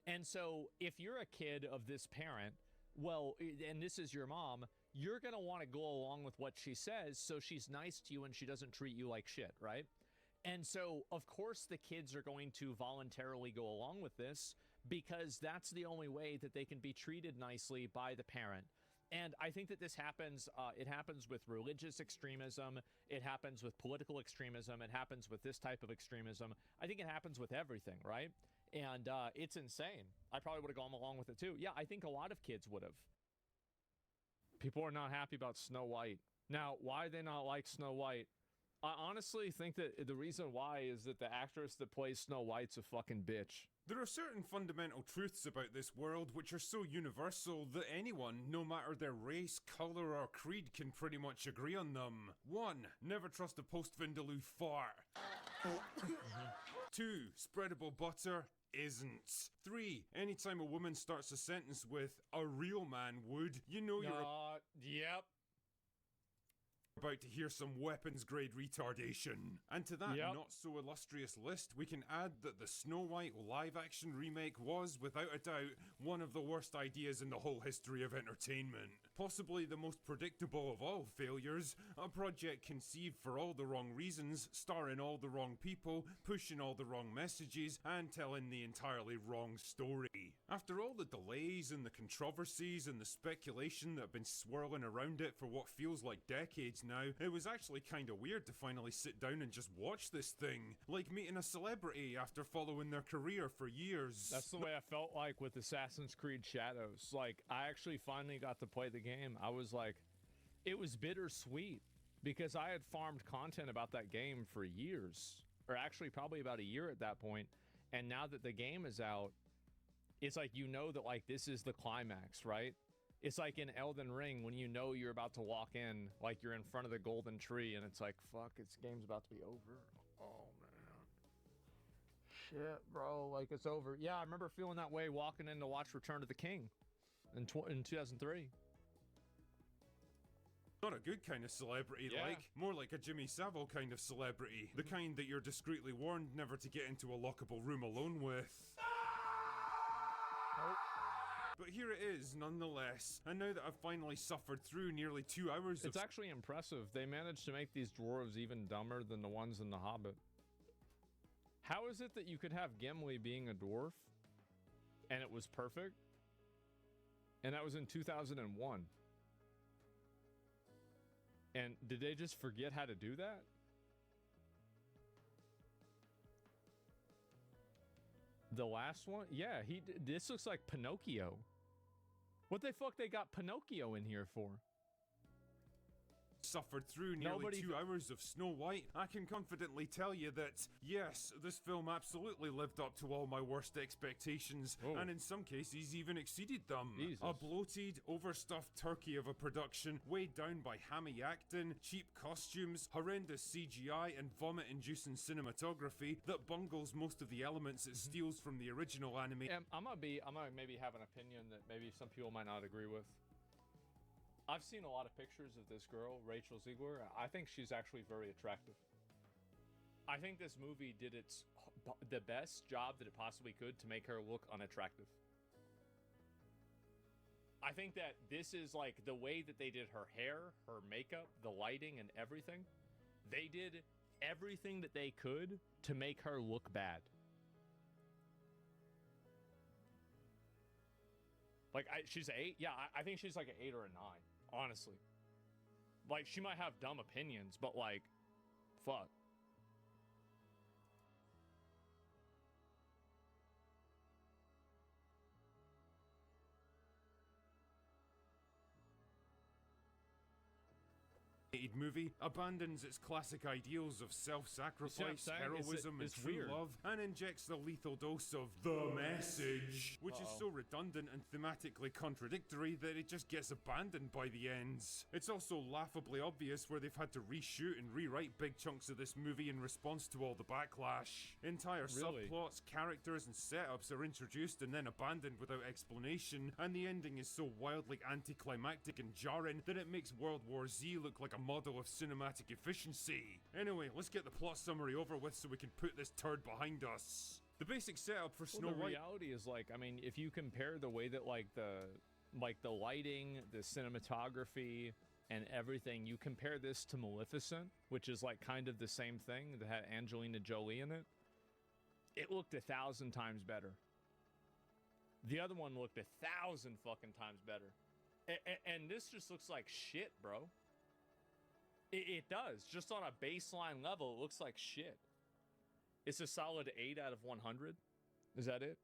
And so if you're a kid of this parent, well, and this is your mom, you're going to want to go along with what she says so she's nice to you and she doesn't treat you like shit, right? And so, of course, the kids are going to voluntarily go along with this because that's the only way that they can be treated nicely by the parent. And I think that this happens, it happens with religious extremism, it happens with political extremism, it happens with this type of extremism. I think it happens with everything, right? And it's insane. I probably would have gone along with it too. Yeah, I think a lot of kids would have. People are not happy about Snow White. Now, why they not like Snow White? I honestly think that the reason why is that the actress that plays Snow White's a fucking bitch. There are certain fundamental truths about this world which are so universal that anyone, no matter their race, colour or creed, can pretty much agree on them. 1. Never trust a post-Vindaloo fart. 2. Spreadable butter isn't. 3. Anytime a woman starts a sentence with, "a real man would," you know you're Yep. about to hear some weapons-grade retardation. And to that not-so-illustrious list, we can add that the Snow White live-action remake was, without a doubt, one of the worst ideas in the whole history of entertainment. Possibly the most predictable of all failures, a project conceived for all the wrong reasons, starring all the wrong people, pushing all the wrong messages, and telling the entirely wrong story. After all the delays and the controversies and the speculation that have been swirling around it for what feels like decades now, it was actually kinda weird to finally sit down and just watch this thing. Like meeting a celebrity after following their career for years. That's the way I felt like with Assassin's Creed Shadows. Like, I actually finally got to play the game. I was like, it was bittersweet because I had farmed content about that game for years, or actually probably about a year at that point. And now that the game is out, it's like, you know that like this is the climax, right? It's like in Elden Ring when you know you're about to walk in, like you're in front of the golden tree and it's like, fuck, this game's about to be over. Oh man. Shit, bro, like it's over. Yeah, I remember feeling that way walking in to watch Return of the King in 2003. Not a good kind of celebrity, more like a Jimmy Savile kind of celebrity. The kind that you're discreetly warned never to get into a lockable room alone with. But here it is, nonetheless. And now that I've finally suffered through nearly 2 hours It's actually impressive. They managed to make these dwarves even dumber than the ones in The Hobbit. How is it that you could have Gimli being a dwarf and it was perfect? And that was in 2001. And did they just forget how to do that? The last one? Yeah, this looks like Pinocchio. What the fuck they got Pinocchio in here for? Suffered through nearly 2 hours of Snow White, I can confidently tell you that, yes, this film absolutely lived up to all my worst expectations, and in some cases even exceeded them. Jesus. A bloated, overstuffed turkey of a production, weighed down by hammy acting, cheap costumes, horrendous CGI, and vomit-inducing cinematography that bungles most of the elements it steals from the original anime. I'm gonna maybe have an opinion that maybe some people might not agree with. I've seen a lot of pictures of this girl, Rachel Ziegler. I think she's actually very attractive. I think this movie did the best job that it possibly could to make her look unattractive. I think that this is like the way that they did her hair, her makeup, the lighting, and everything. They did everything that they could to make her look bad. Like, she's an 8? Yeah, I think she's like an 8 or a 9, honestly. Like, she might have dumb opinions, but like, fuck. Movie abandons its classic ideals of self-sacrifice, heroism, and true love, and injects the lethal dose of the message, which is so redundant and thematically contradictory that it just gets abandoned by the ends. It's also laughably obvious where they've had to reshoot and rewrite big chunks of this movie in response to all the backlash. Entire subplots, characters, and setups are introduced and then abandoned without explanation, and the ending is so wildly anticlimactic and jarring that it makes World War Z look like a model of cinematic efficiency. Anyway, let's get the plot summary over with so we can put this turd behind us. The basic setup for Snow White. The reality is, like, I mean, if you compare the way that like the lighting, the cinematography, and everything, you compare this to Maleficent, which is like kind of the same thing that had Angelina Jolie in it. It looked 1,000 times better. The other one looked 1,000 fucking times better. And this just looks like shit, bro. It does. Just on a baseline level, it looks like shit. It's a solid 8 out of 100. Is that it?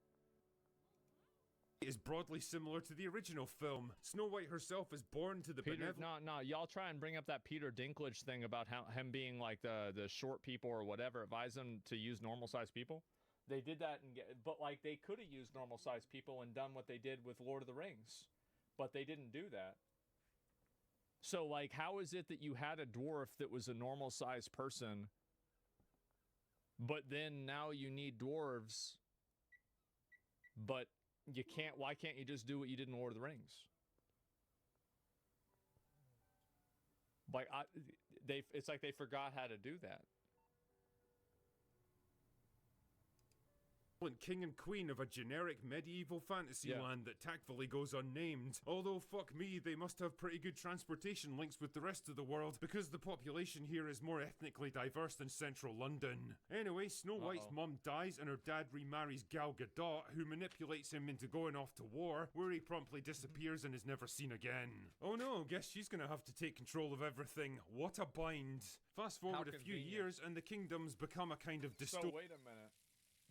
Is broadly similar to the original film. Snow White herself is born to the benevolent. No, y'all try and bring up that Peter Dinklage thing about him being like the short people or whatever. Advise them to use normal sized people. They did that, but like they could have used normal sized people and done what they did with Lord of the Rings, but they didn't do that. So like, how is it that you had a dwarf that was a normal sized person, but then now you need dwarves, but you can't? Why can't you just do what you did in Lord of the Rings? Like it's like they forgot how to do that. King and queen of a generic medieval fantasy land that tactfully goes unnamed. Although, fuck me, they must have pretty good transportation links with the rest of the world, because the population here is more ethnically diverse than central London. Anyway, Snow White's mum dies and her dad remarries Gal Gadot, who manipulates him into going off to war, where he promptly disappears and is never seen again. Oh no, guess she's gonna have to take control of everything. What a bind. Fast forward a few years and the kingdom's become a kind of So wait a minute.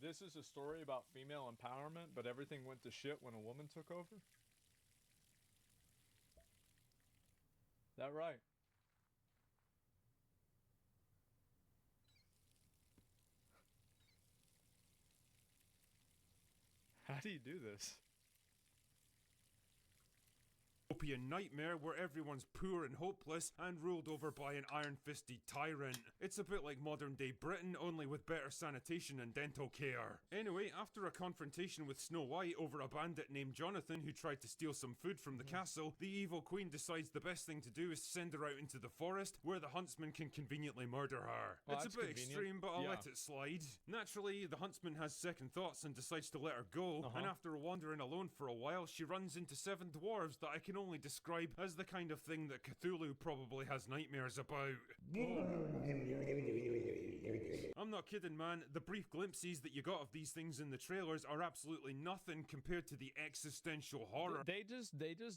This is a story about female empowerment, but everything went to shit when a woman took over? That right? How do you do this? Utopian nightmare where everyone's poor and hopeless and ruled over by an iron-fisted tyrant. It's a bit like modern-day Britain, only with better sanitation and dental care. Anyway, after a confrontation with Snow White over a bandit named Jonathan who tried to steal some food from the castle, the evil queen decides the best thing to do is send her out into the forest where the huntsman can conveniently murder her. Well, it's a bit convenient. extreme, but I'll Yeah. let it slide. Naturally, the huntsman has second thoughts and decides to let her go, and after wandering alone for a while, she runs into 7 dwarves that I can only describe as the kind of thing that Cthulhu probably has nightmares about. I'm not kidding, man. The brief glimpses that you got of these things in the trailers are absolutely nothing compared to the existential horror. They just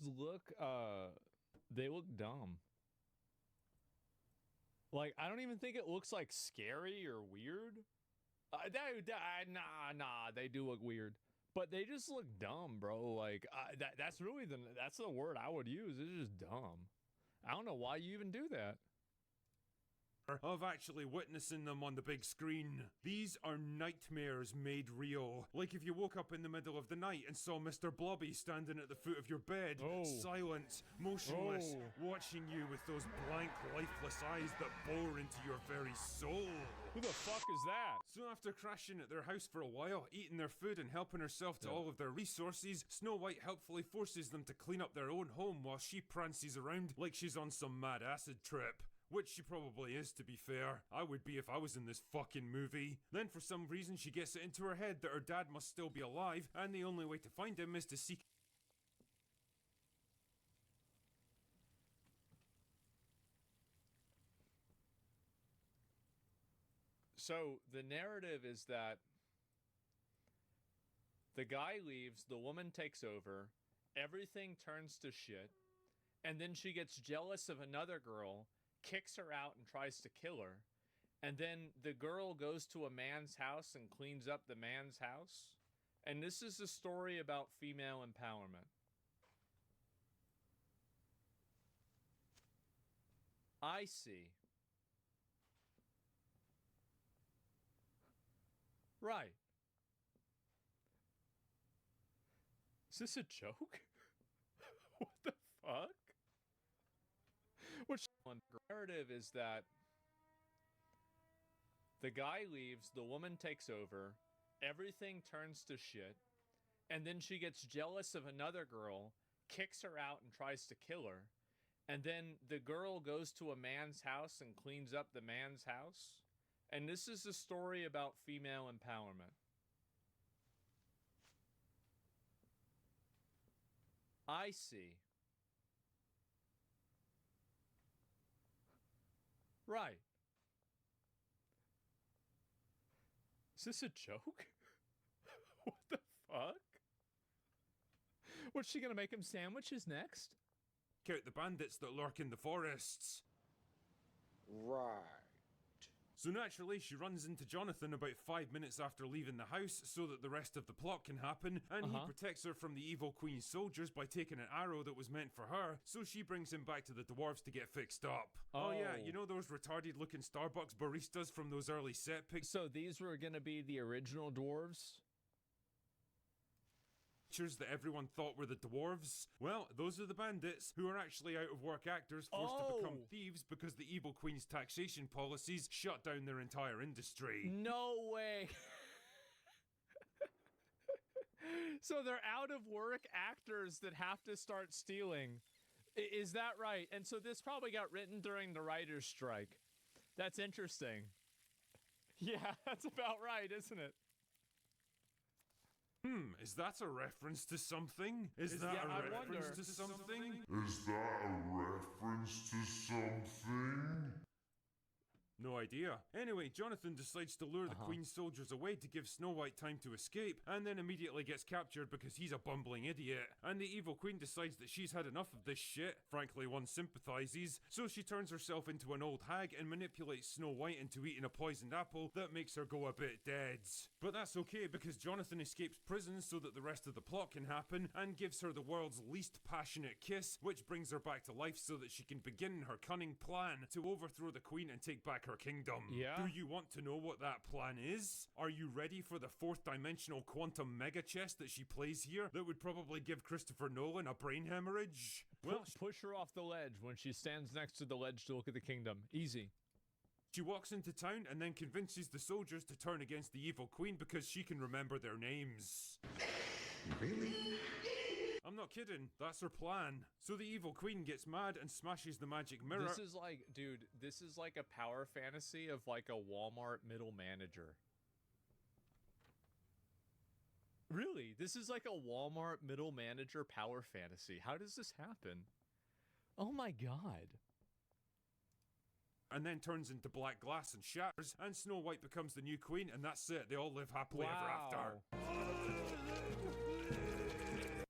look they look dumb. Like, I don't even think it looks like scary or weird. Nah, they do look weird. But they just look dumb, bro. Like, that's really that's the word I would use. It's just dumb. I don't know why you even do that. Of actually witnessing them on the big screen. These are nightmares made real. Like if you woke up in the middle of the night and saw Mr. Blobby standing at the foot of your bed, silent, motionless, watching you with those blank, lifeless eyes that bore into your very soul. Who the fuck is that? So after crashing at their house for a while, eating their food and helping herself to all of their resources, Snow White helpfully forces them to clean up their own home while she prances around like she's on some mad acid trip. Which she probably is, to be fair. I would be if I was in this fucking movie. Then for some reason she gets it into her head that her dad must still be alive, and the only way to find him is to seek... So the narrative is that the guy leaves, the woman takes over, everything turns to shit, and then she gets jealous of another girl, kicks her out and tries to kill her, and then the girl goes to a man's house and cleans up the man's house. And this is a story about female empowerment. I see. Right. Is this a joke? What the fuck? Which one? The narrative is that the guy leaves, the woman takes over, everything turns to shit, and then she gets jealous of another girl, kicks her out and tries to kill her, and then the girl goes to a man's house and cleans up the man's house. And this is a story about female empowerment. I see. Right. Is this a joke? What the fuck? What's she gonna make him sandwiches next? Out the bandits that lurk in the forests. Right. So naturally, she runs into Jonathan about 5 minutes after leaving the house so that the rest of the plot can happen, and he protects her from the evil queen's soldiers by taking an arrow that was meant for her, so she brings him back to the dwarves to get fixed up. Oh yeah, you know those retarded looking Starbucks baristas from those early set pics? So these were gonna be the original dwarves? That everyone thought were the dwarves. Well, those are the bandits who are actually out of work actors forced to become thieves because the evil queen's taxation policies shut down their entire industry. No way. So they're out of work actors that have to start stealing. Is that right? And so this probably got written during the writer's strike. That's interesting. Yeah, that's about right, isn't it? Is that a reference to something? Is that a reference to something? Is that a reference to something? No idea. Anyway, Jonathan decides to lure the Queen's soldiers away to give Snow White time to escape, and then immediately gets captured because he's a bumbling idiot. And the evil Queen decides that she's had enough of this shit. Frankly, one sympathizes. So she turns herself into an old hag and manipulates Snow White into eating a poisoned apple that makes her go a bit dead. But that's okay because Jonathan escapes prison so that the rest of the plot can happen and gives her the world's least passionate kiss, which brings her back to life so that she can begin her cunning plan to overthrow the Queen and take back her kingdom. Yeah. Do you want to know what that plan is? Are you ready for the fourth dimensional quantum mega chess that she plays here that would probably give Christopher Nolan a brain hemorrhage? Well, push her off the ledge when she stands next to the ledge to look at the kingdom. Easy. She walks into town and then convinces the soldiers to turn against the evil queen because she can remember their names. Really? I'm not kidding, that's her plan. So the evil queen gets mad and smashes the magic mirror. This is like, dude, this is like a power fantasy of like a Walmart middle manager. Really, this is like a Walmart middle manager power fantasy. How does this happen? Oh my god. And then turns into black glass and shatters, and Snow White becomes the new queen, and that's it. They all live happily ever after.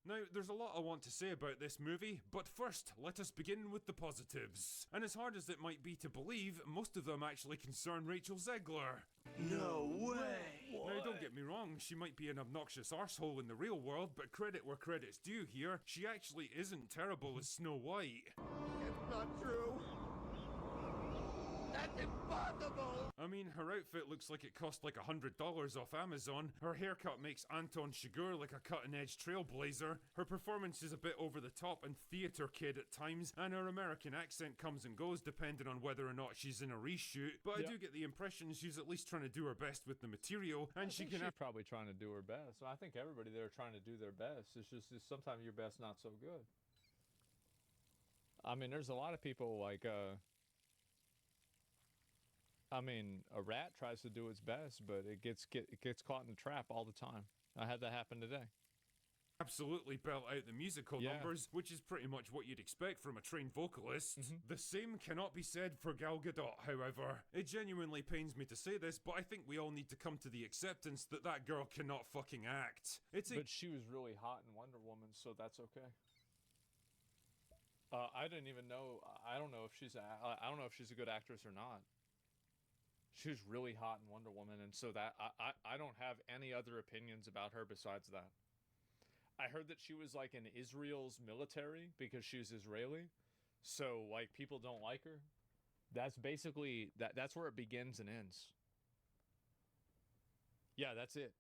Now, there's a lot I want to say about this movie, but first, let us begin with the positives. And as hard as it might be to believe, most of them actually concern Rachel Zegler. No way! Now, don't get me wrong, she might be an obnoxious arsehole in the real world, but credit where credit's due here, she actually isn't terrible as Snow White. It's not true! That's impossible! I mean, her outfit looks like it cost like $100 off Amazon. Her haircut makes Anton Chigurh like a cutting-edge trailblazer. Her performance is a bit over the top and theater kid at times, and her American accent comes and goes depending on whether or not she's in a reshoot. But I do get the impression she's at least trying to do her best with the material, and she's probably trying to do her best. I think everybody there trying to do their best. It's just sometimes your best not so good. I mean, there's a lot of people like I mean, a rat tries to do its best, but it gets caught in the trap all the time. I had that happen today. Absolutely belt out the musical numbers, which is pretty much what you'd expect from a trained vocalist. The same cannot be said for Gal Gadot, however. It genuinely pains me to say this, but I think we all need to come to the acceptance that that girl cannot fucking act. But she was really hot in Wonder Woman, so that's okay. I didn't even know. I don't know if she's a good actress or not. She was really hot in Wonder Woman, and so that I don't have any other opinions about her besides that. I heard that she was like in Israel's military because she's Israeli, so like people don't like her. That's basically that's where it begins and ends. Yeah, that's it.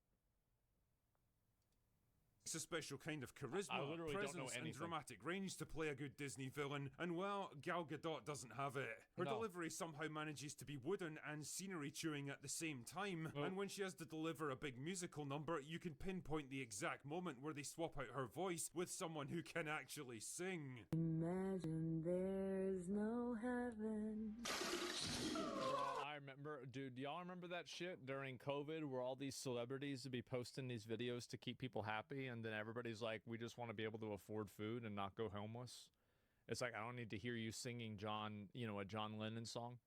It's a special kind of charisma, presence, and dramatic range to play a good Disney villain, and well, Gal Gadot doesn't have it. Her delivery somehow manages to be wooden and scenery-chewing at the same time, and when she has to deliver a big musical number, you can pinpoint the exact moment where they swap out her voice with someone who can actually sing. Imagine there's no heaven. I remember, dude, y'all remember that shit during COVID where all these celebrities would be posting these videos to keep people happy, and then everybody's like, we just want to be able to afford food and not go homeless? It's like, I don't need to hear you singing a John Lennon song.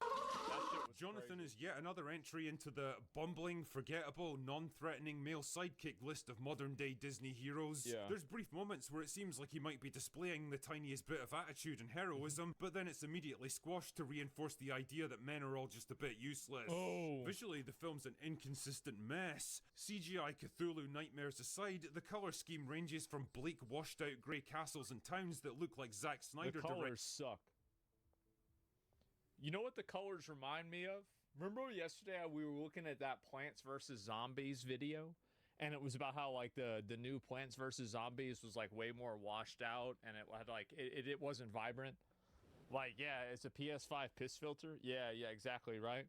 That shit Jonathan is yet another entry into the bumbling, forgettable, non-threatening male sidekick list of modern-day Disney heroes. Yeah. There's brief moments where it seems like he might be displaying the tiniest bit of attitude and heroism, but then it's immediately squashed to reinforce the idea that men are all just a bit useless. Oh. Visually, the film's an inconsistent mess. CGI Cthulhu nightmares aside, the color scheme ranges from bleak, washed-out grey castles and towns that look like Zack Snyder The colors suck. You know what the colors remind me of? Remember yesterday we were looking at that Plants vs. Zombies video? And it was about how, like, the new Plants vs. Zombies was, like, way more washed out, and it had, like, it wasn't vibrant. Like, yeah, it's a PS5 piss filter. Yeah, exactly, right?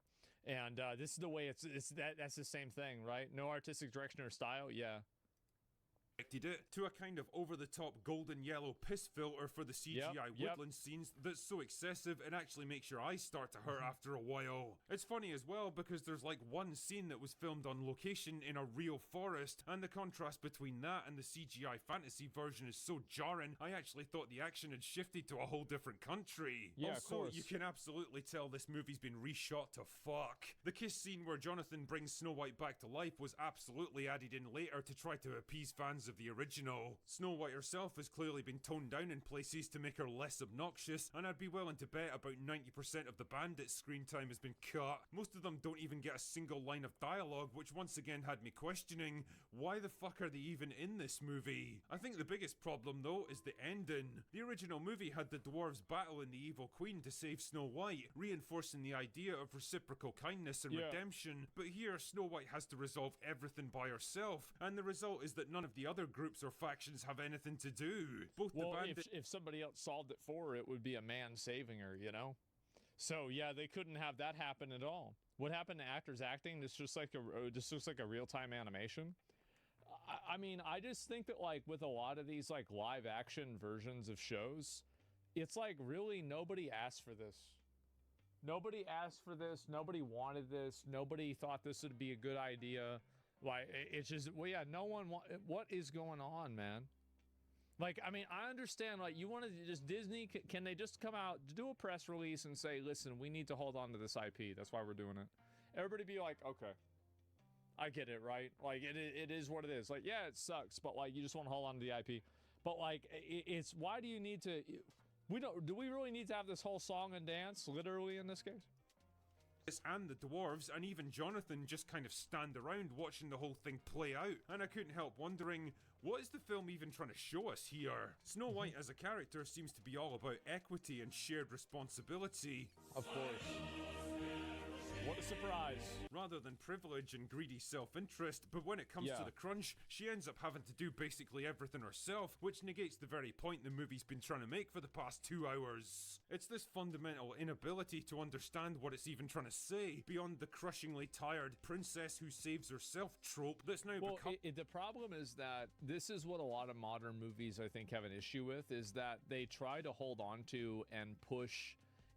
And this is the way that's the same thing, right? No artistic direction or style, yeah. It to a kind of over-the-top golden yellow piss filter for the CGI woodland scenes that's so excessive it actually makes your eyes start to hurt after a while. It's funny as well because there's like one scene that was filmed on location in a real forest, and the contrast between that and the CGI fantasy version is so jarring I actually thought the action had shifted to a whole different country. Yeah, also, of course. you can absolutely tell this movie's been reshot to fuck. The kiss scene where Jonathan brings Snow White back to life was absolutely added in later to try to appease fans of the original. Snow White herself has clearly been toned down in places to make her less obnoxious, and I'd be willing to bet about 90% of the bandits' screen time has been cut. Most of them don't even get a single line of dialogue, which once again had me questioning, why the fuck are they even in this movie? I think the biggest problem though is the ending. The original movie had the dwarves battling the evil queen to save Snow White, reinforcing the idea of reciprocal kindness and redemption, but here Snow White has to resolve everything by herself, and the result is that none of the other groups or factions have anything to do. Both Well, the bandit if somebody else solved it for her, it would be a man saving her, you know? So, yeah, they couldn't have that happen at all. What happened to actors acting? This just looks like a real-time animation. I mean, I just think that, like, with a lot of these, like, live-action versions of shows, it's like, really, nobody asked for this. Nobody asked for this. Nobody wanted this. Nobody thought this would be a good idea. Like, it's just, well, yeah, no one what is going on, man? Like, I mean, I understand, like, you want to just, Disney, can they just come out, do a press release and say, listen, we need to hold on to this IP. That's why we're doing it. Everybody be like, okay, I get it, right? Like, it is what it is. Like, yeah, it sucks, but, like, you just want to hold on to the IP. But, like, it's, why do you need to, do we really need to have this whole song and dance, literally, in this case? and the dwarves and even Jonathan just kind of stand around watching the whole thing play out, and I couldn't help wondering, what is the film even trying to show us here? Snow White as a character seems to be all about equity and shared responsibility. Of course. What a surprise. Rather than privilege and greedy self-interest, but when it comes to the crunch, she ends up having to do basically everything herself, which negates the very point the movie's been trying to make for the past 2 hours. It's this fundamental inability to understand what it's even trying to say, beyond the crushingly tired princess who saves herself trope that's now become... The problem is that this is what a lot of modern movies, I think, have an issue with, is that they try to hold on to and push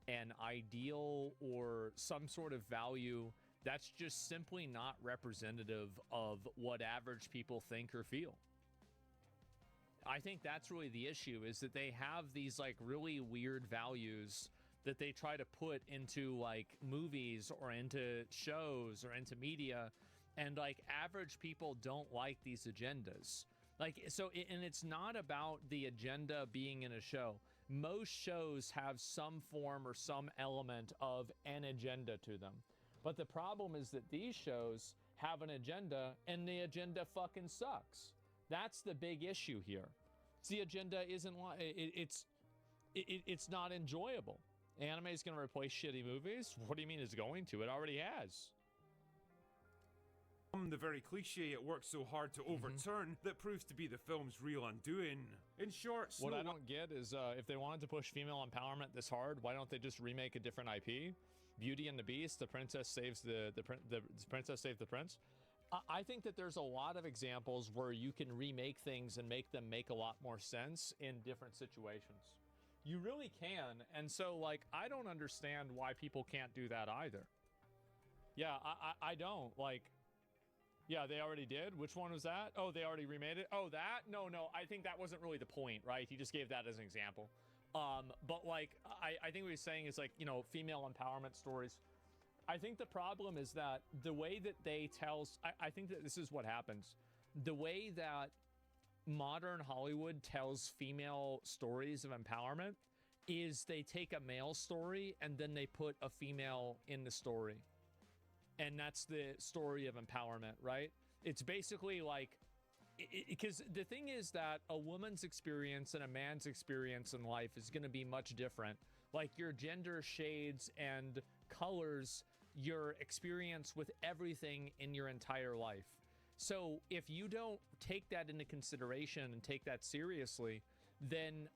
an ideal or some sort of value that's just simply not representative of what average people think or feel. I think that's really the issue, is that they have these like really weird values that they try to put into like movies or into shows or into media, and like average people don't like these agendas. Like, so, and it's not about the agenda being in a show. Most shows have some form or some element of an agenda to them. But the problem is that these shows have an agenda, and the agenda fucking sucks. That's the big issue here. The agenda isn't, it's not enjoyable. Anime is going to replace shitty movies? What do you mean it's going to? It already has. The very cliche it works so hard to overturn that proves to be the film's real undoing. In short, what I don't get is if they wanted to push female empowerment this hard, why don't they just remake a different IP? Beauty and the Beast, the princess saves the princess saved the prince. I think that there's a lot of examples where you can remake things and make them make a lot more sense in different situations. You really can, and so like I don't understand why people can't do that either. Yeah, I don't like. Yeah, they already did. Which one was that? Oh, they already remade it. Oh, that? No, I think that wasn't really the point, right? He just gave that as an example. But like, I think what he's saying is like, you know, female empowerment stories. I think the problem is that the way that they tell, I think that this is what happens. The way that modern Hollywood tells female stories of empowerment is they take a male story and then they put a female in the story. And that's the story of empowerment, right? It's basically like, because the thing is that a woman's experience and a man's experience in life is going to be much different. Like your gender shades and colors your experience with everything in your entire life. So if you don't take that into consideration and take that seriously, then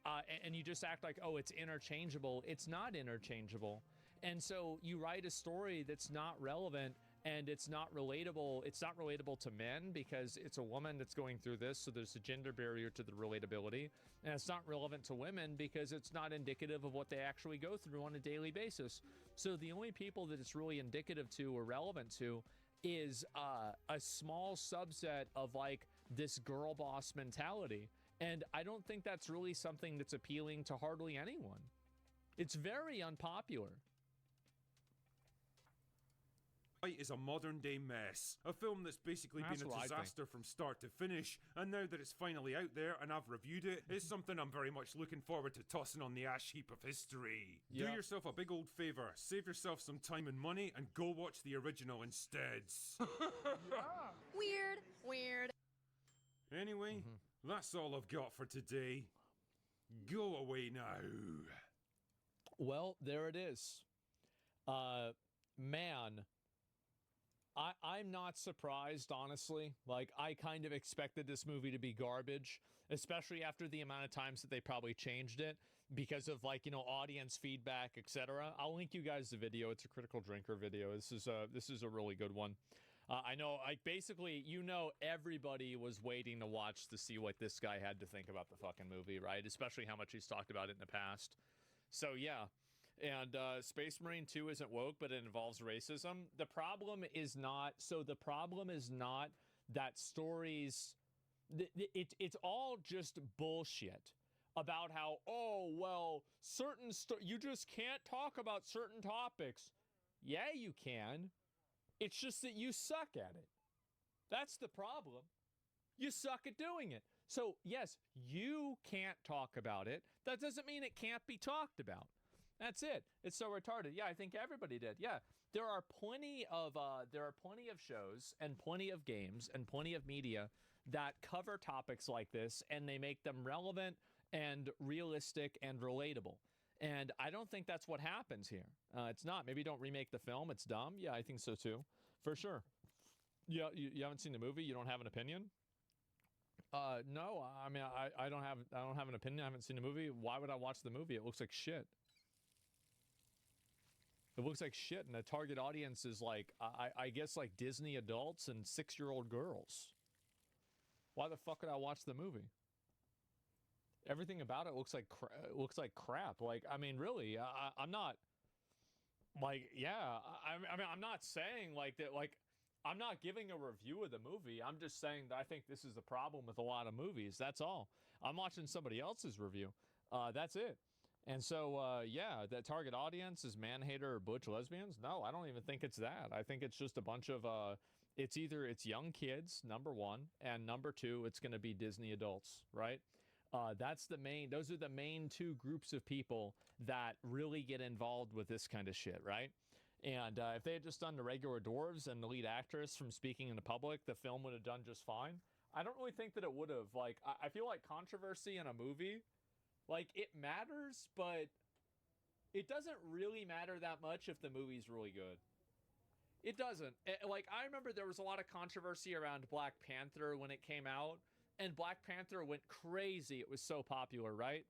and you just act like, oh, it's interchangeable. It's not interchangeable. And so you write a story that's not relevant and it's not relatable. It's not relatable to men because it's a woman that's going through this, so there's a gender barrier to the relatability. And it's not relevant to women because it's not indicative of what they actually go through on a daily basis. So the only people that it's really indicative to or relevant to is a small subset of like this girl boss mentality. And I don't think that's really something that's appealing to hardly anyone. It's very unpopular. Fight is a modern day mess. A film that's basically That's been what a I think. disaster from start to finish, and now that it's finally out there and I've reviewed it, it's something I'm very much looking forward to tossing on the ash heap of history. Yeah. Do yourself a big old favor, save yourself some time and money, and go watch the original instead. Weird. Anyway, that's all I've got for today. Go away now. Well, there it is. Man, I'm not surprised, honestly. Like, I kind of expected this movie to be garbage, especially after the amount of times that they probably changed it because of, like, you know, audience feedback, etc. I'll link you guys the video. It's a Critical Drinker video. This is a really good one. I know, like, basically, you know, everybody was waiting to watch to see what this guy had to think about the fucking movie, right? Especially how much he's talked about it in the past. So, yeah. And Space Marine 2 isn't woke, but it involves racism. The problem is not that stories, it's all just bullshit about how, oh, well, you just can't talk about certain topics. Yeah, you can. It's just that you suck at it. That's the problem. You suck at doing it. So, yes, you can't talk about it. That doesn't mean it can't be talked about. That's it. It's so retarded. Yeah, I think everybody did. Yeah, there are plenty of shows and plenty of games and plenty of media that cover topics like this, and they make them relevant and realistic and relatable. And I don't think that's what happens here. It's not. Maybe don't remake the film. It's dumb. Yeah, I think so too, for sure. Yeah, you haven't seen the movie. You don't have an opinion. No, I mean, I don't have an opinion. I haven't seen the movie. Why would I watch the movie? It looks like shit. It looks like shit, and the target audience is like, I guess, like Disney adults and 6-year-old girls. Why the fuck would I watch the movie? Everything about it looks like crap. Like, I mean, really, I'm not. Like, yeah, I mean, I'm not saying like that. Like, I'm not giving a review of the movie. I'm just saying that I think this is the problem with a lot of movies. That's all. I'm watching somebody else's review. That's it. And so, yeah, that target audience is man-hater or butch lesbians? No, I don't even think it's that. I think it's just a bunch of, it's either it's young kids, number one, and number two, it's going to be Disney adults, right? Those are the main two groups of people that really get involved with this kind of shit, right? And if they had just done the regular dwarves and the lead actress from speaking in the public, the film would have done just fine. I don't really think that it would have. Like, I feel like controversy in a movie, like, it matters, but it doesn't really matter that much if the movie's really good. It doesn't. Like, I remember there was a lot of controversy around Black Panther when it came out, and Black Panther went crazy. It was so popular, right?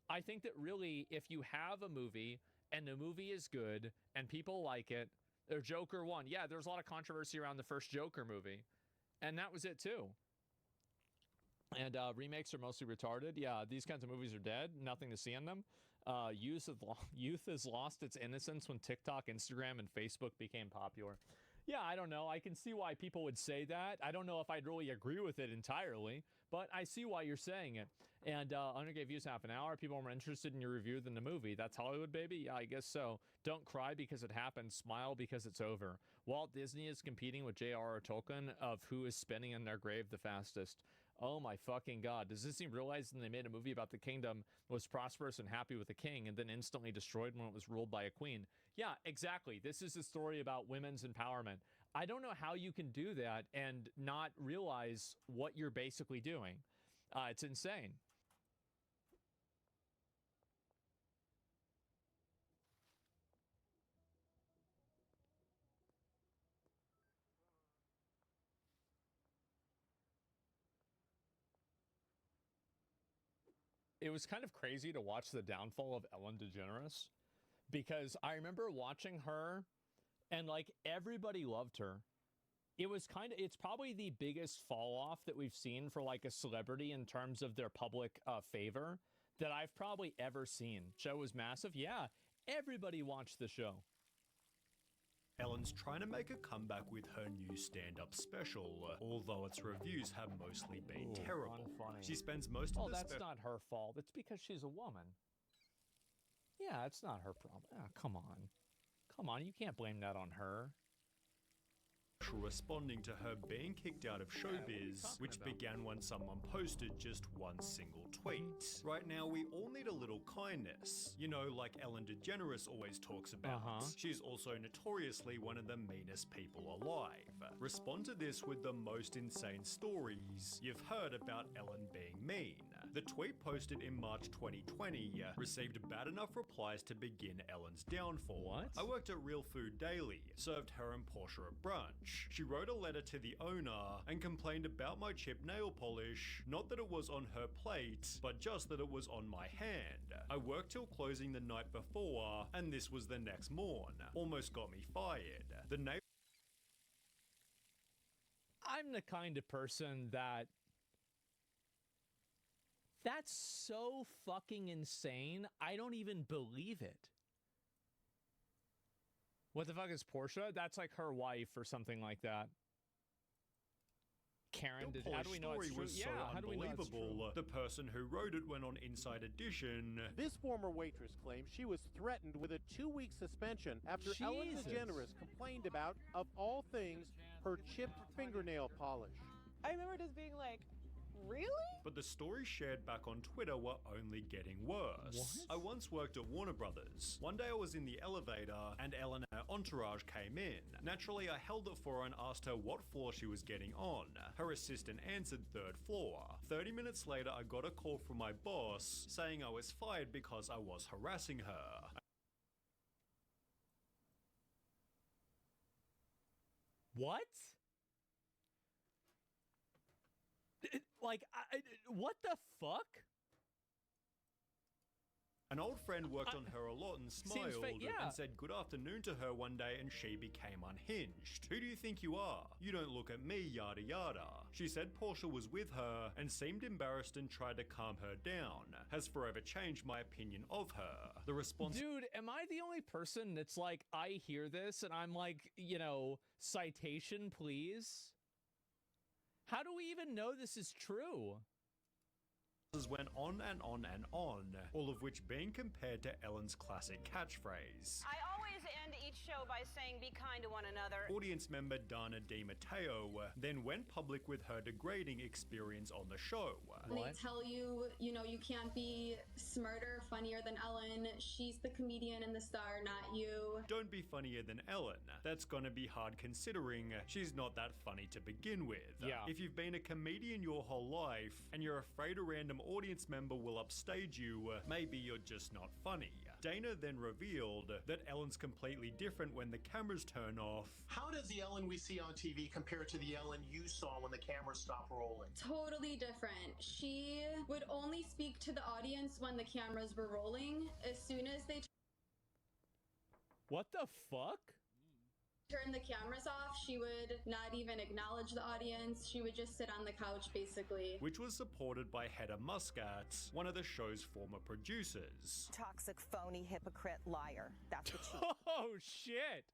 I think that really, if you have a movie, and the movie is good, and people like it, or Joker 1. Yeah, there's a lot of controversy around the first Joker movie, and that was it too. And remakes are mostly retarded. Yeah, these kinds of movies are dead. Nothing to see in them. Youth has lost its innocence when TikTok, Instagram, and Facebook became popular. Yeah, I don't know. I can see why people would say that. I don't know if I'd really agree with it entirely, but I see why you're saying it. And Under gave views half an hour. People are more interested in your review than the movie. That's Hollywood, baby? Yeah, I guess so. Don't cry because it happened. Smile because it's over. Walt Disney is competing with J.R.R. Tolkien of who is spinning in their grave the fastest. Oh my fucking God. Does Disney realize when they made a movie about the kingdom was prosperous and happy with a king and then instantly destroyed when it was ruled by a queen? Yeah, exactly. This is a story about women's empowerment. I don't know how you can do that and not realize what you're basically doing. It's insane. It was kind of crazy to watch the downfall of Ellen DeGeneres because I remember watching her and like everybody loved her. It's probably the biggest fall off that we've seen for like a celebrity in terms of their public favor that I've probably ever seen. Show was massive. Yeah, everybody watched the show. Ellen's trying to make a comeback with her new stand-up special, although its reviews have mostly been terrible. Unfunny. She spends most of the that's not her fault. It's because she's a woman. Yeah, it's not her problem. Ah, come on. Come on, you can't blame that on her. Responding to her being kicked out of showbiz, which began when someone posted just one single tweet. Right now, we all need a little kindness. You know, like Ellen DeGeneres always talks about. She's also notoriously one of the meanest people alive. Respond to this with the most insane stories you've heard about Ellen being mean. The tweet posted in March 2020 received bad enough replies to begin Ellen's downfall. What? I worked at Real Food Daily, served her and Portia at brunch. She wrote a letter to the owner and complained about my chipped nail polish, not that it was on her plate, but just that it was on my hand. I worked till closing the night before, and this was the next morn. Almost got me fired. The nail I'm the kind of person that's so fucking insane, I don't even believe it. What the fuck is Portia? That's like her wife or something like that. Karen, how do we know it's true? Was so unbelievable. The person who wrote it went on Inside Edition. This former waitress claims she was threatened with a 2-week suspension after Ellen DeGeneres complained about, of all things, her chipped fingernail polish. I remember just being like, really? But the stories shared back on Twitter were only getting worse. I once worked at Warner Brothers. One day I was in the elevator and Ellen and her entourage came in. Naturally, I held it for her and asked her what floor she was getting on. Her assistant answered 3rd floor. 30 minutes later, I got a call from my boss saying I was fired because I was harassing her. What? Like, what the fuck? An old friend worked on her a lot and smiled and said good afternoon to her one day and she became unhinged. Who do you think you are? You don't look at me, yada yada. She said Portia was with her and seemed embarrassed and tried to calm her down. Has forever changed my opinion of her. The response— Dude, am I the only person that's like, I hear this and I'm like, you know, citation please? How do we even know this is true? Went on and on and on, all of which being compared to Ellen's classic catchphrase. I always end each show by saying be kind to one another. Audience member Dana DiMatteo then went public with her degrading experience on the show. They tell you, you know, you can't be smarter, funnier than Ellen. She's the comedian and the star, not you. Don't be funnier than Ellen. That's gonna be hard considering she's not that funny to begin with. Yeah. If you've been a comedian your whole life and you're afraid a random audience member will upstage you, maybe you're just not funny. Dana then revealed that Ellen's completely different when the cameras turn off. How does the Ellen we see on TV compare to the Ellen you saw when the cameras stopped rolling? Totally different. She would only speak to the audience when the cameras were rolling. As soon as they What the fuck? turn the cameras off, she would not even acknowledge the audience. She would just sit on the couch, basically. Which was supported by Hedda Muscat, one of the show's former producers. Toxic, phony, hypocrite, liar. That's what she Oh, shit.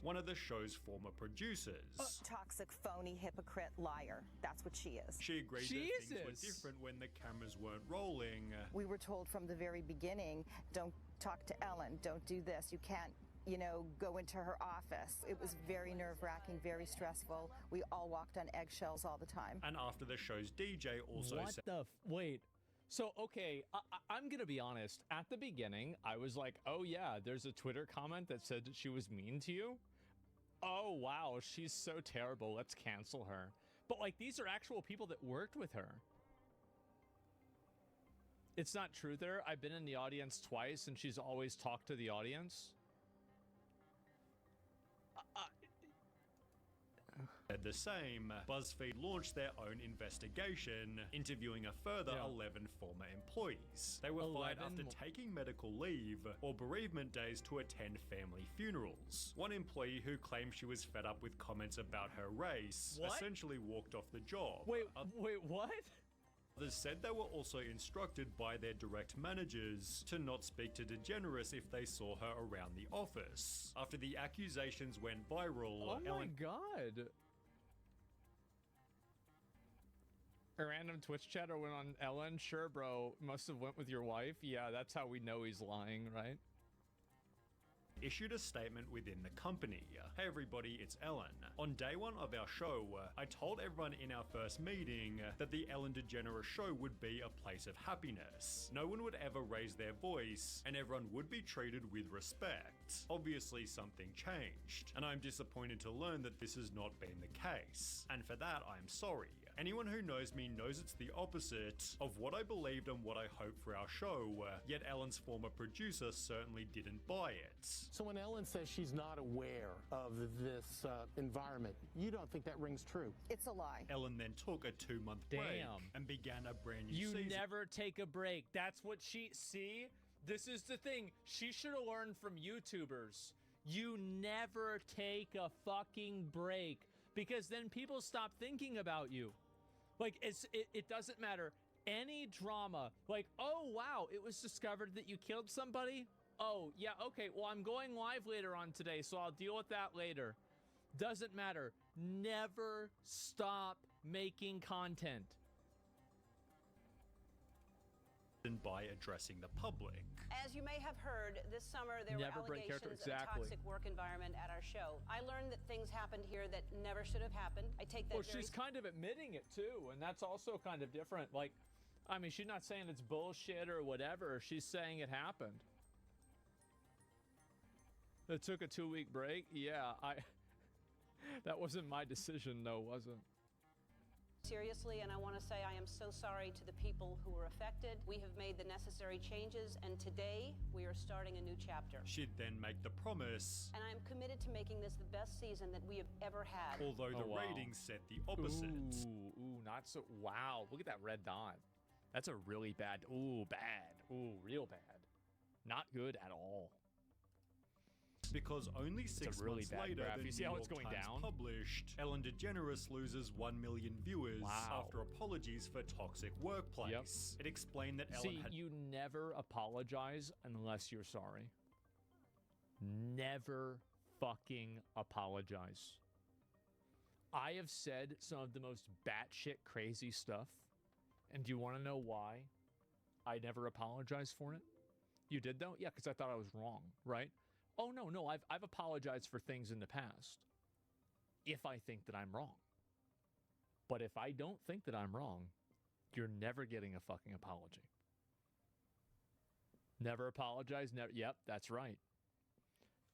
one of the show's former producers. Toxic, phony, hypocrite, liar. That's what she is. She agreed that things were different when the cameras weren't rolling. We were told from the very beginning, don't talk to Ellen, don't do this, you can't, you know, go into her office. It was very nerve-wracking, very stressful. We all walked on eggshells all the time. And after the show's DJ also said... Wait. So, okay, I'm going to be honest. At the beginning, I was like, oh yeah, there's a Twitter comment that said that she was mean to you. Oh, wow, she's so terrible. Let's cancel her. But, like, these are actual people that worked with her. It's not true there. I've been in the audience twice, and she's always talked to the audience. The same, BuzzFeed launched their own investigation, interviewing a further 11 former employees. They were fired after taking medical leave or bereavement days to attend family funerals. One employee who claimed she was fed up with comments about her race essentially walked off the job. Wait, what? Others said they were also instructed by their direct managers to not speak to DeGeneres if they saw her around the office. After the accusations went viral, oh my god. A random Twitch chatter went on Ellen. Sure, bro. Must have went with your wife. Yeah, that's how we know he's lying, right? Issued a statement within the company. Hey everybody, it's Ellen. On day one of our show, I told everyone in our first meeting that the Ellen DeGeneres show would be a place of happiness. No one would ever raise their voice, and everyone would be treated with respect. Obviously something changed, and I'm disappointed to learn that this has not been the case. And for that, I'm sorry. Anyone who knows me knows it's the opposite of what I believed and what I hoped for our show, yet Ellen's former producer certainly didn't buy it. So when Ellen says she's not aware of this environment, you don't think that rings true? It's a lie. Ellen then took a 2-month break and began a brand new season. You never take a break. That's what see? This is the thing. She should have learned from YouTubers. You never take a fucking break, because then people stop thinking about you. Like, it doesn't matter. Any drama, like, oh, wow, it was discovered that you killed somebody? Oh, yeah, okay, well, I'm going live later on today, so I'll deal with that later. Doesn't matter. Never stop making content. By addressing the public. As you may have heard, this summer there were allegations of a toxic work environment at our show. I learned that things happened here that never should have happened. I take that she's kind of admitting it too, and that's also kind of different. Like, I mean, she's not saying it's bullshit or whatever. She's saying it happened. It took a 2-week break. Yeah, that wasn't my decision though, was it? Seriously, and I want to say I am so sorry to the people who were affected. We have made the necessary changes, and today we are starting a new chapter. She'd then make the promise. And I am committed to making this the best season that we have ever had. Although the ratings said the opposite. Ooh, not so. Wow, look at that red dot. That's a really bad. Ooh, bad. Ooh, real bad. Not good at all. Because only 6 months later, the you see how it's going down? Published, Ellen DeGeneres loses 1 million viewers after apologies for toxic workplace. It explained that Ellen had... you never apologize unless you're sorry. Never fucking apologize. I have said some of the most batshit crazy stuff, and do you want to know why I never apologized for it? You did though? Yeah, because I thought I was wrong, right? Oh, no, I've apologized for things in the past if I think that I'm wrong. But if I don't think that I'm wrong, you're never getting a fucking apology. Never apologize, never. Yep, that's right.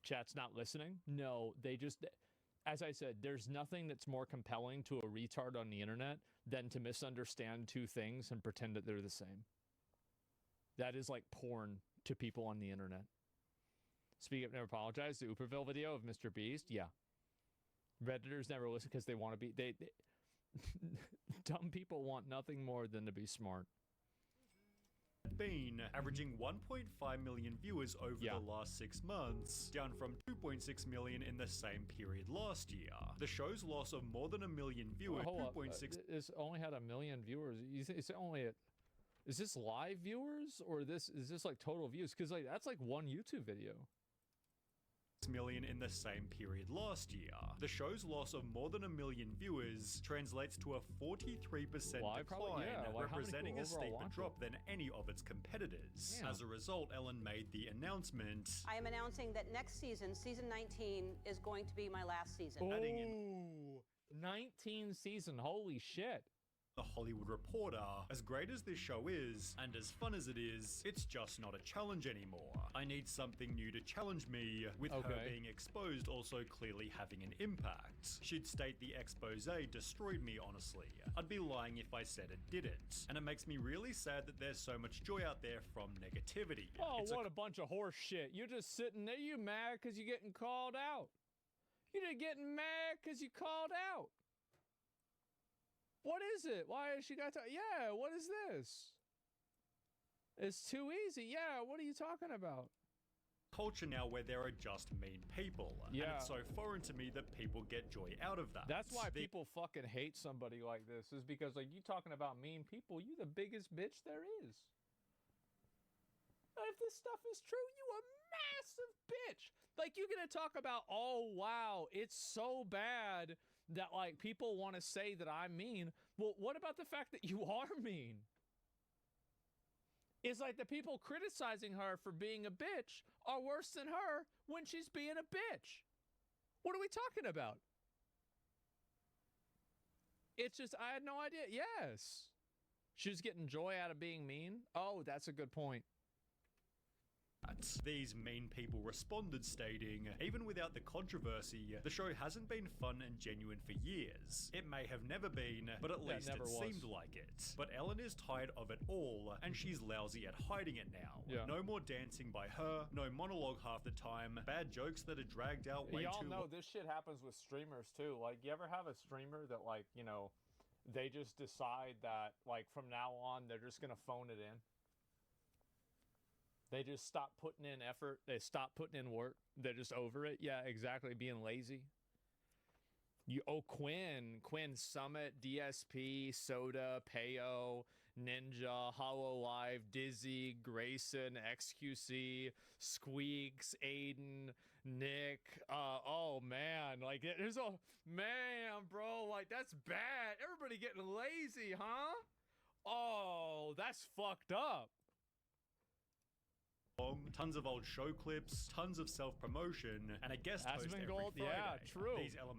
Chat's not listening? No, they just... As I said, there's nothing that's more compelling to a retard on the internet than to misunderstand two things and pretend that they're the same. That is like porn to people on the internet. Speaking of never apologize, the Uperville video of Mr. Beast, yeah. Redditors never listen because they want to be... They dumb people want nothing more than to be smart. Been averaging 1.5 million viewers over the last 6 months, down from 2.6 million in the same period last year. The show's loss of more than 1 million viewers, 2.6... It's only had 1 million viewers. It's only... Is this live viewers or is this like total views? Because like that's like one YouTube video. million in the same period last year. The show's loss of more than 1 million viewers translates to a 43% decline, representing a steeper drop than any of its competitors. Yeah. As a result, Ellen made the announcement. I am announcing that next season, season 19, is going to be my last season. Adding in Ooh, 19 season, holy shit. The Hollywood Reporter. As great as this show is, and as fun as it is, it's just not a challenge anymore. I need something new to challenge me, with her being exposed also clearly having an impact. She'd state the expose destroyed me, honestly. I'd be lying if I said it didn't. And it makes me really sad that there's so much joy out there from negativity. Oh, It's what a bunch of horse shit. You're just sitting there, you mad because you're getting called out. You're just getting mad because you called out. What is it? Why has she got to... Yeah, what is this? It's too easy. Yeah, what are you talking about? Culture now where there are just mean people. Yeah. And it's so foreign to me that people get joy out of that. That's why people fucking hate somebody like this, is because, like, you talking about mean people, you the biggest bitch there is. If this stuff is true, you a massive bitch. Like, you're gonna talk about, oh, wow, it's so bad that, like, people want to say that I'm mean. Well, what about the fact that you are mean? It's like the people criticizing her for being a bitch are worse than her when she's being a bitch. What are we talking about? It's just, I had no idea. Yes. She's getting joy out of being mean. Oh, that's a good point. These mean people responded stating, even without the controversy, the show hasn't been fun and genuine for years. It may have never been, but at least it seemed like it. But Ellen is tired of it all, and she's lousy at hiding it now. Yeah. No more dancing by her, no monologue half the time, bad jokes that are dragged out way Y'all too know this shit happens with streamers too. Like, you ever have a streamer that, like, you know, they just decide that, like, from now on, they're just gonna phone it in? They just stop putting in effort. They stop putting in work. They're just over it. Yeah, exactly. Being lazy. Quinn Summit, DSP, Soda, Payo, Ninja, HoloLive, Dizzy, Grayson, XQC, Squeaks, Aiden, Nick. Oh man, like there's a man, bro. Like that's bad. Everybody getting lazy, huh? Oh, that's fucked up. Tons of old show clips, tons of self-promotion, and a guest host every Asmongold, Friday. yeah, true. These elements